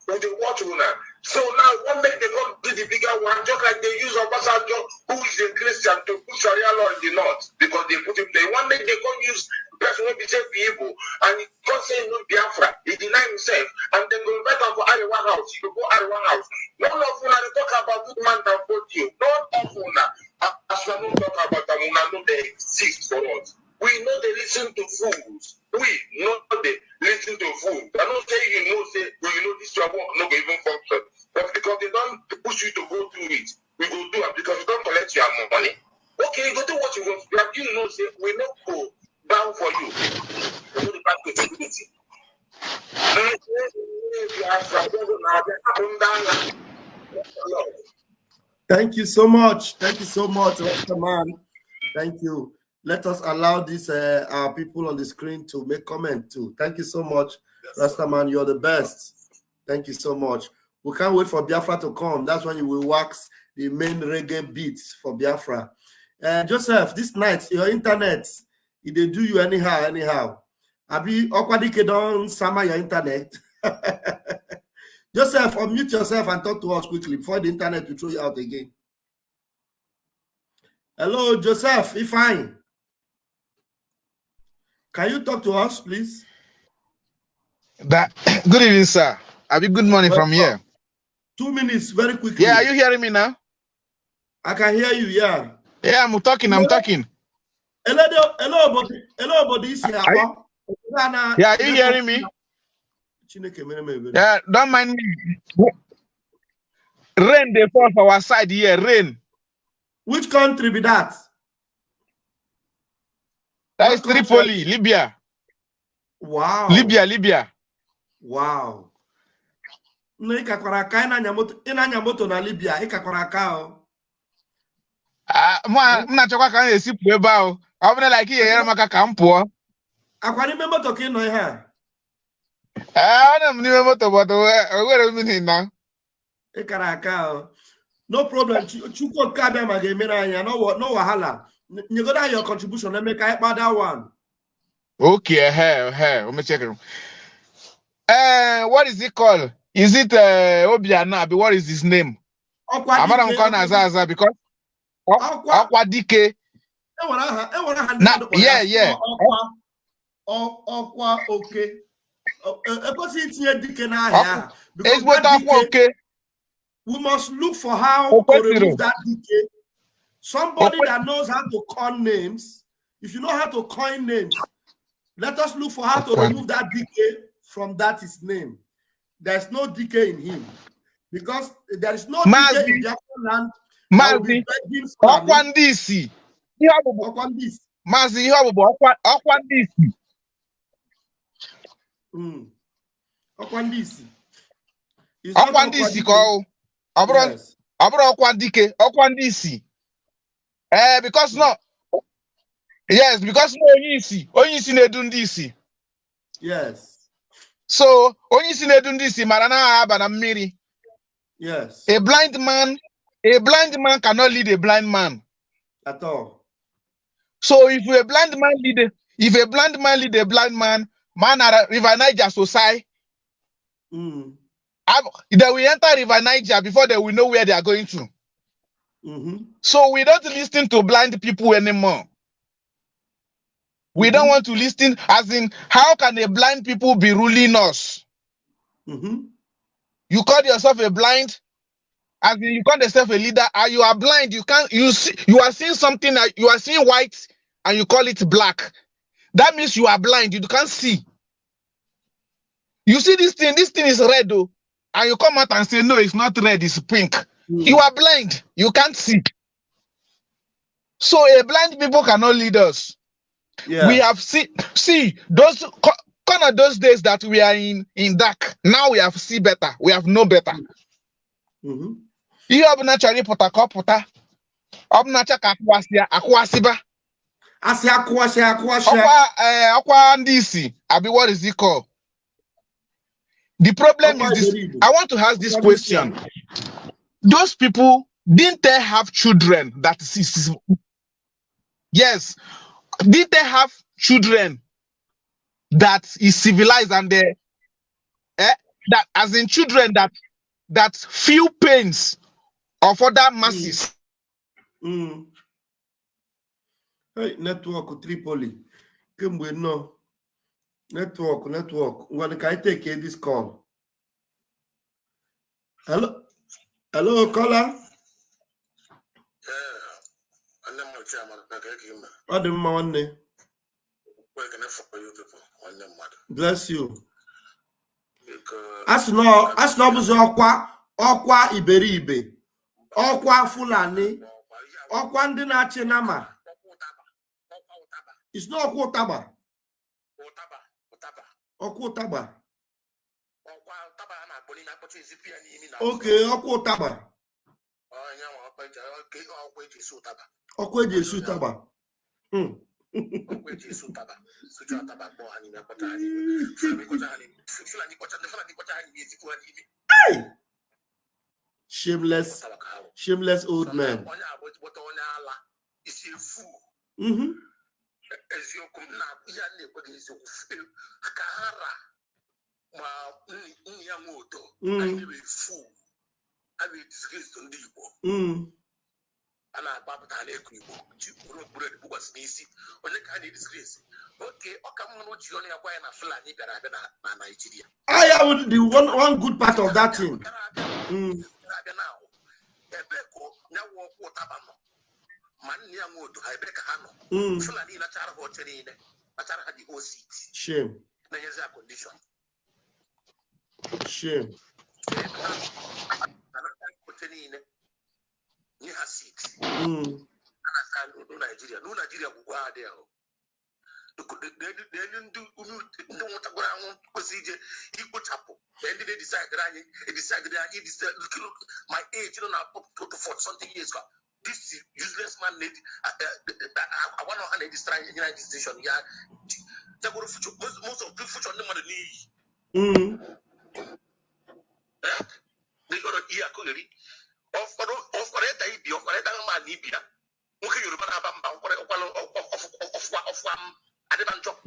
[SPEAKER 10] With the watch owner. So now one make they come do the bigger one, just like they use Obasanjo, who is a Christian, to put Sharia law in the north because they put him there. One make they come use person who be people and he can't say no Biafra. He deny himself and then go invite him for Arewa house. He go Arewa house. None of you they talk about good man than both you. None of you as we don't talk about them, we know they exist for us. We they listen to fools. We not they listen to fools. I don't say this your work not even function. But because they don't push you to go through it, we go do it because you don't collect your money. Okay, you go do what you want. Like say we not go down for you. We go back to community.
[SPEAKER 1] Thank you so much. Thank you so much, Rasta man. Thank you. Let us allow these our people on the screen to make comment too. Thank you so much, Rasta man. You're the best. Thank you so much. We can't wait for Biafra to come. That's when you will wax the main reggae beats for Biafra. Joseph, this night your internet, they do you anyhow. Abi Okwadike don't summer your internet. Joseph, unmute yourself and talk to us quickly before the internet will throw you out again. Hello, Joseph, fine. Can you talk to us, please?
[SPEAKER 19] Good evening, sir. Abi, good morning from here.
[SPEAKER 1] 2 minutes, very quickly.
[SPEAKER 19] Yeah, are you hearing me now?
[SPEAKER 1] I can hear you, yeah.
[SPEAKER 19] Yeah, I'm talking.
[SPEAKER 1] Hello, buddy.
[SPEAKER 19] Yeah, are you hearing me? Yeah, don't mind me. Rain, they fall for our side here, rain.
[SPEAKER 1] Which country be that?
[SPEAKER 19] That is Tripoli, Libya.
[SPEAKER 1] Wow.
[SPEAKER 19] Libya.
[SPEAKER 1] Wow. No, ina moto na Libya,
[SPEAKER 19] Mnachokwa ka na-esipụ ebe ahụ. Ọ bụrụ like ihe nyere maka ka m pụọ.
[SPEAKER 1] Akwa n'ime moto ka ị nọ ihe a?
[SPEAKER 19] Ana m n'ime moto but o nwere mmiri na.
[SPEAKER 1] Ịkara aka. No problem. Chukwu nke abịa ma ga-emere anyị no wahala. Nyegoda your contribution, let me ka ịkpa that one.
[SPEAKER 19] Okay, let me check it. What is it called? Is it Obiana? What is his name? Amara m kona aza because Okwadike. Yeah.
[SPEAKER 1] Okwa okay. We must look for how to remove that decay. Somebody that knows how to coin names. If you know how to coin names, let us look for how to remove that decay from that his name. There's no decay in him. Because there is no decay in Biafra land.
[SPEAKER 19] Mazi, Okwandisi. Mazi, Okwandisi.
[SPEAKER 1] Okwandisi.
[SPEAKER 19] Okwandisi ko. Abro Okwandisi. Because no. Yes, because no Onyisi Nedundisi.
[SPEAKER 1] Yes.
[SPEAKER 19] So Onyisi Nedundisi marana aba na mmiri.
[SPEAKER 1] Yes.
[SPEAKER 19] A blind man cannot lead a blind man.
[SPEAKER 1] At all.
[SPEAKER 19] So if a blind man lead a blind man at River Niger society, they will enter River Niger before they will know where they are going to. So we don't listen to blind people anymore. We don't want to listen, as in, how can a blind people be ruling us? You call yourself a blind, as in you call yourself a leader, and you are blind. You are seeing something, you are seeing white, and you call it black. That means you are blind. You can't see. You see this thing is red, though, and you come out and say, no, it's not red, it's pink. You are blind. You can't see. So a blind people cannot lead us. Yeah. We have see those kind of those days that we are in dark. Now we have see better. We have know better. You have naturally put a puta. Akwasiba. Akwa ndisi. Abi, what is it called? The problem is this. I want to ask this question. Those people, didn't they have children that is yes. Did they have children that is civilized and they that as in children that feel pains of other masses?
[SPEAKER 1] Hey, network Tripoli. No. Network. When can I take this call? Hello, caller.
[SPEAKER 10] for you people on the matter.
[SPEAKER 1] Bless you. As no buzo okwa iberibe. Okwa Fulani. Okwa ndị na-achị nama. It's not okwa utaba. Okwa utaba. Okay, okwa utaba. Okwa eji esi utaba. Hey! Shameless old man. Mm-hmm. I would the one good part of that thing. Shame. Shame.
[SPEAKER 10] My age, you know, to 40 something years ago. This useless man need I want to hand a distraction in the station. Yeah, most of the future no money need. They got a year colony of it, be of it, man, Libya. Okay, you're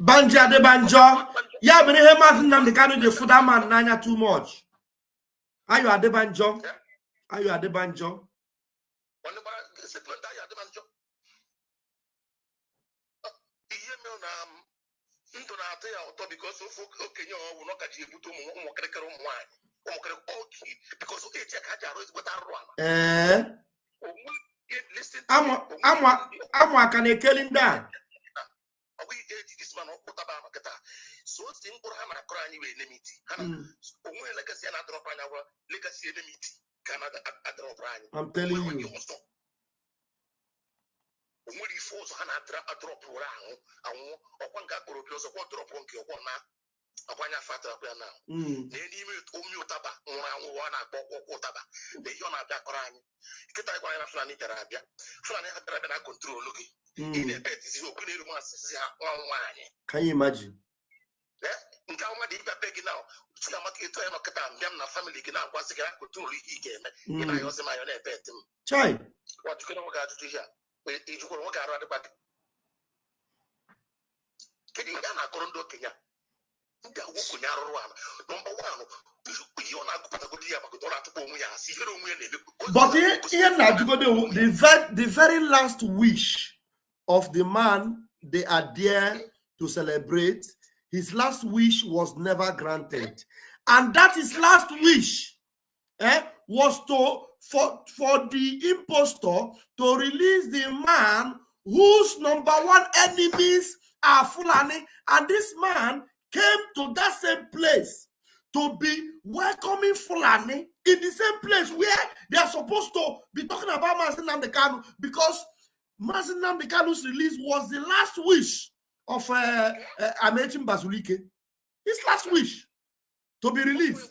[SPEAKER 1] Banja de Banjo. Yeah, but he mustn't them the kind of the food man nanya too much. Are you at the Banjo? Are you at the Banjo?
[SPEAKER 10] Because okay, you will not catch you to
[SPEAKER 1] I'm can I kill him down?
[SPEAKER 10] This man so simple Hama crying with enmity. Only legacy and drop on our legacy enmity. Canada drop.
[SPEAKER 1] I'm telling you.
[SPEAKER 10] Only force Hana drop around and one got produce of what drop on your one now. Upon your father now. They need Umutaba, one Otaba. The Yona Dakorani. Get I want to Flani Tarabia. Flani had control looking. In a bed is opening once.
[SPEAKER 1] Can you imagine?
[SPEAKER 10] Nkama di beg now. Chuma makito ya makata na family kina kwasi kina control igeme. Ina yose ma yone bet.
[SPEAKER 1] Chai.
[SPEAKER 10] What you can work out to here. We you can work out the back. Kedi na korondo Kenya. Number one,
[SPEAKER 1] but the very last wish of the man they are there to celebrate, his last wish was never granted. And that his last wish was for the impostor to release the man whose number one enemies are Fulani. And this man came to that same place to be welcoming Fulani in the same place where they are supposed to be talking about Mazi Nnamdi Kanu, because Mazi Nnamdi Kanu's release was the last wish of Amechi Mbazulike. His last wish to be released.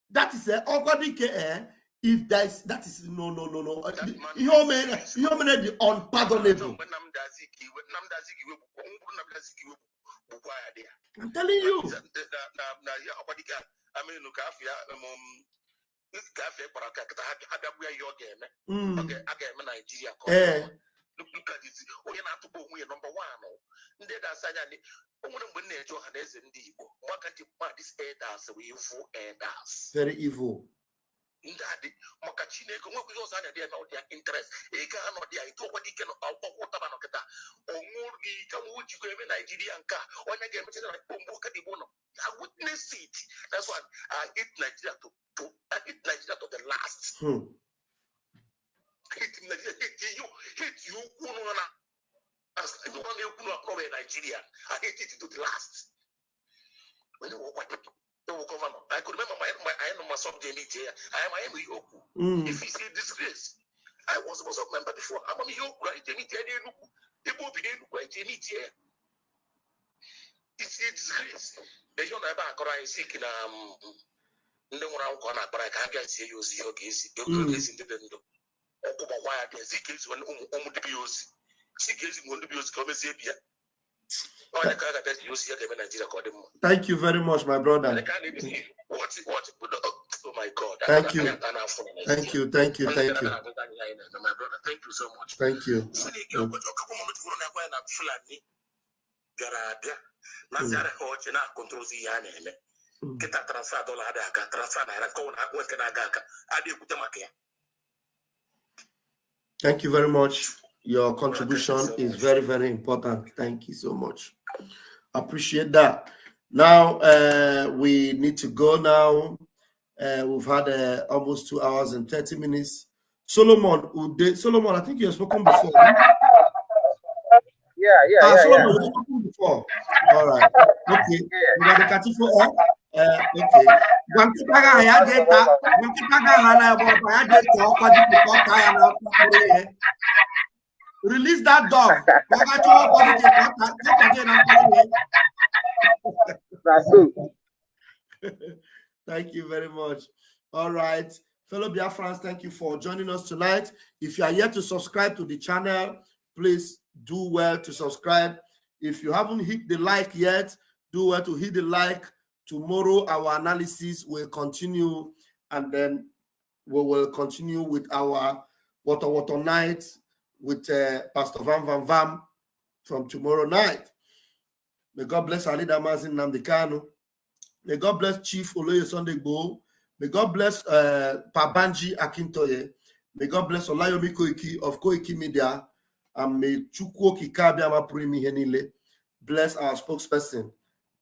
[SPEAKER 1] That is Okwadike. If that is no. You mean the unpardonable. I'm telling you.
[SPEAKER 10] Look at this. Oh, you're not to go with number one.
[SPEAKER 1] Very evil.
[SPEAKER 10] Daddy, Mokachine, they are not their interest. A car not their what you can Otabanokata. Or more come would you go in Nigerian car when I get like Bombocadibono. I witness it. That's why I hit Nigeria to the last. Hit you.
[SPEAKER 4] Nigeria. I hate it to the last. When they were governor, I could remember my subject meeting. I am Yoku. If it's a disgrace, I was supposed to remember before. I'm a Yoku, right? They will be right. It's a disgrace. They don't have a cry sick in no one on a break. I can see you see your case. You listen to them. Why I can see kids when the bills. See kids when the bills come and say,
[SPEAKER 1] thank you very much, my brother.
[SPEAKER 4] Oh my God.
[SPEAKER 1] Thank you. Thank you. Thank you. Thank you.
[SPEAKER 4] My brother, thank you so much.
[SPEAKER 1] Thank you. Thank you very much. Your contribution is very, very important. Thank you so much. Appreciate that. Now we need to go now. We've had almost 2 hours and 30 minutes. Solomon, I think you have spoken before.
[SPEAKER 12] Yeah.
[SPEAKER 1] Solomon, you have spoken before. All right. Okay. We got the Katifo. Okay. Release that dog. Thank you very much. All right. Fellow Biafrans, thank you for joining us tonight. If you are yet to subscribe to the channel, please do well to subscribe. If you haven't hit the like yet, do well to hit the like. Tomorrow, our analysis will continue, and then we will continue with our Water night with Pastor Vam from tomorrow night. May God bless our leader, Mazin Namdekano. May God bless Chief Oloye Sunday Bo. May God bless Pabanji Akintoye. May God bless Olayomi Koiki of Koiki Media. And may Chukwu Kikabiama Primi Henile bless our spokesperson,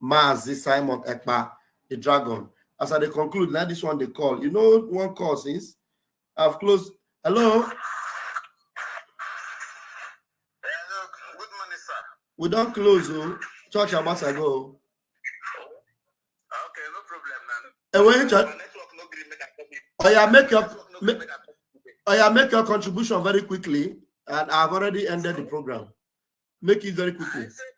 [SPEAKER 1] Mazi Simon Ekpa, the dragon. As I conclude, let this one they call. You know one call since I've closed. Hello?
[SPEAKER 10] Good morning, sir.
[SPEAKER 1] We don't close, church a month ago.
[SPEAKER 10] Okay, no problem, man.
[SPEAKER 1] And when church, make your contribution very quickly, and I've already ended the program. Make it very quickly.
[SPEAKER 10] I said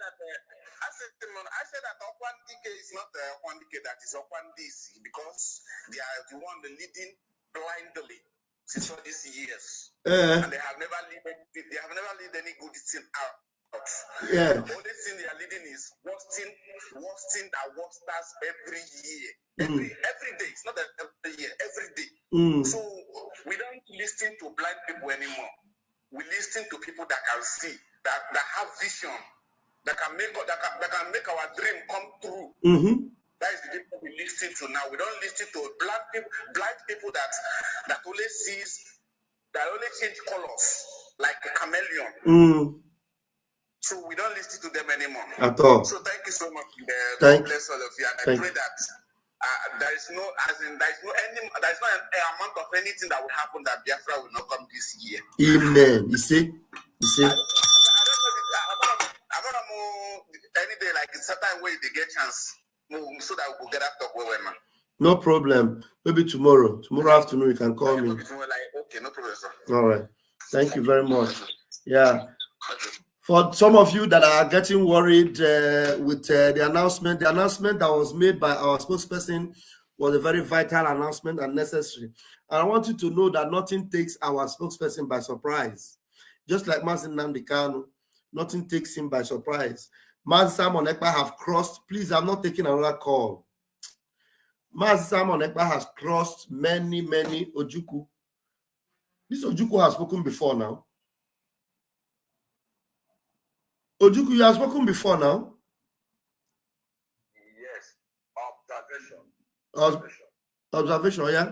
[SPEAKER 10] that Okwan DK is not Okwan DK, that is Okwan DC, because they are the one leading blindly since all these years. And they have never led any good thing out.
[SPEAKER 1] Yeah.
[SPEAKER 10] The only thing they are leading is worsening that worst us every year. Every day. It's not every year, every day. So we don't listen to blind people anymore. We listen to people that can see, that have vision, that can make our dream come true. That is the people we listen to now. We don't listen to blind people that only change colors like a chameleon. So we don't listen to them anymore.
[SPEAKER 1] At all.
[SPEAKER 10] So thank you so much. God bless all of you, and I pray that there is no amount of anything that will happen that Biafra will not come this year.
[SPEAKER 1] Amen. You see.
[SPEAKER 10] I don't know any day like it's certain way they get chance, so that we will get after where man.
[SPEAKER 1] No problem. Maybe tomorrow. Tomorrow afternoon you can call me.
[SPEAKER 10] Okay, no problem, sir.
[SPEAKER 1] All right. Thank you very much. Yeah. For some of you that are getting worried with the announcement that was made by our spokesperson was a very vital announcement and necessary. And I want you to know that nothing takes our spokesperson by surprise. Just like Mazin Namdekano, nothing takes him by surprise. Mazin Simon Ekpa have crossed. Please, I'm not taking another call. Mazin Simon Ekpa has crossed many Ojukwu. This Ojukwu has spoken before now. Ojukwu, you have spoken before now?
[SPEAKER 10] Yes,
[SPEAKER 1] Observation, yeah?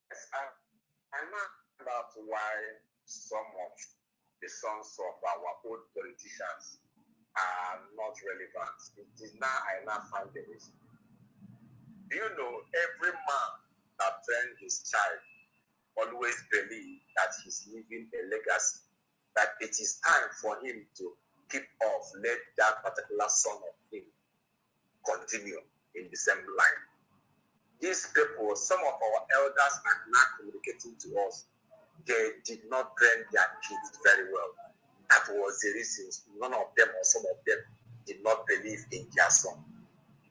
[SPEAKER 10] Yes, I know about why some of the sons of our old politicians are not relevant. It is now I find the reason. Do you know every man that trained his child always believe that he's leaving a legacy, that it is time for him to keep off, let that particular son of him continue in the same line. These people, some of our elders are not communicating to us. They did not train their kids very well. That was the reason none of them or some of them did not believe in their son.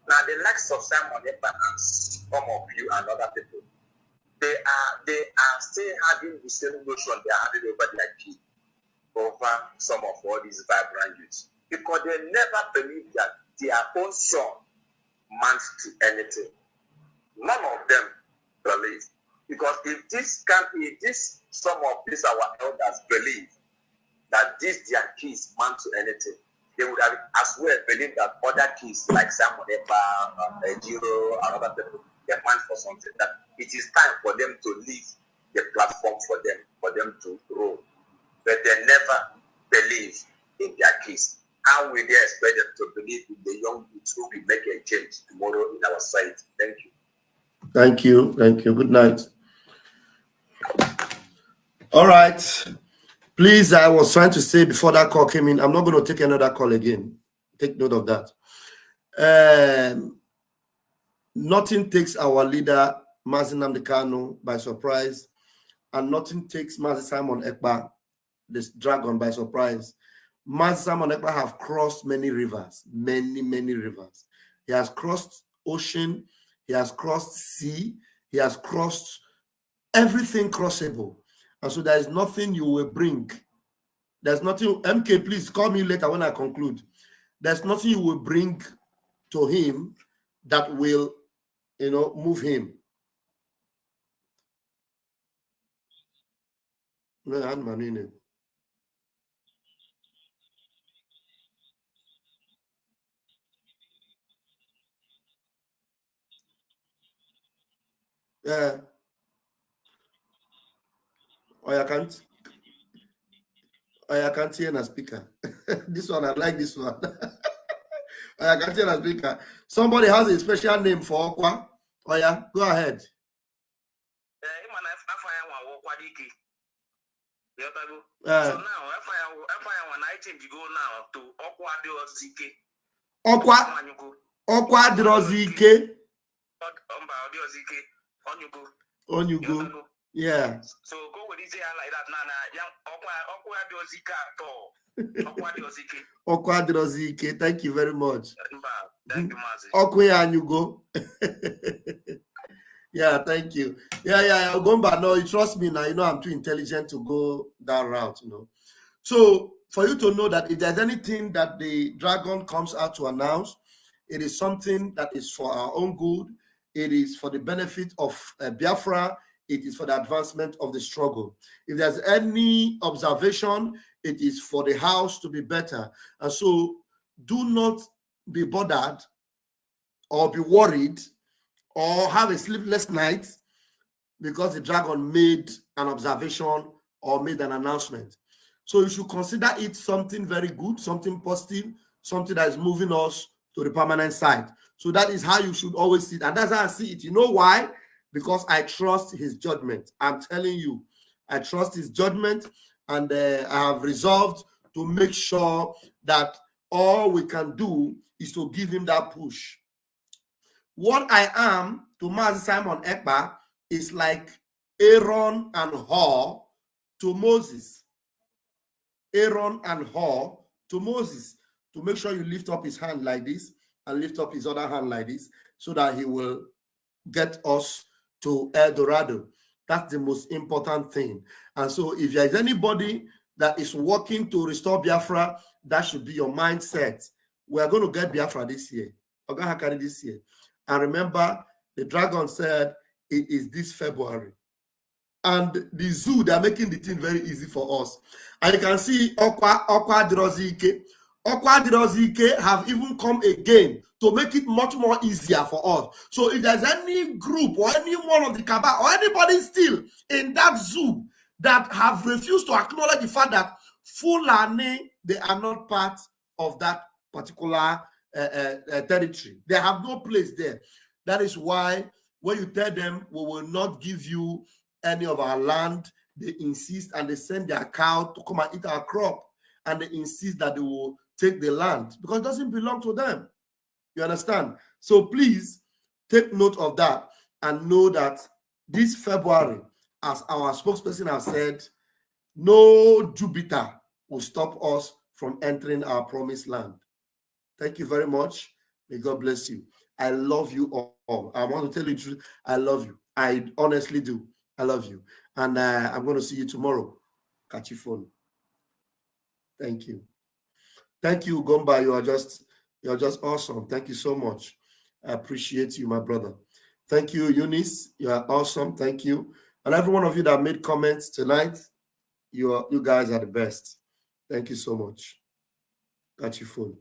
[SPEAKER 10] Now, the likes of Simon Ekpa and some of you and other people, they are still having the same notion they are having over their kids, over some of all these vibrant youths, because they never believe that their own son amounts to anything. None of them believe, because if some of these our elders believe that these their kids amount to anything, they would have as well believed that other kids like Simon Ekpa, Jiro, and other people, they amount for something. That it is time for them to leave the platform for them to grow. But they never believe in their kids. How will they expect them to believe in the young youth who will make a change tomorrow in our society? Thank you.
[SPEAKER 1] Thank you. Thank you. Good night. All right. Please, I was trying to say before that call came in, I'm not going to take another call again. Take note of that. Nothing takes our leader, Mazi Nnamdi Kanu, by surprise, and nothing takes Mazi Simon Ekpa, this dragon, by surprise. Mazi Simon Ekpa have crossed many rivers, many rivers. He has crossed ocean, he has crossed sea, he has crossed everything crossable. And so there is nothing you will bring. There's nothing, MK, please call me later when I conclude. There's nothing you will bring to him that will, move him. Yeah. I can't hear a speaker. This one, I like this one. I can't hear a speaker. Somebody has a special name for Okwa. Oh yeah, go ahead.
[SPEAKER 10] So now, when I change go now to Okwa Diozike.
[SPEAKER 1] Okwa Diozike. Onyugo. Yeah.
[SPEAKER 10] So go with this like that. Okwa Diozike.
[SPEAKER 1] Okwa Diozike. Thank you very much.
[SPEAKER 10] Thank you, Mazi.
[SPEAKER 1] Okwe Anyugo. Yeah, thank you. Yeah. Ogomba, no, you trust me now. I'm too intelligent to go that route, So for you to know that if there's anything that the dragon comes out to announce, it is something that is for our own good. It is for the benefit of Biafra. It is for the advancement of the struggle. If there's any observation, it is for the house to be better. And so do not be bothered or be worried or have a sleepless night because the dragon made an observation or made an announcement. So you should consider it something very good, something positive, something that is moving us to the permanent side. So that is how you should always see it. And that's how I see it. You know why? Because I trust his judgment. I'm telling you, I trust his judgment, and I have resolved to make sure that all we can do is to give him that push. What I am to Mazi Simon Ekpa is like Aaron and Hur to Moses. Aaron and Hur to Moses, to make sure you lift up his hand like this and lift up his other hand like this so that he will get us to El Dorado. That's the most important thing. And so if there is anybody that is working to restore Biafra, that should be your mindset. We are going to get Biafra this year. We're going to carry this year. And remember, the dragon said it is this February. And the zoo, they're making the thing very easy for us. And you can see Okwa Dirozike. Okwa Dirozike have even come again to make it much more easier for us. So if there's any group or any one of the Kabah or anybody still in that zoo that have refused to acknowledge the fact that Fulani, they are not part of that particular territory. They have no place there. That is why when you tell them we will not give you any of our land, they insist, and they send their cow to come and eat our crop, and they insist that they will take the land because it doesn't belong to them. You understand? So please take note of that and know that this February, as our spokesperson has said, no Jupiter will stop us from entering our promised land. Thank you very much. May God bless you. I love you all. I want to tell you the truth. I love you. I honestly do. I love you. And I'm going to see you tomorrow. Catch your phone. Thank you. Thank you, Gomba. You're just awesome. Thank you so much. I appreciate you, my brother. Thank you, Eunice. You are awesome. Thank you. And every one of you that made comments tonight, you guys are the best. Thank you so much. Got your phone.